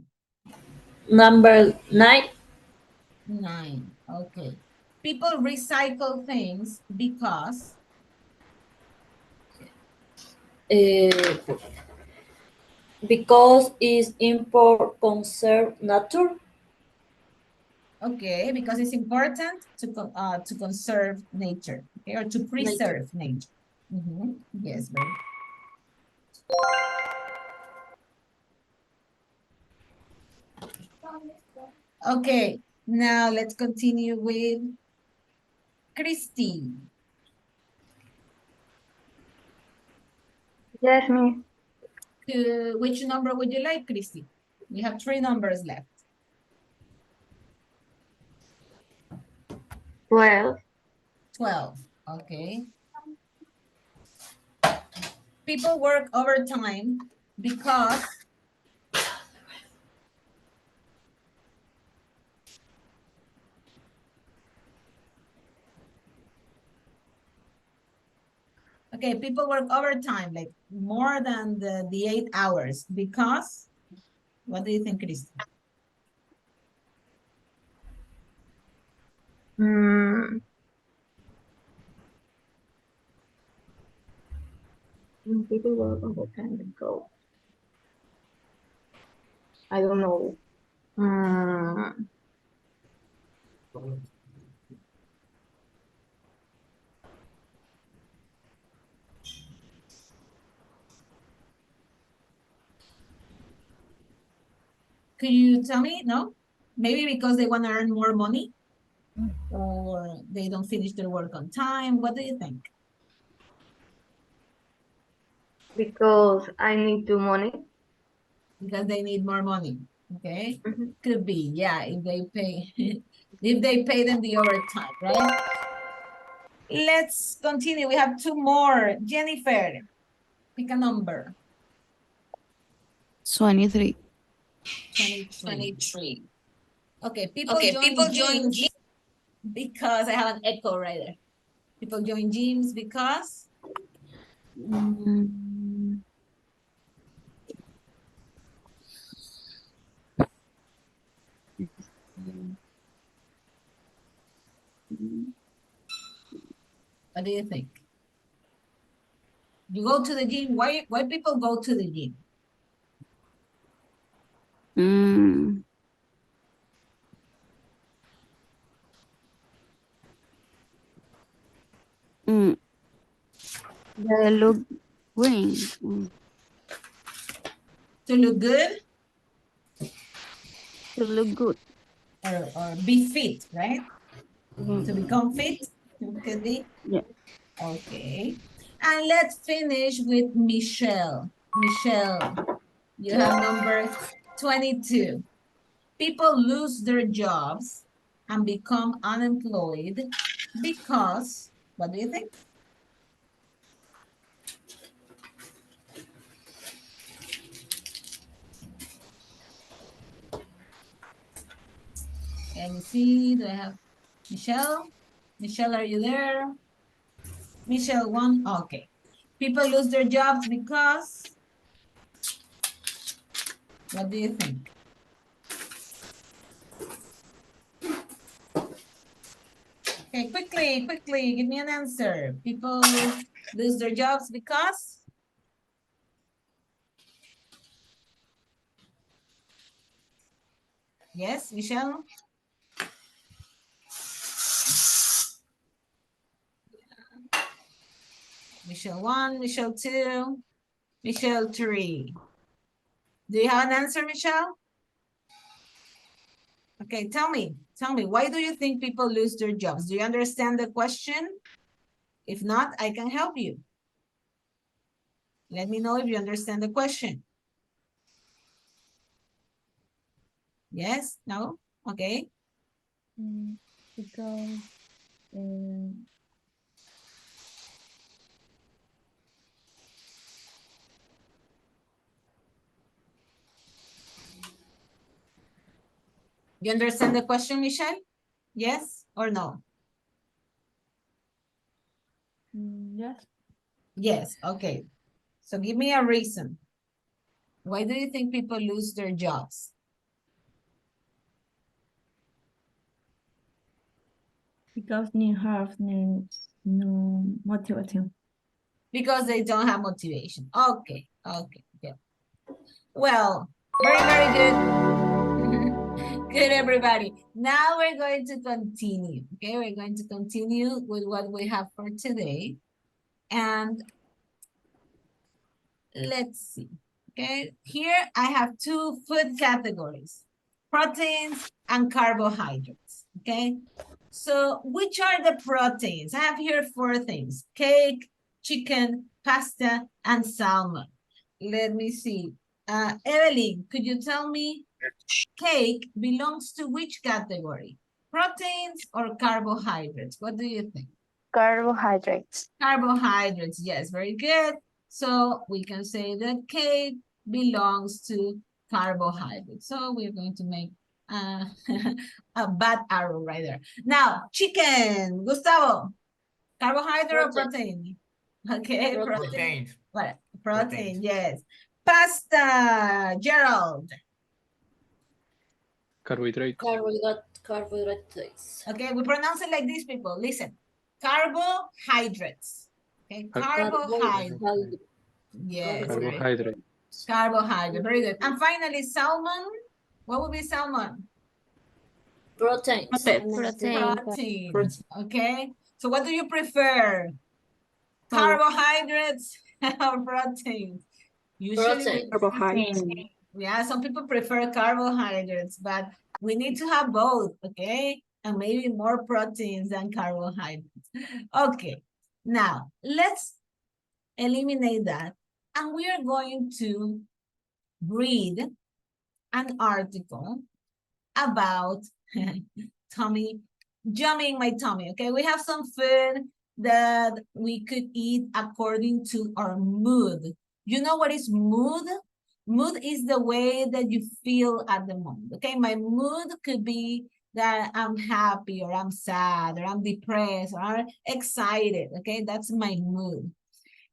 Number 9. 9, okay. People recycle things because Because it's import conserve nature. okay, because it's important to conserve nature, okay, or to preserve nature. Yes, very good. Okay, now let's continue with Christy. Yes, me. Which number would you like, Christy? We have 3 numbers left. 12. 12, okay. People work overtime because Okay, people work overtime, like more than the 8 hours because, what do you think, Krista? People work overtime because I don't know. Could you tell me? No? Maybe because they want to earn more money? Or they don't finish their work on time? What do you think? Because I need to money. Because they need more money. Okay? Could be, yeah, if they pay if they pay them the overtime, right? Let's continue. We have 2 more. Jennifer, pick a number. 23. 23. Okay, people join gyms because I have an echo right there. People join gyms because what do you think? You go to the gym. Why people go to the gym? They look green. To look good? To look good. Or be fit, right? To become fit, could be? Yeah. Okay. And let's finish with Michelle. Michelle, you have number 22. People lose their jobs and become unemployed because, what do you think? Can you see? Do I have Michelle? Michelle, are you there? Michelle, 1. Okay. People lose their jobs because, what do you think? Okay, quickly, give me an answer. People lose their jobs because? Yes, Michelle? Michelle 1, Michelle 2, Michelle 3. Do you have an answer, Michelle? Okay, tell me, why do you think people lose their jobs? Do you understand the question? If not, I can help you. Let me know if you understand the question. Yes? No? Okay. Because You understand the question, Michelle? Yes or no? yes, Yes, okay. So give me a reason. Why do you think people lose their jobs? because you have no motivation. Because they don't have motivation. Okay, yeah. Well, very good. Good, everybody. Now we're going to continue, okay? We're going to continue with what we have for today. And let's see, okay? Here I have 2 food categories, proteins and carbohydrates, okay? So which are the proteins? I have here 4 things, cake, chicken, pasta, and salmon. Let me see. Evelyn, could you tell me cake belongs to which category? Proteins or carbohydrates? What do you think? Carbohydrates. Carbohydrates, yes, very good. So we can say that cake belongs to carbohydrates. So we're going to make a bad arrow right there. Now, chicken, Gustavo, carbohydrate or protein? Okay, Protein. protein. What? Protein. Protein, yes. Pasta, Gerald. Carbohydrates. Carbohydrates. Okay, we pronounce it like these people. Listen, carbohydrates. Okay, carbohydrates. Yes, very Carbohydrate. carbohydrate. Very good. And finally, salmon. What would be salmon? Proteins. Proteins. Okay. So what do you prefer? Carbohydrates or proteins? Usually, Carbohydrates. yeah, some people prefer carbohydrates, but we need to have both, okay? And maybe more proteins than carbohydrates. Okay, now let's eliminate that. And we are going to read an article about tummy, yummy in my tummy, okay? We have some food that we could eat according to our mood. You know what is mood? Mood is the way that you feel at the moment, okay? My mood could be that I'm happy or I'm sad or I'm depressed or I'm excited, okay? That's my mood.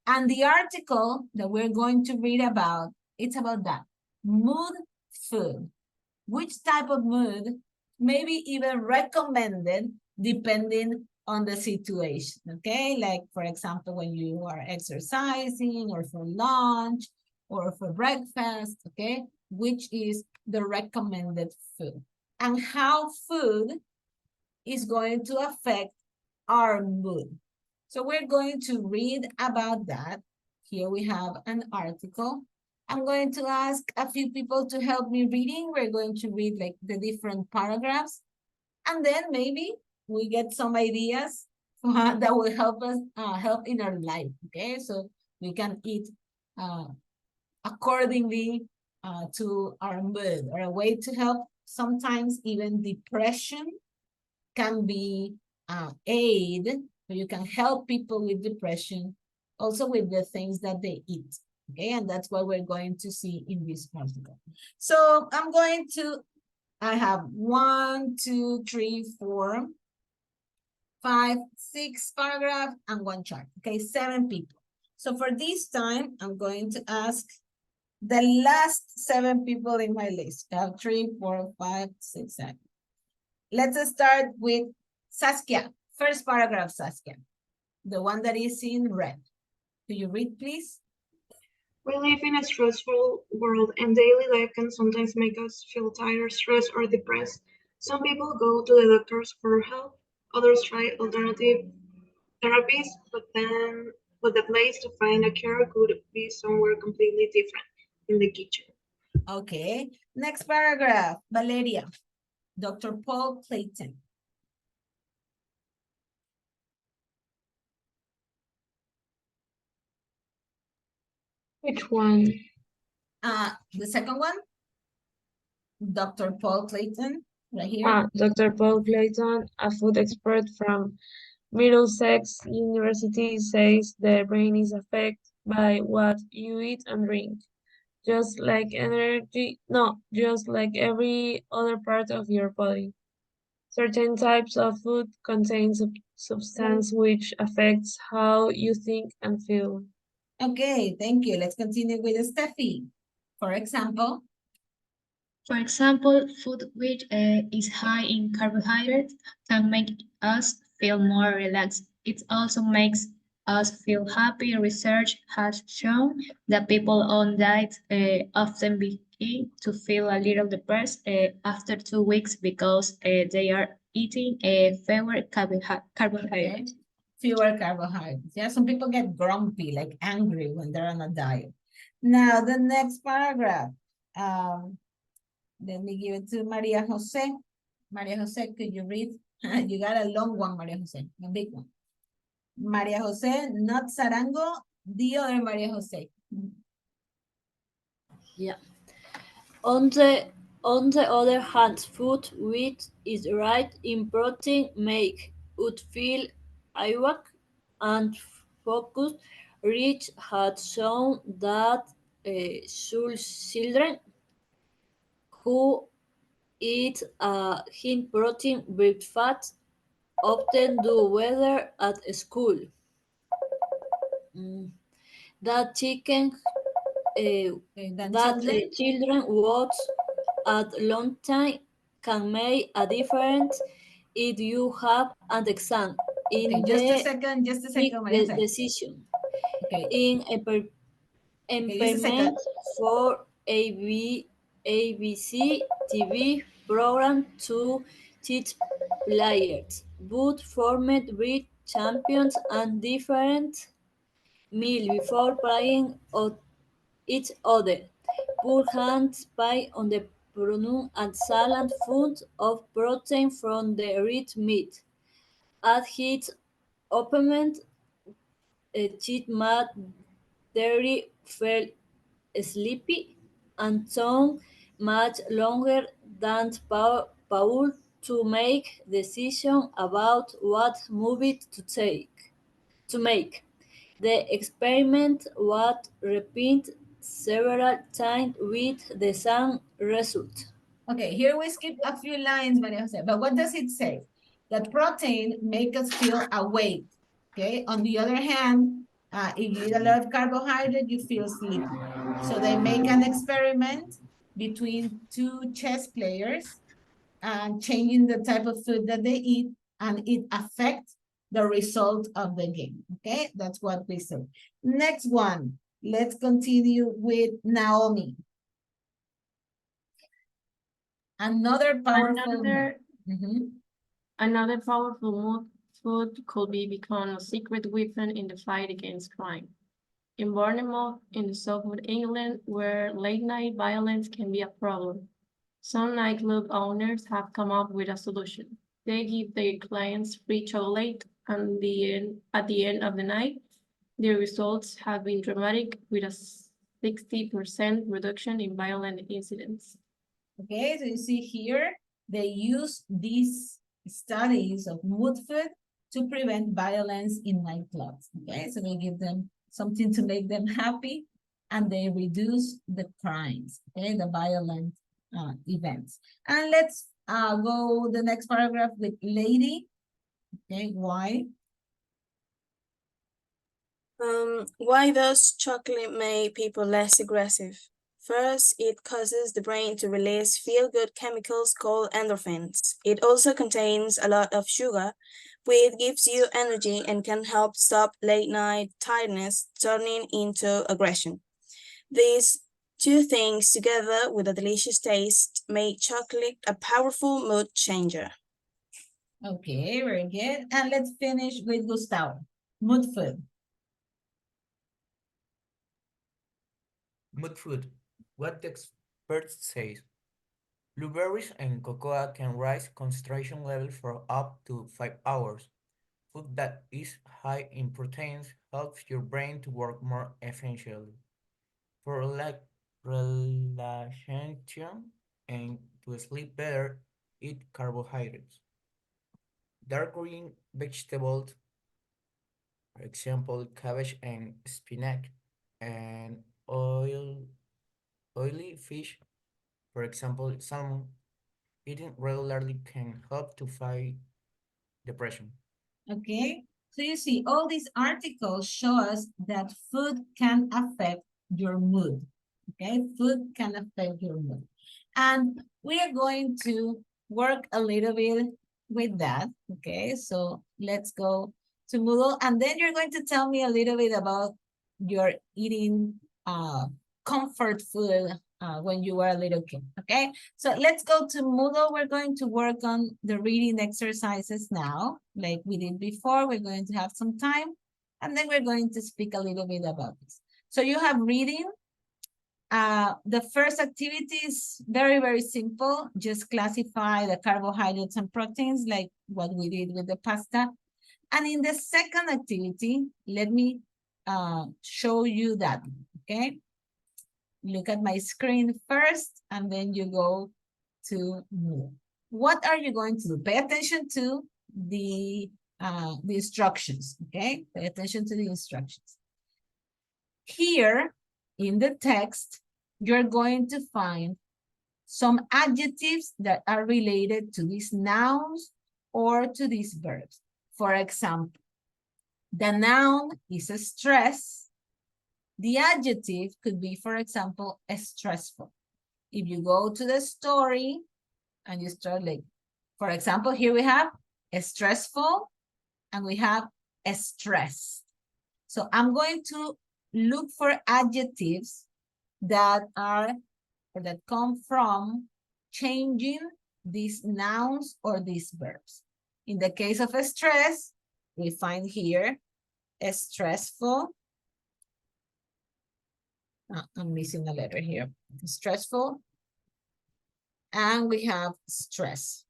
And the article that we're going to read about, it's about that, mood food. Which type of mood, maybe even recommended depending on the situation, okay? Like, for example, when you are exercising or for lunch or for breakfast, okay? Which is the recommended food. And how food is going to affect our mood. So we're going to read about that. Here we have an article. I'm going to ask a few people to help me reading. We're going to read like the different paragraphs. And then maybe we get some ideas that will help us help in our life, okay? So we can eat accordingly to our mood, or a way to help. Sometimes even depression can be aid, so you can help people with depression, also with the things that they eat. Okay, and that's what we're going to see in this article. So I'm going to, I have 1, 2, 3, 4, 5, 6 paragraphs and 1 chart. Okay, 7 people. So for this time, I'm going to ask the last 7 people in my list. I have 3, 4, 5, 6, 7. Let's start with Saskia. First paragraph, Saskia. The one that is in red. Do you read, please? We live in a stressful world, and daily life can sometimes make us feel tired, stressed, or depressed. Some people go to the doctors for help, others try alternative therapies, but the place to find a cure could be somewhere completely different, in the kitchen. Okay, next paragraph, Valeria. Dr. Paul Clayton. Which one? The second one, Dr. Paul Clayton, right here. Dr. Paul Clayton, a food expert from Middlesex University, says the brain is affected by what you eat and drink. Just like every other part of your body. Certain types of food contain substance which affects how you think and feel. Okay, thank you. Let's continue with Steffi. For example, food which is high in carbohydrates can make us feel more relaxed. It also makes us feel happy. Research has shown that people on diets often begin to feel a little depressed after 2 weeks because they are eating fewer carbohydrates. Fewer carbohydrates. Yeah, some people get grumpy, like angry when they're on a diet. Now, the next paragraph. Let me give it to Maria Jose. Maria Jose, could you read? You got a long one, Maria Jose, a big one. Maria Jose, not Sarango, the other Maria Jose. Yeah. On the other hand, food which is right in protein make us feel awake and focused. Research has shown that children who eat a high protein breakfast often do better at school. that chicken that children watch at long time can make a difference if you have an exam in Okay, just a second, Maria Jose. decision. Okay. In a just a second. impairment for ABC TV program to teach players, but formed with champions and different meal before playing each other. Put hands by on the prune and salad food of protein from the red meat. Add heat opponent cheat mat dairy felt sleepy and tongue much longer than Paul to make decision about what movie to make. The experiment was repeated several times with the same result. Okay, here we skip a few lines, Maria Jose, but what does it say? That protein make us feel awake, okay? On the other hand, if you eat a lot of carbohydrate, you feel sleepy. So they make an experiment between two chess players and changing the type of food that they eat, and it affects the result of the game, okay? That's what we say. Next one, let's continue with Naomi. Another powerful Another powerful food could become a secret weapon in the fight against crime. In Bournemouth, in the south of England, where late-night violence can be a problem, some nightclub owners have come up with a solution. They give their clients free chocolate, and at the end of the night, the results have been dramatic, with a 60% reduction in violent incidents. Okay, so you see here, they use these studies of mood food to prevent violence in nightclubs. Okay, so they give them something to make them happy, and they reduce the crimes, okay, the violent events. And let's go the next paragraph with Lady. Okay, why? Why does chocolate make people less aggressive? First, it causes the brain to release feel-good chemicals called endorphins. It also contains a lot of sugar, which gives you energy and can help stop late-night tiredness turning into aggression. These two things, together with a delicious taste, make chocolate a powerful mood changer. Okay, very good. And let's finish with Gustavo. Mood food. Mood food. What the experts say. Blueberries and cocoa can raise concentration level for up to 5 hours. Food that is high in proteins helps your brain to work more efficiently. For relaxation and to sleep better, eat carbohydrates. Dark green vegetables, for example, cabbage and spinach, and oily fish, for example, salmon, eating regularly can help to fight depression. Okay, so you see, all these articles show us that food can affect your mood. Okay, food can affect your mood. And we are going to work a little bit with that. Okay, so let's go to Moodle, and then you're going to tell me a little bit about your eating comfort food when you were a little kid. Okay, so let's go to Moodle. We're going to work on the reading exercises now, like we did before. We're going to have some time, and then we're going to speak a little bit about this. So you have reading. The first activity is very, very simple. Just classify the carbohydrates and proteins like what we did with the pasta. And in the second activity, let me show you that, okay? Look at my screen first, and then you go to Moodle. What are you going to do? Pay attention to the instructions, okay? Pay attention to the instructions. Here, in the text, you're going to find some adjectives that are related to these nouns or to these verbs. For example, The noun is a stress. The adjective could be, for example, stressful. If you go to the story and you start like, for example, here we have a stressful and we have a stress. So I'm going to look for adjectives that are, or that come from changing these nouns or these verbs. In the case of a stress, we find here a stressful. I'm missing a letter here. Stressful. And we have stress.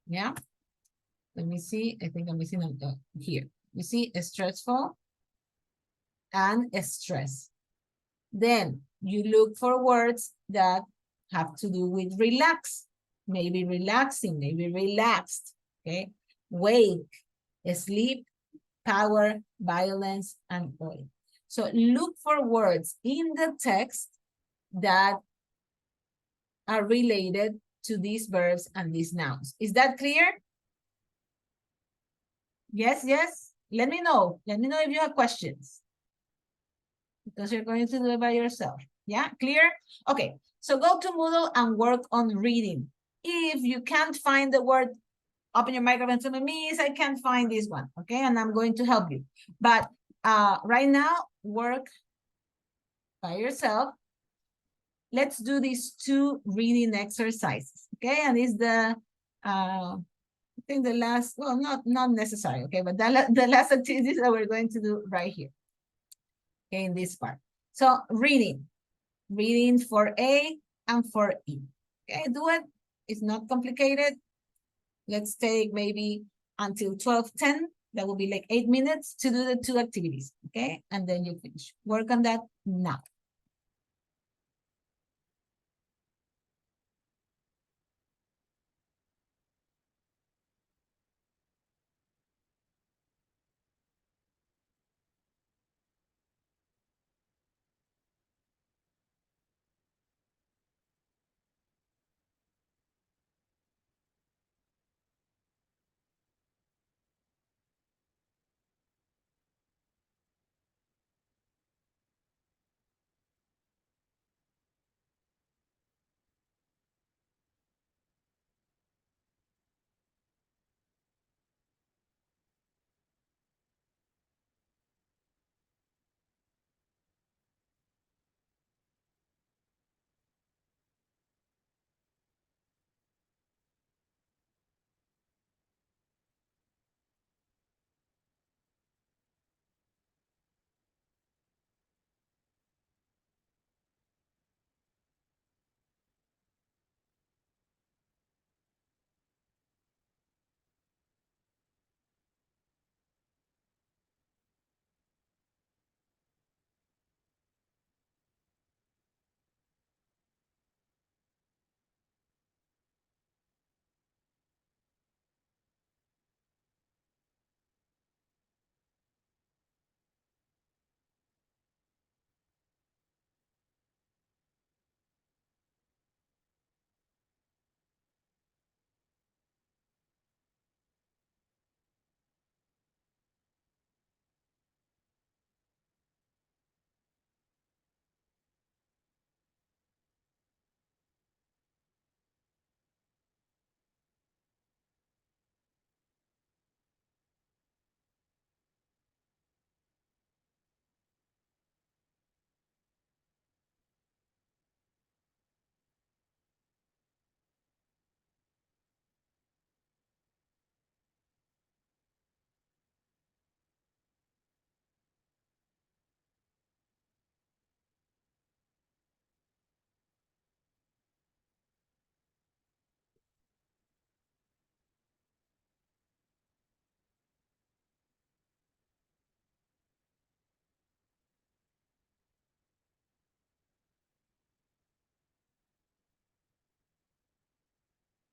Yeah. Let me see. I think I'm missing here. You see, a stressful and a stress. Then you look for words that have to do with relax. Maybe relaxing, maybe relaxed. Okay. Wake, sleep, power, violence, and oil. So look for words in the text that are related to these verbs and these nouns. Is that clear? Yes, yes. Let me know. Let me know if you have questions. Because you're going to do it by yourself. Yeah, clear? Okay, so go to Moodle and work on reading. If you can't find the word, open your microphone to me, Miss, I can't find this one, okay? And I'm going to help you. But right now, work by yourself. Let's do these 2 reading exercises, okay? And it's the, I think the last, well, not necessary, okay? But the last activities that we're going to do right here, okay, in this part. So reading for A and for E, okay? Do it, it's not complicated. Let's take maybe until 12:10. That will be like 8 minutes to do the 2 activities, okay? And then you finish. Work on that now.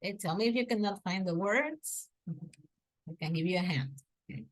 Okay, tell me if you cannot find the words. I can give you a hand. Okay.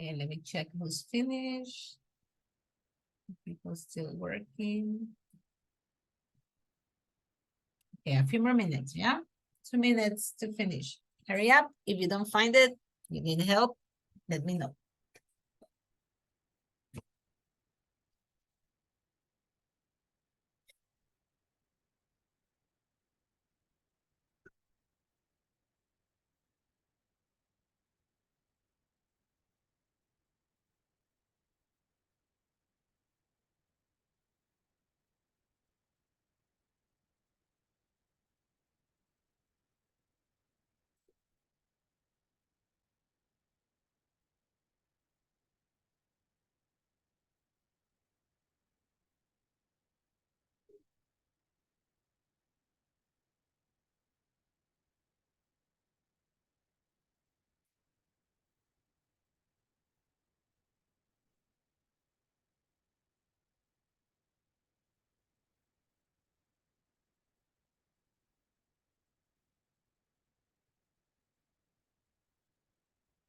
And let me check who's finished. People still working. Okay, a few more minutes, yeah? 2 minutes to finish. Hurry up. If you don't find it, you need help, let me know.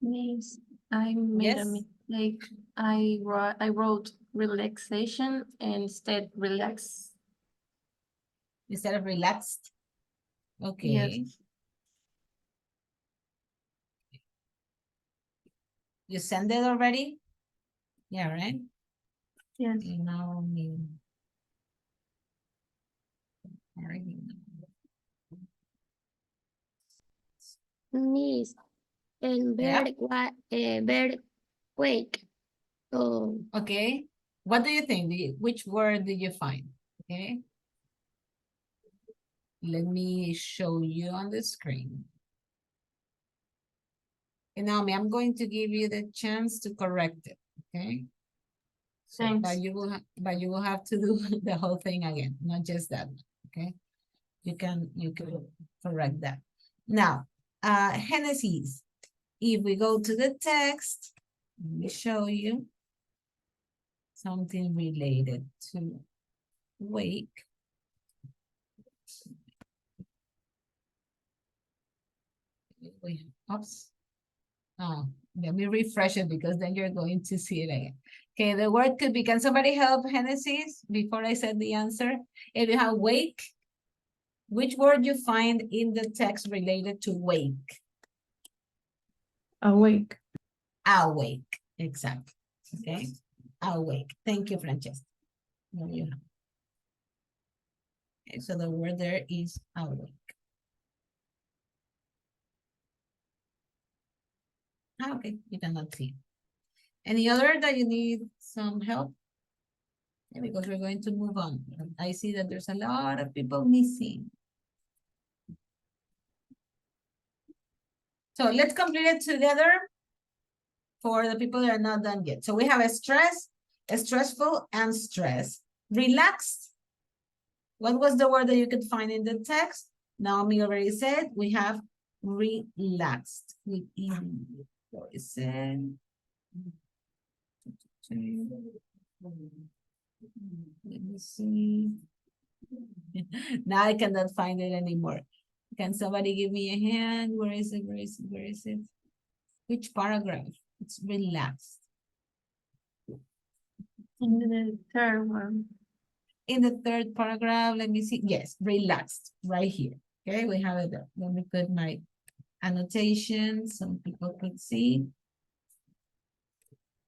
Miss, I made a Yes. mistake. I wrote relaxation instead relax. Instead of relaxed. Okay. Yes. You send it already? Yeah, right? Yes. Okay, now me. Miss, el Yeah. bird wake. Oh, Okay. What do you think? Which word did you find? Okay. Let me show you on the screen. And Naomi, I'm going to give you the chance to correct it. Okay. So, Thanks. but you will have to do the whole thing again, not just that. Okay. You can correct that. Now, Genesis. If we go to the text, let me show you something related to wake. Oops. Oh, let me refresh it because then you're going to see it again. Okay, the word could be, can somebody help Genesis before I said the answer? If you have wake, which word you find in the text related to wake? Awake. Awake, exactly. Okay, awake. Thank you, Francesca. There you have. Okay, so the word there is awake. Okay, you cannot see. Any other that you need some help? Yeah, because we're going to move on. I see that there's a lot of people missing. So let's complete it together for the people that are not done yet. So we have a stress, a stressful, and stress. Relaxed. What was the word that you could find in the text? Naomi already said we have relaxed. With E. What is it? Let me see. Now I cannot find it anymore. Can somebody give me a hand? Where is it? Where is it? Where is it? Which paragraph? It's relaxed. In the third one. In the third paragraph, let me see. Yes, relaxed, right here. Okay, we have it there. Let me put my annotation so people could see.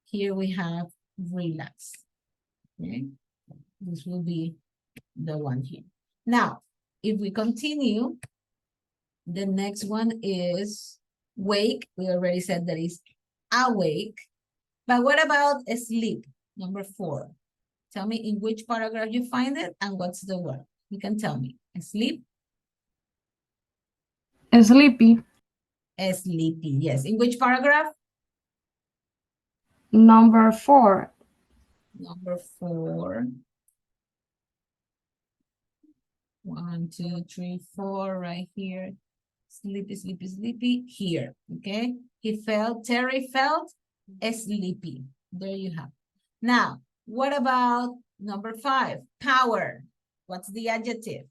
Here we have relaxed. Okay, this will be the one here. Now, if we continue, the next one is wake. We already said that is awake. But what about sleep? Number 4. Tell me in which paragraph you find it and what's the word. You can tell me. Sleep? Sleepy. Sleepy, yes. In which paragraph? Number 4. Number 4. 1, 2, 3, 4, right here. Sleepy, sleepy, sleepy, here, okay? Terry felt sleepy. There you have. Now, what about number 5? Power. What's the adjective?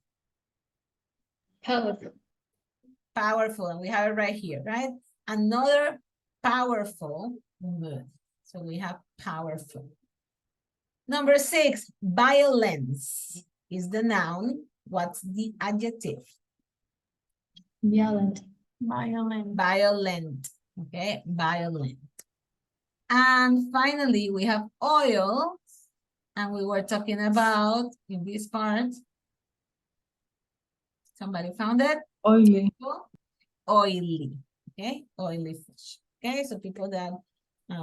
Powerful. Powerful, and we have it right here, right? Another powerful So we have powerful. Number 6, violence is the noun. What's the adjective? Violent. Violent. Violent. Okay, violent. And finally, we have oil. And we were talking about in this part. Somebody found it? Oily. Oily. Okay, oily fish. Okay, so people that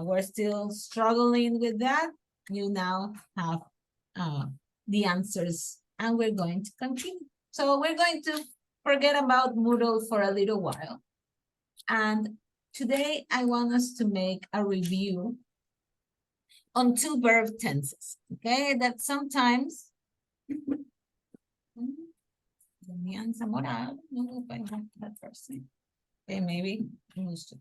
were still struggling with that, you now have the answers, and we're going to continue. So we're going to forget about Moodle for a little while. And today I want us to make a review on 2 verb tenses, okay? That sometimes, Zamora, I don't know if I have that person. Okay, maybe 20.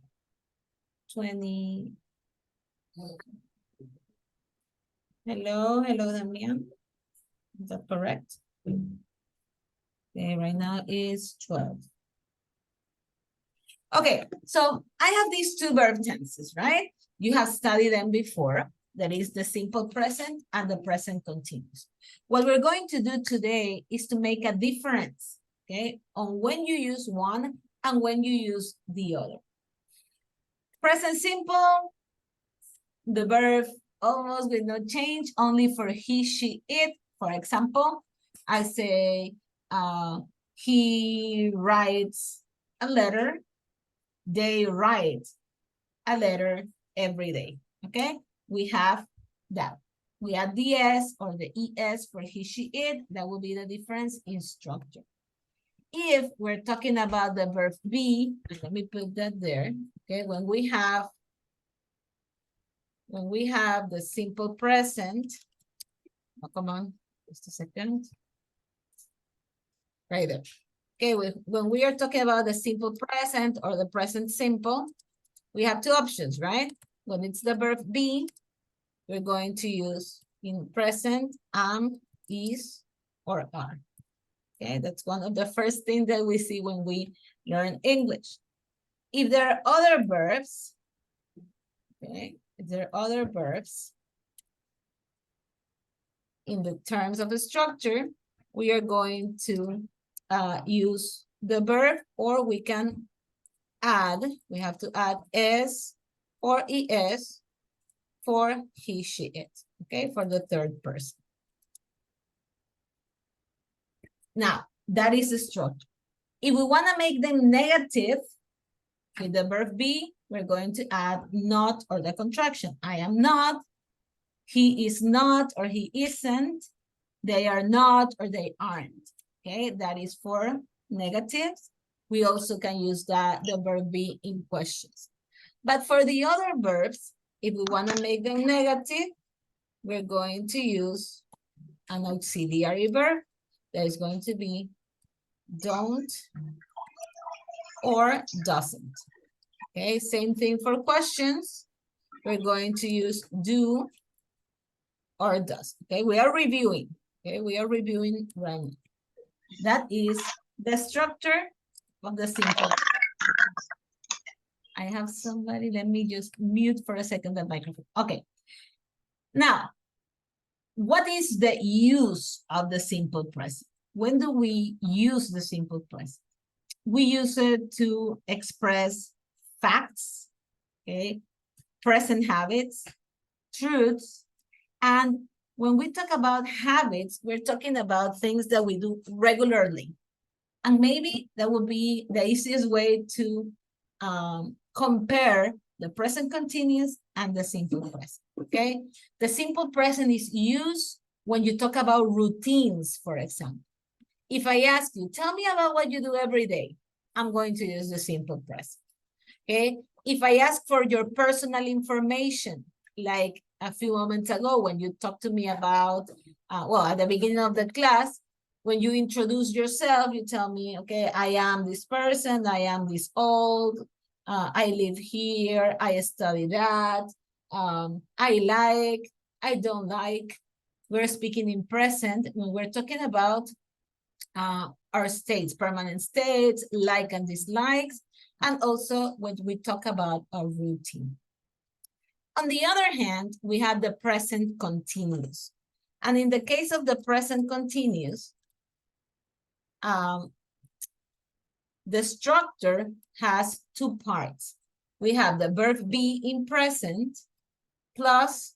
Hello, Damian. Is that correct? Okay, right now is 12. Okay, so I have these 2 verb tenses, right? You have studied them before. That is the simple present and the present continuous. What we're going to do today is to make a difference, okay, on when you use one and when you use the other. Present simple, the verb almost with no change, only for he, she, it. For example, I say, he writes a letter. They write a letter every day, okay? We have that. We add the S or the ES for he, she, it. That will be the difference in structure. If we're talking about the verb be, let me put that there, okay? When we have the simple present, oh, come on, just a second. Right there. Okay, when we are talking about the simple present or the present simple, we have 2 options, right? When it's the verb be, we're going to use in present am, is, or are. Okay, that's one of the first things that we see when we learn English. If there are other verbs, okay, if there are other verbs in the terms of the structure, we are going to use the verb, or we can add, we have to add s or es for he, she, it, okay, for the 3rd person. Now, that is the structure. If we want to make them negative, with the verb be, we're going to add not or the contraction. I am not, he is not or he isn't, they are not or they aren't. Okay, that is for negatives. We also can use the verb be in questions. But for the other verbs, if we want to make them negative, we're going to use an auxiliary verb that is going to be don't or doesn't. Okay, same thing for questions. We're going to use do or does. Okay, we are reviewing. Okay, we are reviewing right now. That is the structure of the simple. I have somebody, let me just mute for a second the microphone. Okay. Now, what is the use of the simple present? When do we use the simple present? We use it to express facts, okay, present habits, truths, and when we talk about habits, we're talking about things that we do regularly. And maybe that would be the easiest way to compare the present continuous and the simple present, okay? The simple present is used when you talk about routines, for example. If I ask you, tell me about what you do every day, I'm going to use the simple present, okay? If I ask for your personal information, like a few moments ago when you talked to me about, well, at the beginning of the class, when you introduce yourself, you tell me, okay, I am this person, I am this old, I live here, I study that, I like, I don't like. We're speaking in present when we're talking about our states, permanent states, like and dislikes, and also when we talk about a routine. On the other hand, we have the present continuous. And in the case of the present continuous, the structure has two parts. We have the verb be in present plus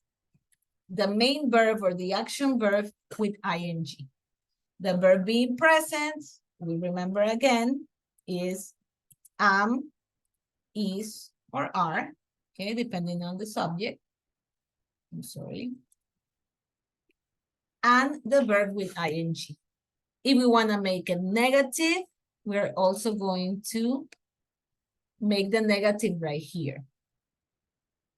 the main verb or the action verb with ing. The verb be in present, we remember again, is am, is, or are, okay, depending on the subject. I'm sorry. And the verb with ing. If we want to make it negative, we're also going to make the negative right here.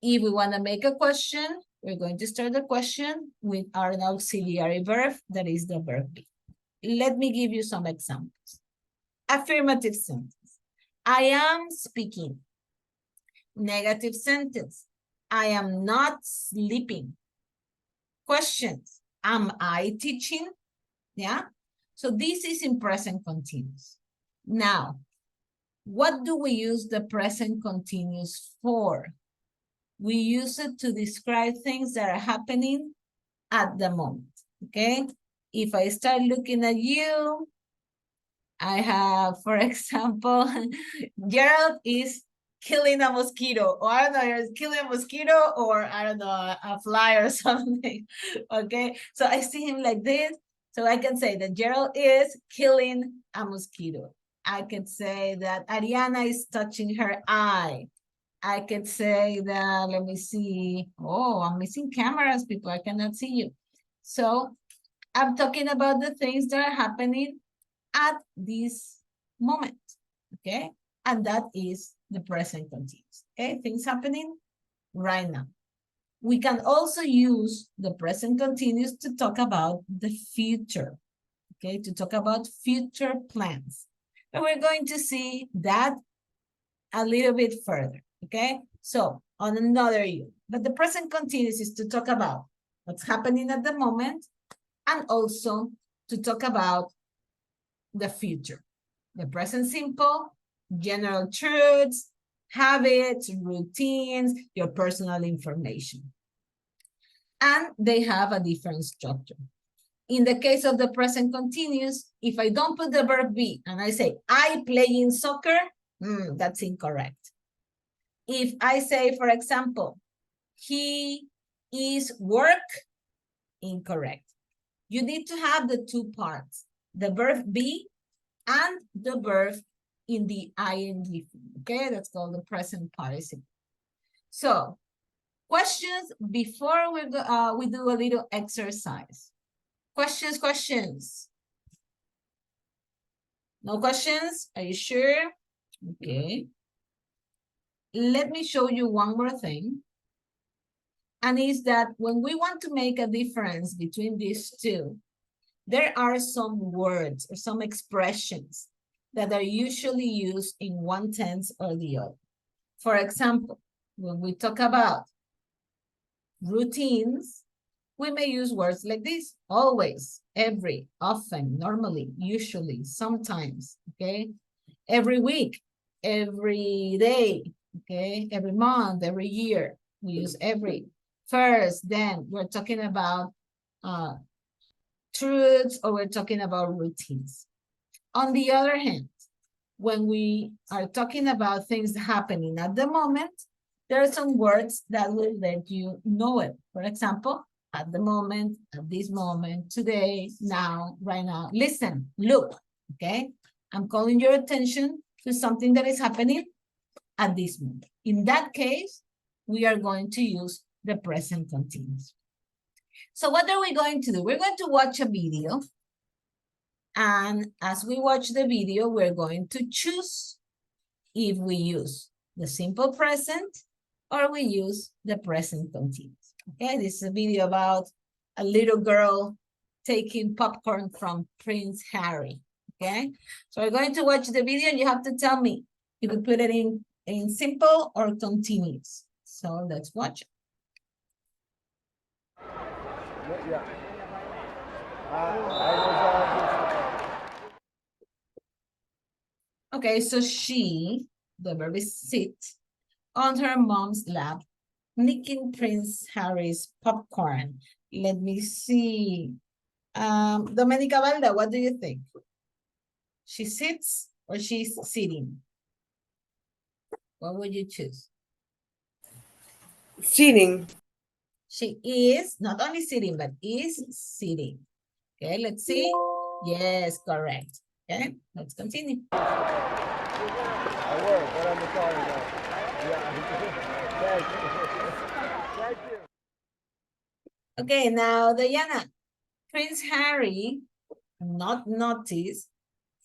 If we want to make a question, we're going to start the question with our auxiliary verb, that is the verb be. Let me give you some examples. Affirmative sentence. I am speaking. Negative sentence. I am not sleeping. Questions. Am I teaching? Yeah. So this is in present continuous. Now, what do we use the present continuous for? We use it to describe things that are happening at the moment, okay? If I start looking at you, I have, for example, Gerald is killing a mosquito, or I don't know, he's killing a mosquito, or I don't know, a fly or something, okay? So I see him like this, so I can say that Gerald is killing a mosquito. I could say that Ariana is touching her eye. I could say that, let me see, oh, I'm missing cameras, people, I cannot see you. So I'm talking about the things that are happening at this moment, okay? And that is the present continuous, okay? Things happening right now. We can also use the present continuous to talk about the future, okay? To talk about future plans. And we're going to see that a little bit further, okay? So on another year, but the present continuous is to talk about what's happening at the moment and also to talk about the future. The present simple, general truths, habits, routines, your personal information. And they have a different structure. In the case of the present continuous, if I don't put the verb be and I say, I play in soccer, that's incorrect. If I say, for example, he is work, incorrect. You need to have the two parts, the verb be and the verb in the ing, okay? That's called the present participle. So, questions before we do a little exercise. Questions? No questions? Are you sure? Okay. Let me show you one more thing. And is that when we want to make a difference between these two, there are some words or some expressions that are usually used in one tense or the other. For example, when we talk about routines, we may use words like this: always, every, often, normally, usually, sometimes, okay? Every week, every day, okay? Every month, every year, we use every. First, then, we're talking about truths or we're talking about routines. On the other hand, when we are talking about things happening at the moment, there are some words that will let you know it. For example, at the moment, at this moment, today, now, right now. Listen, look, okay? I'm calling your attention to something that is happening at this moment. In that case, we are going to use the present continuous. So what are we going to do? We're going to watch a video. And as we watch the video, we're going to choose if we use the simple present or we use the present continuous. Okay, this is a video about a little girl taking popcorn from Prince Harry. Okay, so we're going to watch the video and you have to tell me if we put it in simple or continuous. So let's watch. Okay, so she, the verb is sit, on her mom's lap nicking Prince Harry's popcorn. Let me see. Domenica Valda, what do you think? She sits or she's sitting? What would you choose? Sitting. She is not only sitting, but is sitting. Okay, let's see. Yes, correct. Okay, let's continue. Okay, now Diana. Prince Harry not notice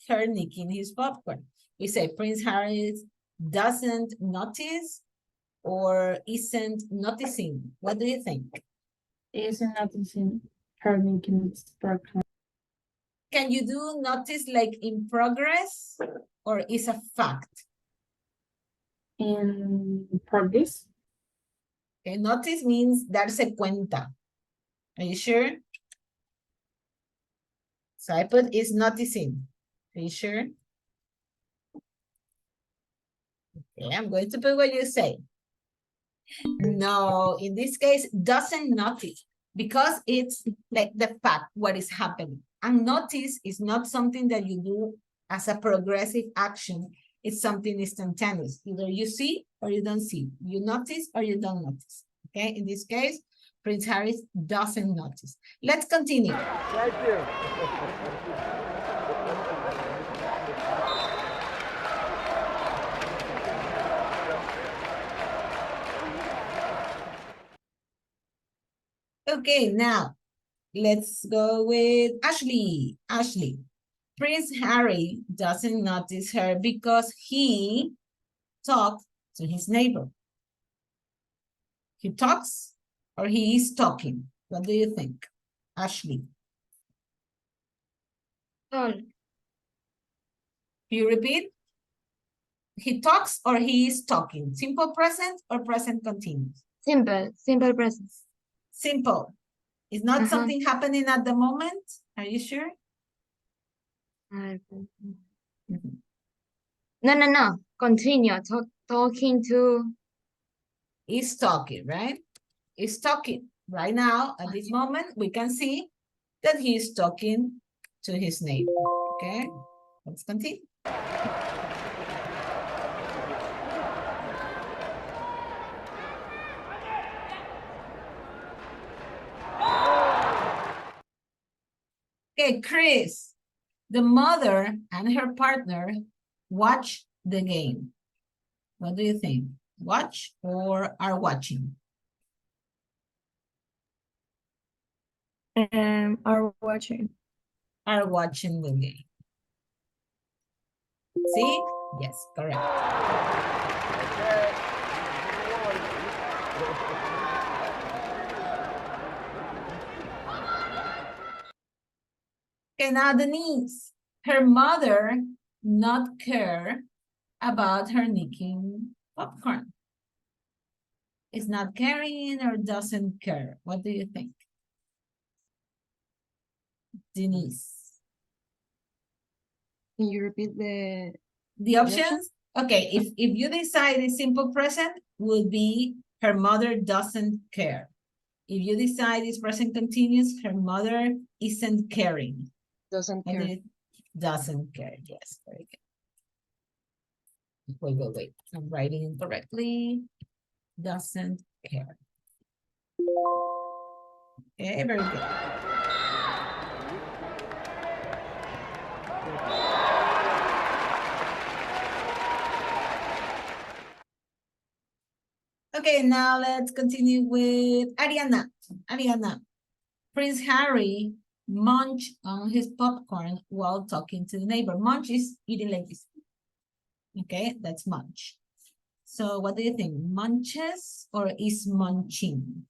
her nicking his popcorn. We say Prince Harry doesn't notice or isn't noticing. What do you think? Isn't noticing her making popcorn. Can you do notice like in progress or is a fact? In progress. Okay, notice means darse cuenta. Are you sure? So I put is noticing. Are you sure? Okay, I'm going to put what you say. No, in this case, doesn't notice because it's like the fact, what is happening. And notice is not something that you do as a progressive action. It's something instantaneous. Either you see or you don't see. You notice or you don't notice. Okay, in this case, Prince Harry doesn't notice. Let's continue. Thank you. Okay, now let's go with Ashley. Ashley, Prince Harry doesn't notice her because he talked to his neighbor. He talks or he is talking? What do you think, Ashley? You repeat? He talks or he is talking? Simple present or present continuous? Simple present. Simple. It's not something happening at the moment. Are you sure? No. Continue. Talking to. Is talking, right? Is talking. Right now, at this moment, we can see that he is talking to his neighbor. Okay, let's continue. Okay, Chris, the mother and her partner watch the game. What do you think? Watch or are watching? Are watching. Are watching the game. See? Yes, correct. Okay, now Denise, her mother not care about her nicking popcorn. Is not caring or doesn't care? What do you think? Denise. Can you repeat the options? Okay, if you decide a simple present, would be her mother doesn't care. If you decide it's present continuous, her mother isn't caring. Doesn't care. Doesn't care, yes, very good. Wait. I'm writing incorrectly. Doesn't care. Okay, very good. Okay, now let's continue with Ariana. Ariana, Prince Harry munch on his popcorn while talking to the neighbor. Munch is eating like this. Okay, that's munch. So what do you think? Munches or is munching?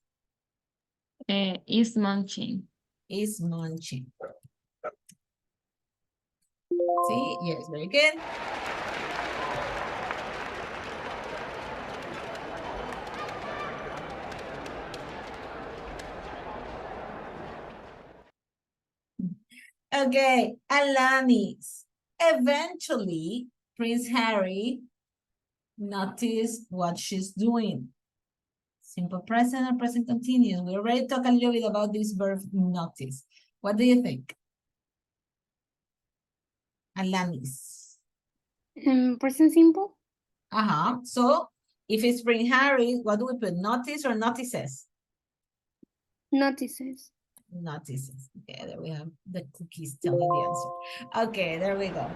Is munching. Is munching. See, yes, very good. Okay, Alanis. Eventually, Prince Harry noticed what she's doing. Simple present or present continuous? We already talked a little bit about this verb notice. What do you think? Alanis. Present simple? So if it's bring Harry, what do we put? Notice or notices? Notices. Notices. Okay, there we have the cookies telling the answer. Okay, there we go.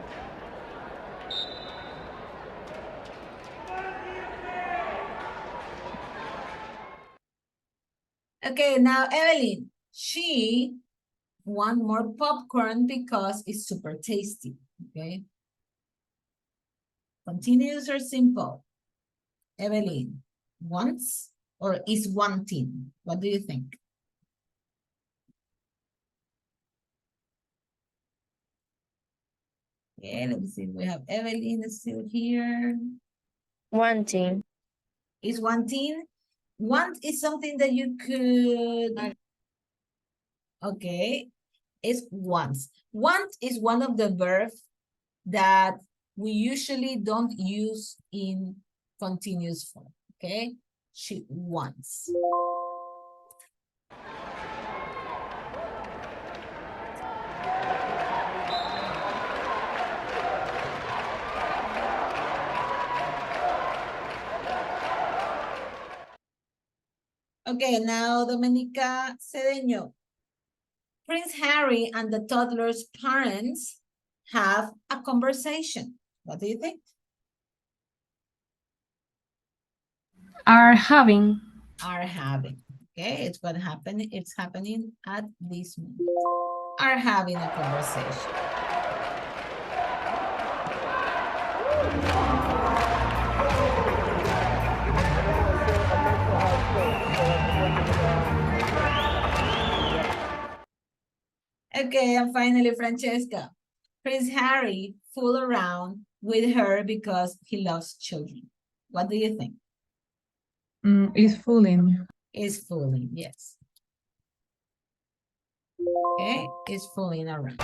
Okay, now Evelyn, she want more popcorn because it's super tasty, okay? Continuous or simple? Evelyn, wants or is wanting? What do you think? Okay, let me see. We have Evelyn is still here. Wanting. Is wanting? Want is something that you could... Okay, it's wants. Want is one of the verbs that we usually don't use in continuous form, okay? She wants. Okay, now Domenica Cedeño. Prince Harry and the toddler's parents have a conversation. What do you think? Are having. Are having. Okay, it's what happened. It's happening at this moment. Are having a conversation. Okay, and finally, Francesca. Prince Harry fool around with her because he loves children. What do you think? Is fooling. Is fooling, yes. Okay, is fooling around.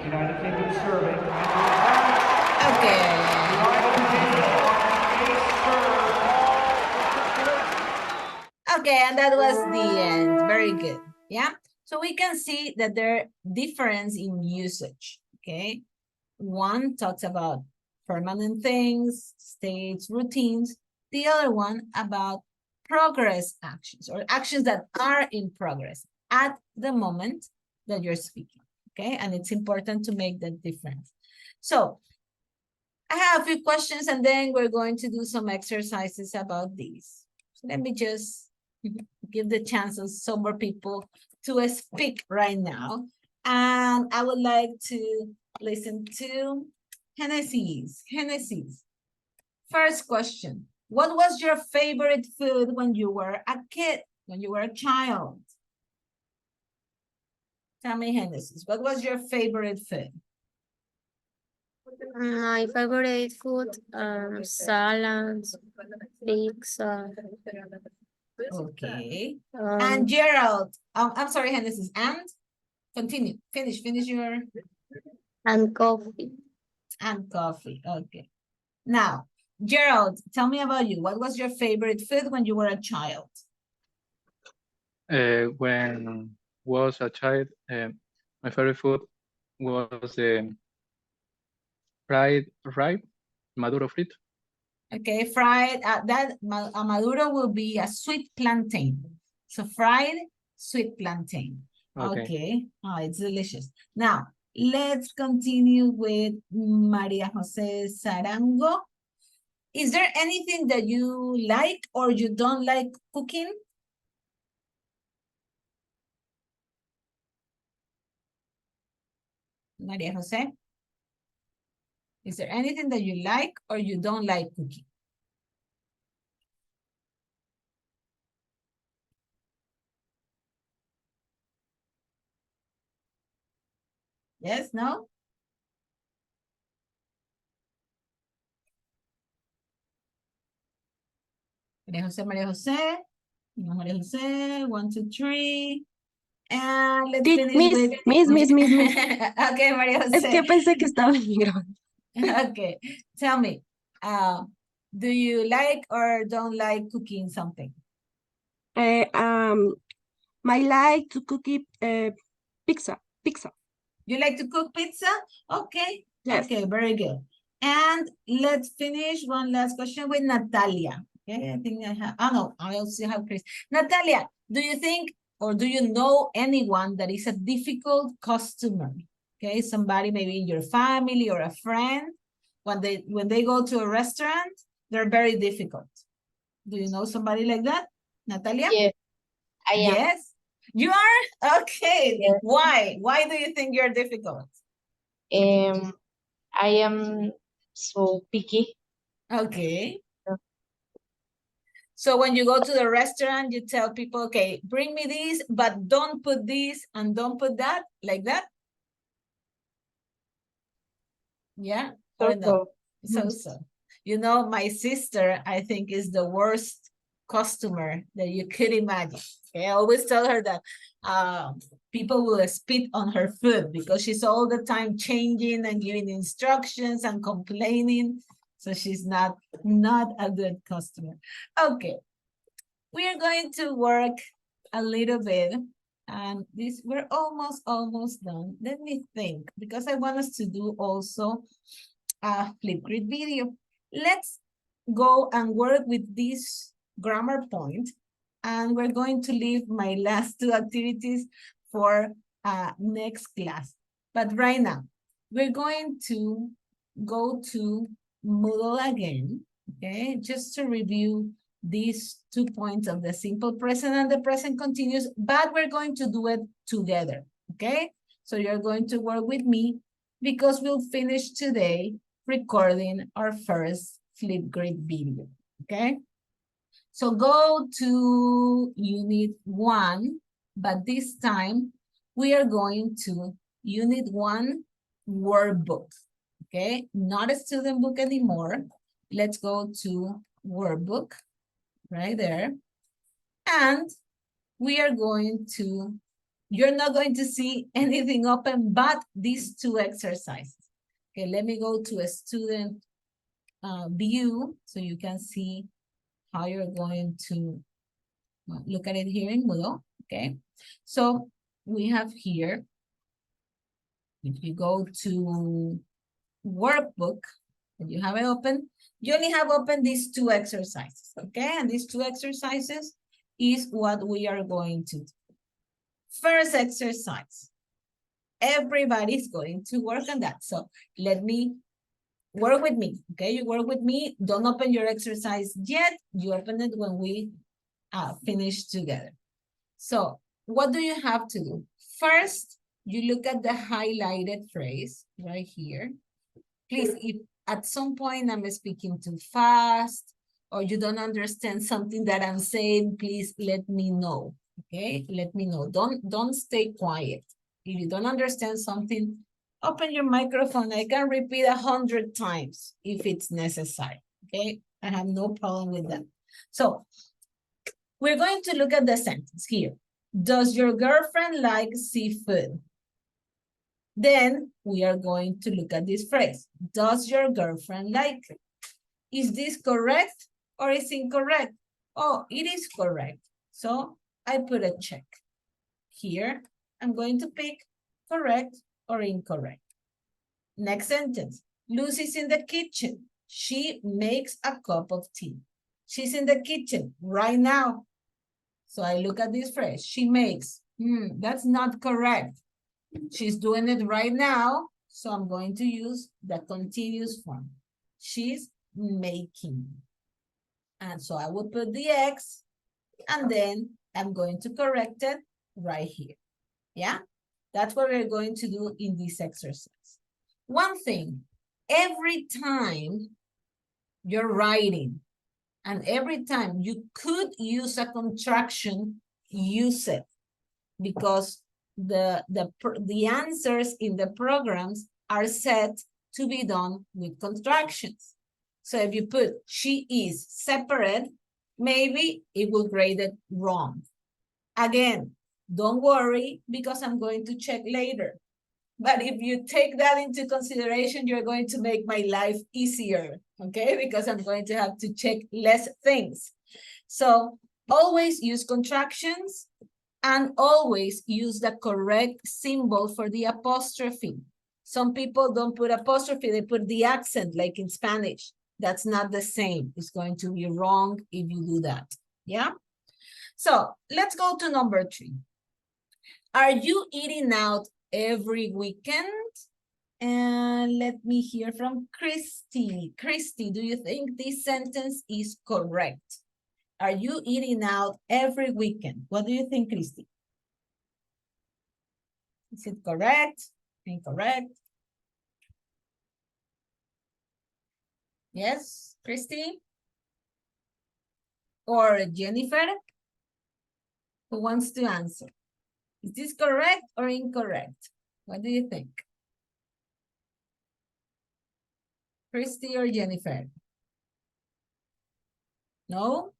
United Kingdom serving. Okay. Okay, and that was the end. Very good. Yeah. So we can see that there are difference in usage. Okay. One talks about permanent things, states, routines. The other one about progress actions or actions that are in progress at the moment that you're speaking. Okay. And it's important to make that difference. So I have a few questions and then we're going to do some exercises about these. So let me just give the chance of some more people to speak right now. And I would like to listen to Genesis. First question. What was your favorite food when you were a kid, when you were a child? Tell me, Genesis, what was your favorite food? My favorite food, salads, pizza. Okay. And Gerald, I'm sorry, Genesis, and continue, finish your... And coffee. And coffee, okay. Now, Gerald, tell me about you. What was your favorite food when you were a child? When was a child, my favorite food was fried maduro frito. Okay, fried, a maduro will be a sweet plantain. So fried sweet plantain. Okay. Oh, it's delicious. Now, let's continue with Maria Jose Sarango. Is there anything that you like or you don't like cooking? Maria Jose? Is there anything that you like or you don't like cooking? Yes, no? Maria Jose, no, Maria Jose, 1, 2, 3. And let's Sí, finish Miss, with Miss. Okay, Maria Es Jose. que pensé que estaba en mi grabando. Okay, tell me, do you like or don't like cooking something? I like to cook pizza. You like to cook pizza? Okay. Yes. Okay, very good. And let's finish one last question with Natalia. Okay, I think I have, oh no, I also have Chris. Natalia, do you think or do you know anyone that is a difficult customer? Okay, somebody maybe in your family or a friend, when they go to a restaurant, they're very difficult. Do you know somebody like that? Natalia? Yes, I am. Yes. You are? Okay. Yes. Why? Why do you think you're difficult? I am so picky. Okay. So when you go to the restaurant, you tell people, okay, bring me this, but don't put this and don't put that, like that? Yeah, or no? So. You know, my sister, I think, is the worst customer that you could imagine. Okay, I always tell her that people will spit on her food because she's all the time changing and giving instructions and complaining. So she's not a good customer. Okay, we are going to work a little bit. And we're almost done. Let me think, because I want us to do also a Flipgrid video. Let's go and work with this grammar point, and we're going to leave my last two activities for next class. But right now, we're going to go to Moodle again, okay? Just to review these 2 points of the simple present and the present continuous, but we're going to do it together, okay? So you're going to work with me because we'll finish today recording our first Flipgrid video, okay? So go to Unit 1, but this time we are going to Unit 1 workbook, okay? Not a student book anymore. Let's go to workbook, right there. And we are going to, you're not going to see anything open but these two exercises. Okay, let me go to a student view so you can see how you're going to look at it here in Moodle, okay? So we have here, if you go to workbook, and you have it open, you only have open these two exercises, okay? And these two exercises is what we are going to do. First exercise. Everybody's going to work on that. So let me work with me, okay? You work with me. Don't open your exercise yet. You open it when we finish together. So what do you have to do? First, you look at the highlighted phrase right here. Please, if at some point I'm speaking too fast or you don't understand something that I'm saying, please let me know, okay? Let me know. Don't stay quiet. If you don't understand something, open your microphone. I can repeat 100 times if it's necessary, okay? I have no problem with that. So we're going to look at the sentence here. Does your girlfriend like seafood? Then we are going to look at this phrase. Does your girlfriend like it? Is this correct or is incorrect? Oh, it is correct. So I put a check. Here, I'm going to pick correct or incorrect. Next sentence. Lucy's in the kitchen. She makes a cup of tea. She's in the kitchen right now. So I look at this phrase. She makes. That's not correct. She's doing it right now. So I'm going to use the continuous form. She's making. And so I will put the X and then I'm going to correct it right here. Yeah, that's what we're going to do in this exercise. One thing, every time you're writing and every time you could use a contraction, use it because the answers in the programs are set to be done with contractions. So if you put she is separate, maybe it will grade it wrong. Again, Don't worry, because I'm going to check later. But if you take that into consideration, you're going to make my life easier, okay? Because I'm going to have to check less things. So always use contractions and always use the correct symbol for the apostrophe. Some people don't put apostrophe, they put the accent like in Spanish. That's not the same. It's going to be wrong if you do that, yeah? So let's go to number 3. Are you eating out every weekend? And let me hear from Christy. Christy, do you think this sentence is correct? Are you eating out every weekend? What do you think, Christy? Is it correct? Incorrect? Yes, Christy? Or Jennifer? Who wants to answer? Is this correct or incorrect? What do you think? Christy or Jennifer? No?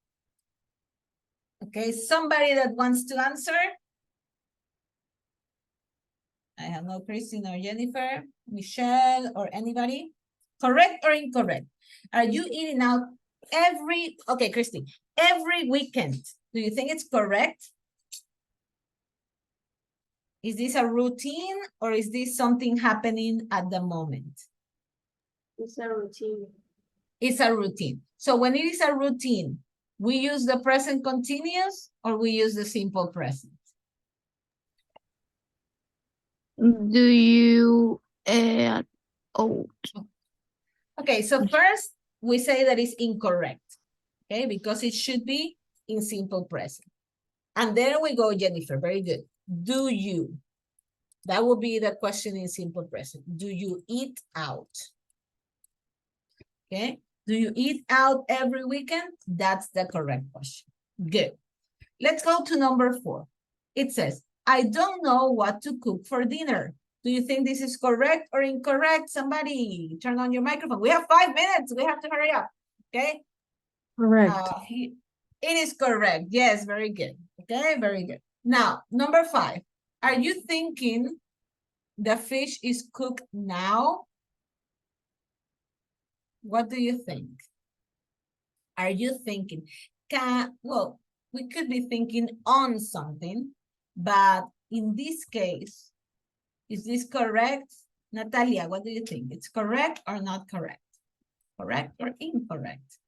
Okay, somebody that wants to answer? I have no Christy nor Jennifer, Michelle, or anybody. Correct or incorrect? Are you eating out okay, Christy, every weekend? Do you think it's correct? Is this a routine or is this something happening at the moment? It's a routine. It's a routine. So when it is a routine, we use the present continuous or we use the simple present? Do you Okay, so first we say that it's incorrect, okay, because it should be in simple present. And there we go, Jennifer, very good. Do you? That will be the question in simple present. Do you eat out? Okay, do you eat out every weekend? That's the correct question. Good. Let's go to number 4. It says, I don't know what to cook for dinner. Do you think this is correct or incorrect? Somebody turn on your microphone. We have 5 minutes. We have to hurry up. Okay. Correct. It is correct. Yes, very good. Okay, very good. Now, number 5. Are you thinking the fish is cooked now? What do you think? Are you thinking? Well, we could be thinking on something, but in this case, is this correct? Natalia, what do you think? It's correct or not correct? Correct or incorrect?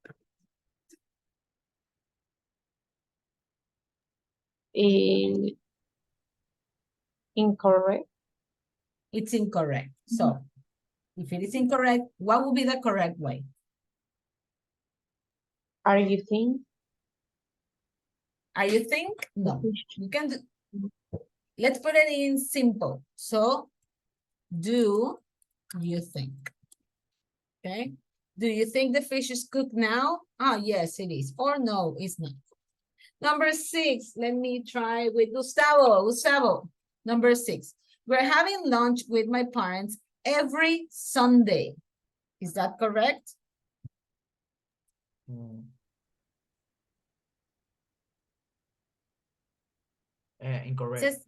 Incorrect. It's incorrect. So, if it is incorrect, what would be the correct way? Are you think? Are you think? No. You can do. Let's put it in simple. So, do you think? Okay. Do you think the fish is cooked now? Ah, yes, it is. Or no, it's not. Number 6, let me try with Gustavo. Gustavo, number 6. We're having lunch with my parents every Sunday. Is that correct? Incorrect.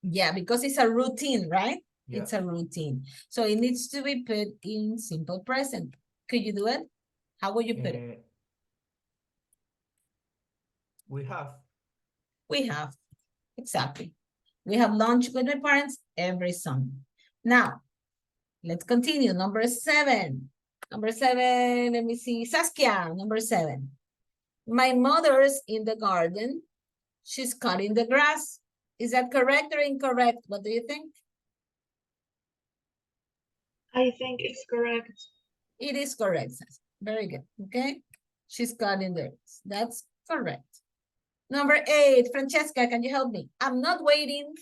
Yeah, because it's a routine, right? Yeah. It's a routine. So it needs to be put in simple present. Could you do it? How would you put it? We have. We have. Exactly. We have lunch with my parents every Sunday. Now, let's continue. Number 7. Number 7, let me see. Saskia, number 7. My mother's in the garden. She's cutting the grass. Is that correct or incorrect? What do you think? I think it's correct. It is correct, Saskia. Very good. Okay. She's cutting the grass. That's correct. Number 8, Francesca, can you help me? I'm not waiting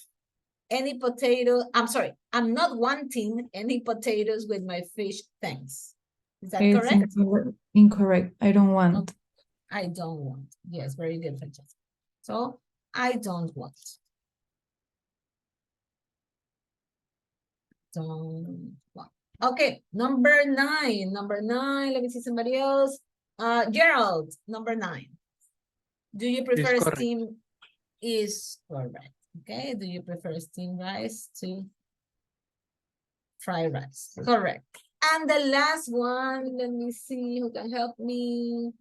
any potato. I'm sorry. I'm not wanting any potatoes with my fish. Thanks. Is that It's correct? incorrect. I don't want. I don't want. Yes, very good, Francesca. So I don't want. Don't want. Okay, number 9. Number 9. Let me see somebody else. Gerald, number 9. Do you prefer correct. steam? Is correct. Okay, do you prefer steamed rice to fried rice? Correct. And the last one, let me see who can help me.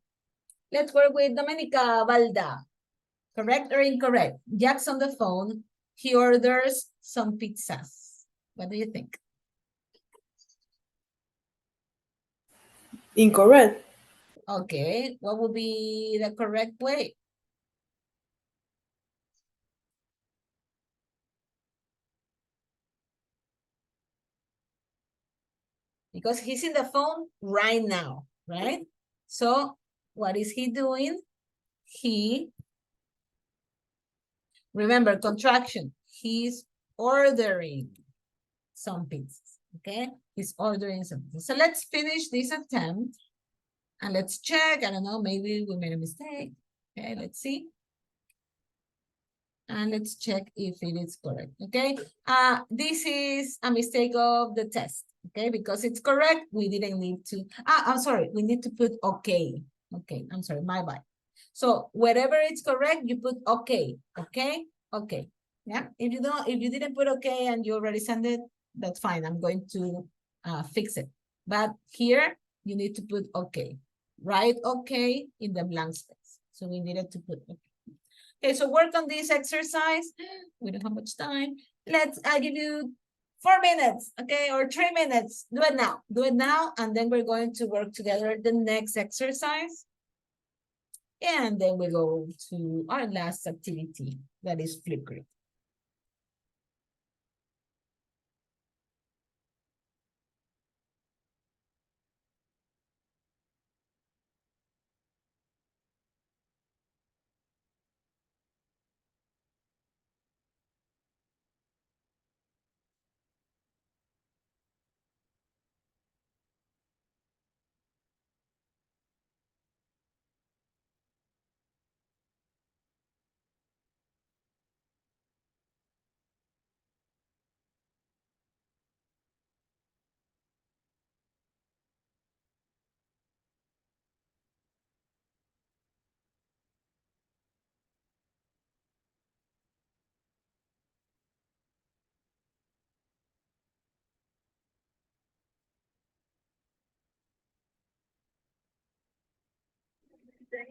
Let's work with Domenica Valda. Correct or incorrect? Jack's on the phone. He orders some pizzas. What do you think? Incorrect. Okay, what would be the correct way? Because he's in the phone right now, right? So what is he doing? Remember, contraction. He's ordering some pizzas, okay? He's ordering some pizzas. So let's finish this attempt and let's check. I don't know, maybe we made a mistake. Okay, let's see. And let's check if it is correct, okay? This is a mistake of the test, okay? Because it's correct, we didn't need to, I'm sorry, we need to put okay. Okay, I'm sorry, my bad. So wherever it's correct, you put okay, okay, okay. Yeah, if you didn't put okay and you already sent it, that's fine. I'm going to fix it. But here, you need to put okay. Write okay in the blank space. So we needed to put okay. Okay, so work on this exercise. We don't have much time. I give you 4 minutes, okay, or 3 minutes. Do it now. Do it now, and then we're going to work together the next exercise. And then we go to our last activity, that is Flipgrid.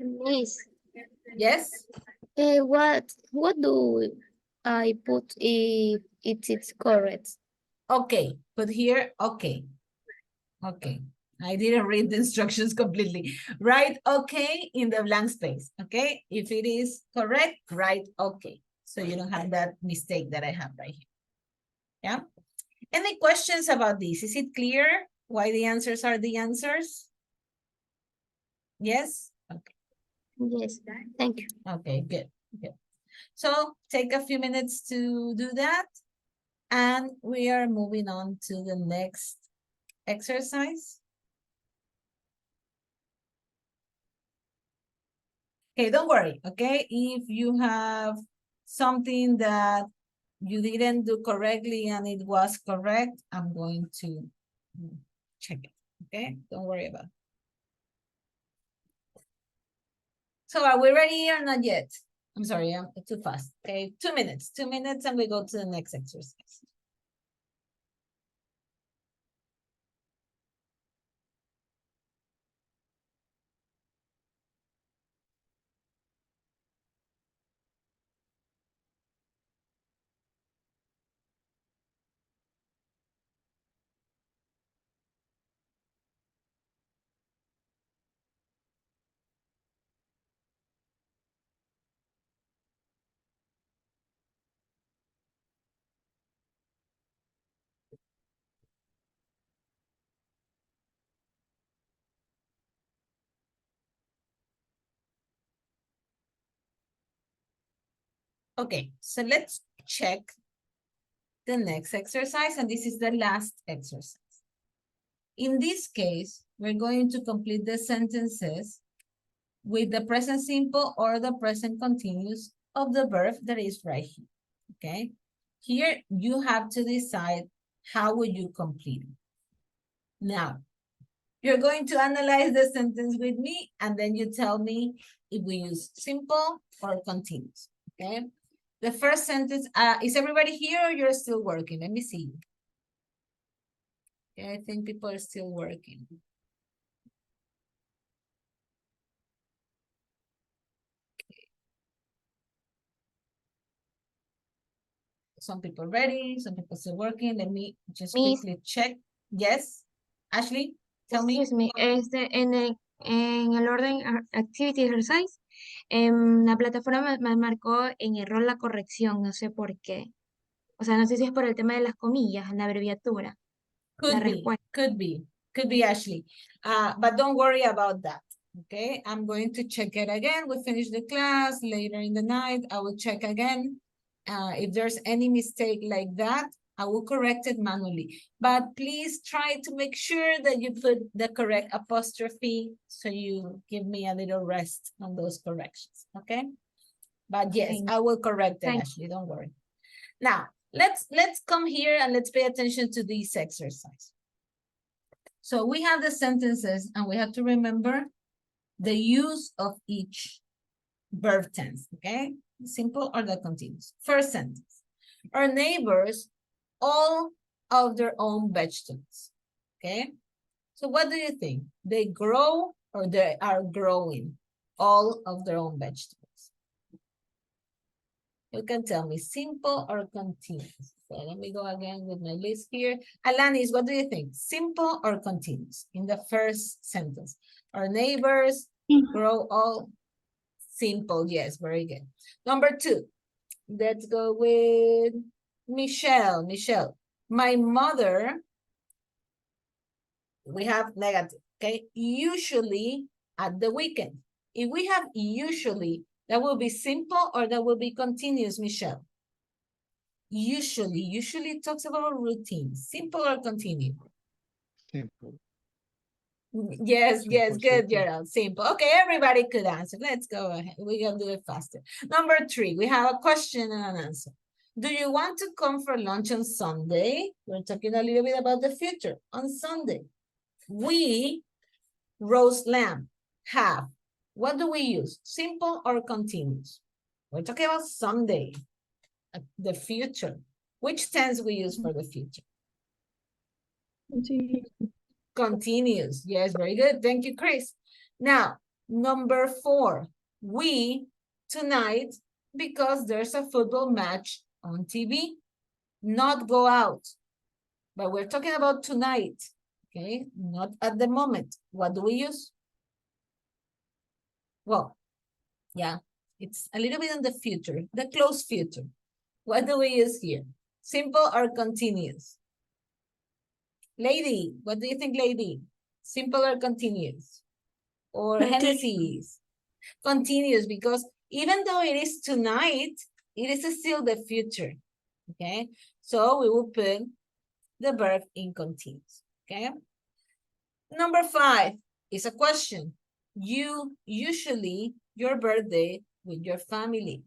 Nice. Yes? What do I put if it's correct? Okay, put here, okay. Okay, I didn't read the instructions completely. Write okay in the blank space, okay? If it is correct, write okay. So you don't have that mistake that I have right here. Yeah? Any questions about this? Is it clear why the answers are the answers? Yes? Okay. Yes, thank you. Okay, good, good. So take a few minutes to do that. And we are moving on to the next exercise. Okay, don't worry, okay? If you have something that you didn't do correctly and it was correct, I'm going to check it, okay? Don't worry about it. So are we ready or not yet? I'm sorry, I'm too fast. Okay, 2 minutes and we go to the next exercise. Okay, so let's check the next exercise, and this is the last exercise. In this case, we're going to complete the sentences with the present simple or the present continuous of the verb that is right here, okay? Here, you have to decide how will you complete it. Now, you're going to analyze the sentence with me, and then you tell me if we use simple or continuous, okay? The first sentence, is everybody here or you're still working? Let me see. Yeah, I think people are still working. Some people ready, some people still working. Let me just Miss. quickly check. Yes, Ashley, tell me. Excuse me, en el orden Activity Exercise, la plataforma me marcó en error la corrección, no sé por qué. O sea, no sé si es por el tema de las comillas, la abreviatura. Could be, Ashley. But don't worry about that. Okay, I'm going to check it again. We finish the class later in the night. I will check again. If there's any mistake like that, I will correct it manually. But please try to make sure that you put the correct apostrophe so you give me a little rest on those corrections. Okay. But yes, I will correct it, Ashley. Don't worry. Now, let's come here and let's pay attention to this exercise. So we have the sentences and we have to remember the use of each verb tense, okay? Simple or the continuous. First sentence. Our neighbors all of their own vegetables, okay? So what do you think? They grow or they are growing all of their own vegetables? You can tell me simple or continuous. So let me go again with my list here. Alanis, what do you think? Simple or continuous in the first sentence? Our neighbors grow all simple. Yes, very good. Number 2, let's go with Michelle. Michelle, my mother, we have negative, okay? Usually at the weekend. If we have usually, that will be simple or that will be continuous, Michelle? Usually talks about routine. Simple or continuous? Simple. Yes, yes, Simple, good, simple. Gerald. Simple. Okay, everybody could answer. Let's go ahead. We're gonna do it faster. Number 3, we have a question and an answer. Do you want to come for lunch on Sunday? We're talking a little bit about the future. On Sunday, we roast lamb, have. What do we use? Simple or continuous? We're talking about Sunday, the future. Which tense we use for the future? Continuous. Yes, very good. Thank you, Chris. Now, number 4, we tonight, because there's a football match on TV, not go out. But we're talking about tonight, okay? Not at the moment. What do we use? Well, yeah, it's a little bit in the future, the close future. What do we use here? Simple or continuous? Lady, what do you think, lady? Simple or continuous? Or Hennessy's? Continuous, because even though it is tonight, it is still the future, okay? So we will put the verb in continuous, okay? Number 5 is a question. You usually your birthday with your family.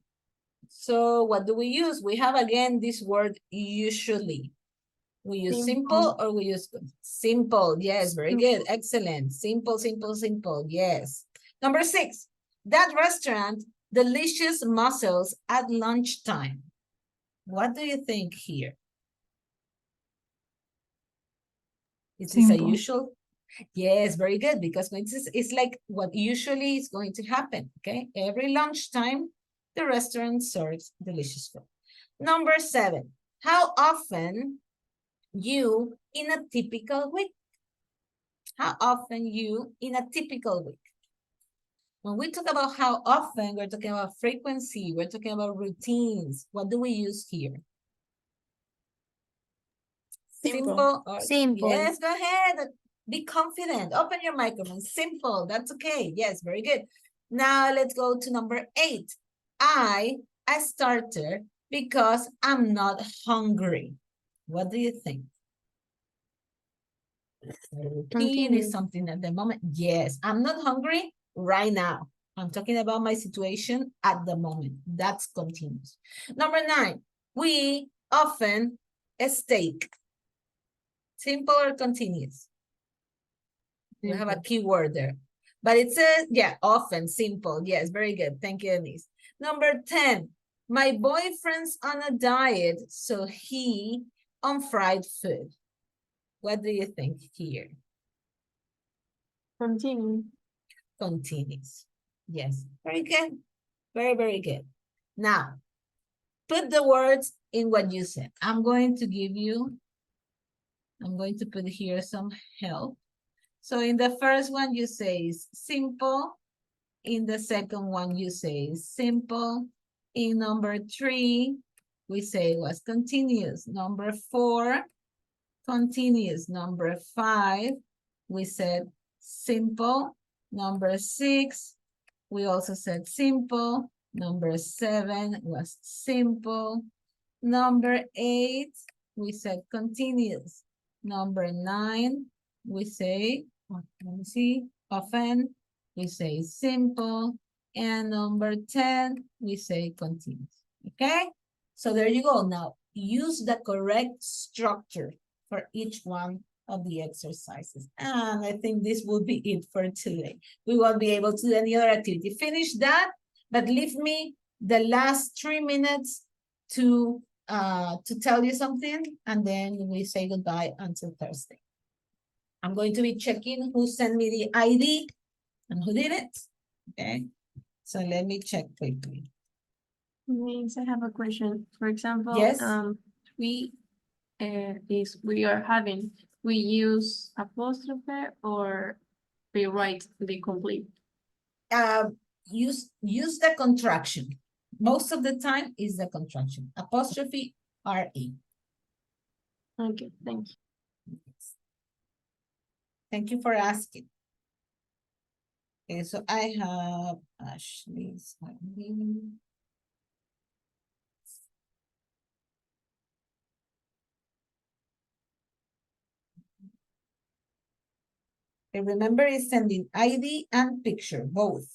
So what do we use? We have again this word usually. We use simple or we use simple. Yes, very good. Excellent. Simple, simple, simple. Yes. Number 6, that restaurant, delicious mussels at lunchtime. What do you think here? Is this a usual? Yes, very good, because it's like what usually is going to happen, okay? Every lunchtime, the restaurant serves delicious food. Number 7, how often you in a typical week? How often you in a typical week? When we talk about how often, we're talking about frequency, we're talking about routines. What do we use here? Simple. Simple. Yes, go ahead. Be confident. Open your microphone. Simple. That's okay. Yes, very good. Now let's go to number 8. I started because I'm not hungry. What do you think? Routine is something at the moment. Yes, I'm not hungry right now. I'm talking about my situation at the moment. That's continuous. Number 9, we often steak. Simple or continuous? We have a keyword there. But it says, yeah, often, simple. Yes, very good. Thank you, Denise. Number 10, My boyfriend's on a diet, so he on fried food. What do you think here? Continue. Continues. Yes, very good. Very, very good. Now, put the words in what you said. I'm going to put here some help. So in the first one, you say is simple. In the second one, you say is simple. In number 3, we say was continuous. Number 4, continuous. Number 5, we said simple. Number 6, we also said simple. Number 7 was simple. Number 8, we said continuous. Number 9, we say, let me see, often, we say simple. And number 10, we say continuous. Okay? So there you go. Now, use the correct structure for each one of the exercises. And I think this will be it for today. We won't be able to do any other activity. Finish that, but leave me the last 3 minutes to tell you something, and then we say goodbye until Thursday. I'm going to be checking who sent me the ID and who did it. Okay, so let me check quickly. Means I have a question. For example, Yes. we is we are having, we use apostrophe or rewrite the complete. Use the contraction. Most of the time is the contraction. Apostrophe RE. Okay, thank you. Thank you for asking. Okay, so I have Ashley's ID. Okay, remember, it's sending ID and picture, both.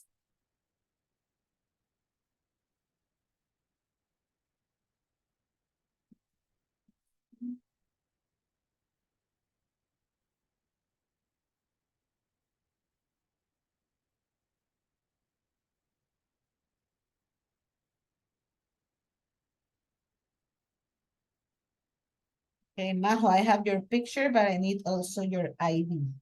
Okay, Majo, I have your picture, but I need also your ID.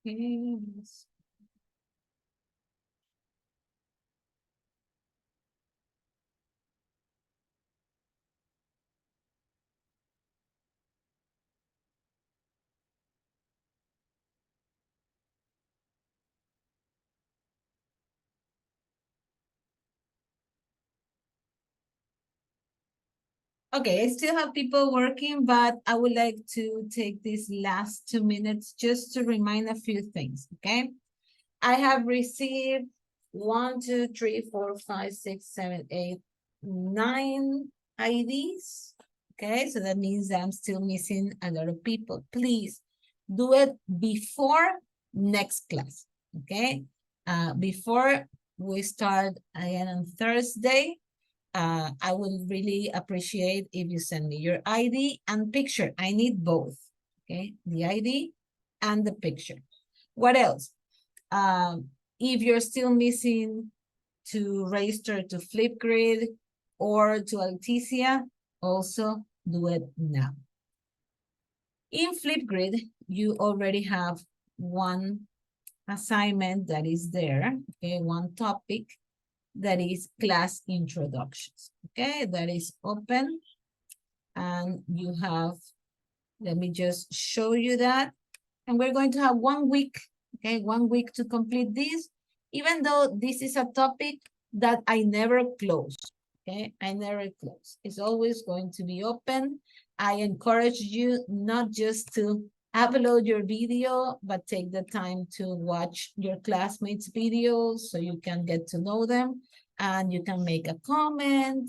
Okay. Okay, I still have people working, but I would like to take these last 2 minutes just to remind a few things, okay? I have received 1, 2, 3, 4, 5, 6, 7, 8, 9 IDs. Okay, so that means that I'm still missing a lot of people. Please do it before next class, okay? Before we start again on Thursday, I would really appreciate if you send me your ID and picture. I need both, okay? The ID and the picture. What else? If you're still missing to register to Flipgrid or to Alticia, also do it now. In Flipgrid, you already have one assignment that is there, okay, one topic that is class introductions, okay, that is open. And you have, let me just show you that. And we're going to have 1 week, okay, 1 week to complete this, even though this is a topic that I never close, okay? I never close. It's always going to be open. I encourage you not just to upload your video, but take the time to watch your classmates' videos so you can get to know them and you can make a comment.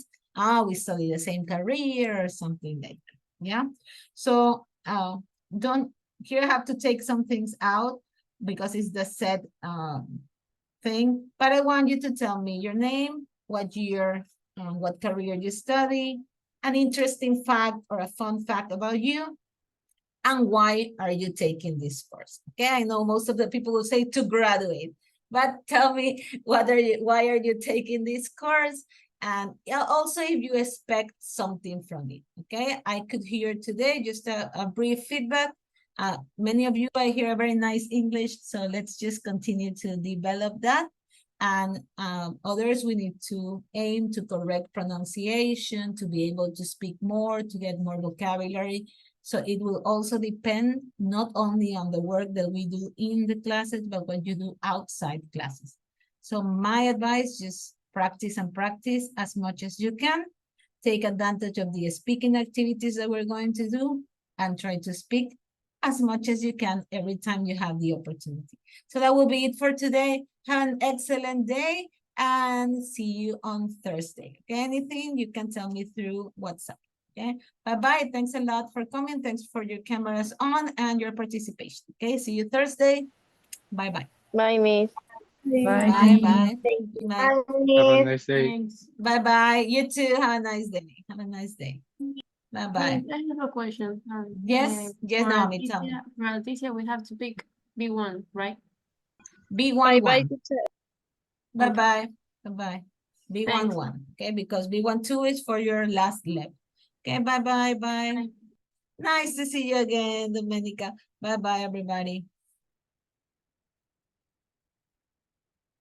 We study the same career or something like that, yeah? So don't, here I have to take some things out because it's the set thing, but I want you to tell me your name, what year, what career you study, an interesting fact or a fun fact about you, and why are you taking this course? Okay, I know most of the people will say to graduate, but tell me why are you taking this course? And also if you expect something from it, okay? I could hear today just a brief feedback. Many of you, I hear a very nice English, so let's just continue to develop that. And others, we need to aim to correct pronunciation, to be able to speak more, to get more vocabulary. So it will also depend not only on the work that we do in the classes, but what you do outside classes. So my advice, just practice and practice as much as you can. Take advantage of the speaking activities that we're going to do and try to speak as much as you can every time you have the opportunity. So that will be it for today. Have an excellent day and see you on Thursday. Okay, anything you can tell me through WhatsApp. Okay, bye-bye. Thanks a lot for coming. Thanks for your cameras on and your participation. Okay, see you Thursday. Bye-bye. Bye, Miss. Bye. Bye-bye. Bye. Have a nice day. Thanks. Bye-bye. You too. Have a nice day. Have a nice day. Bye-bye. I have a question. Yes, yes, for Naomi, tell me. Leticia- For Leticia, we have to pick B1, right? B11. Bye, teacher. Bye-bye. Bye-bye. Thanks. B11, okay? Because B12 is for your last level. Okay, bye-bye, bye. Nice to see you again, Domenica. Bye-bye, everybody.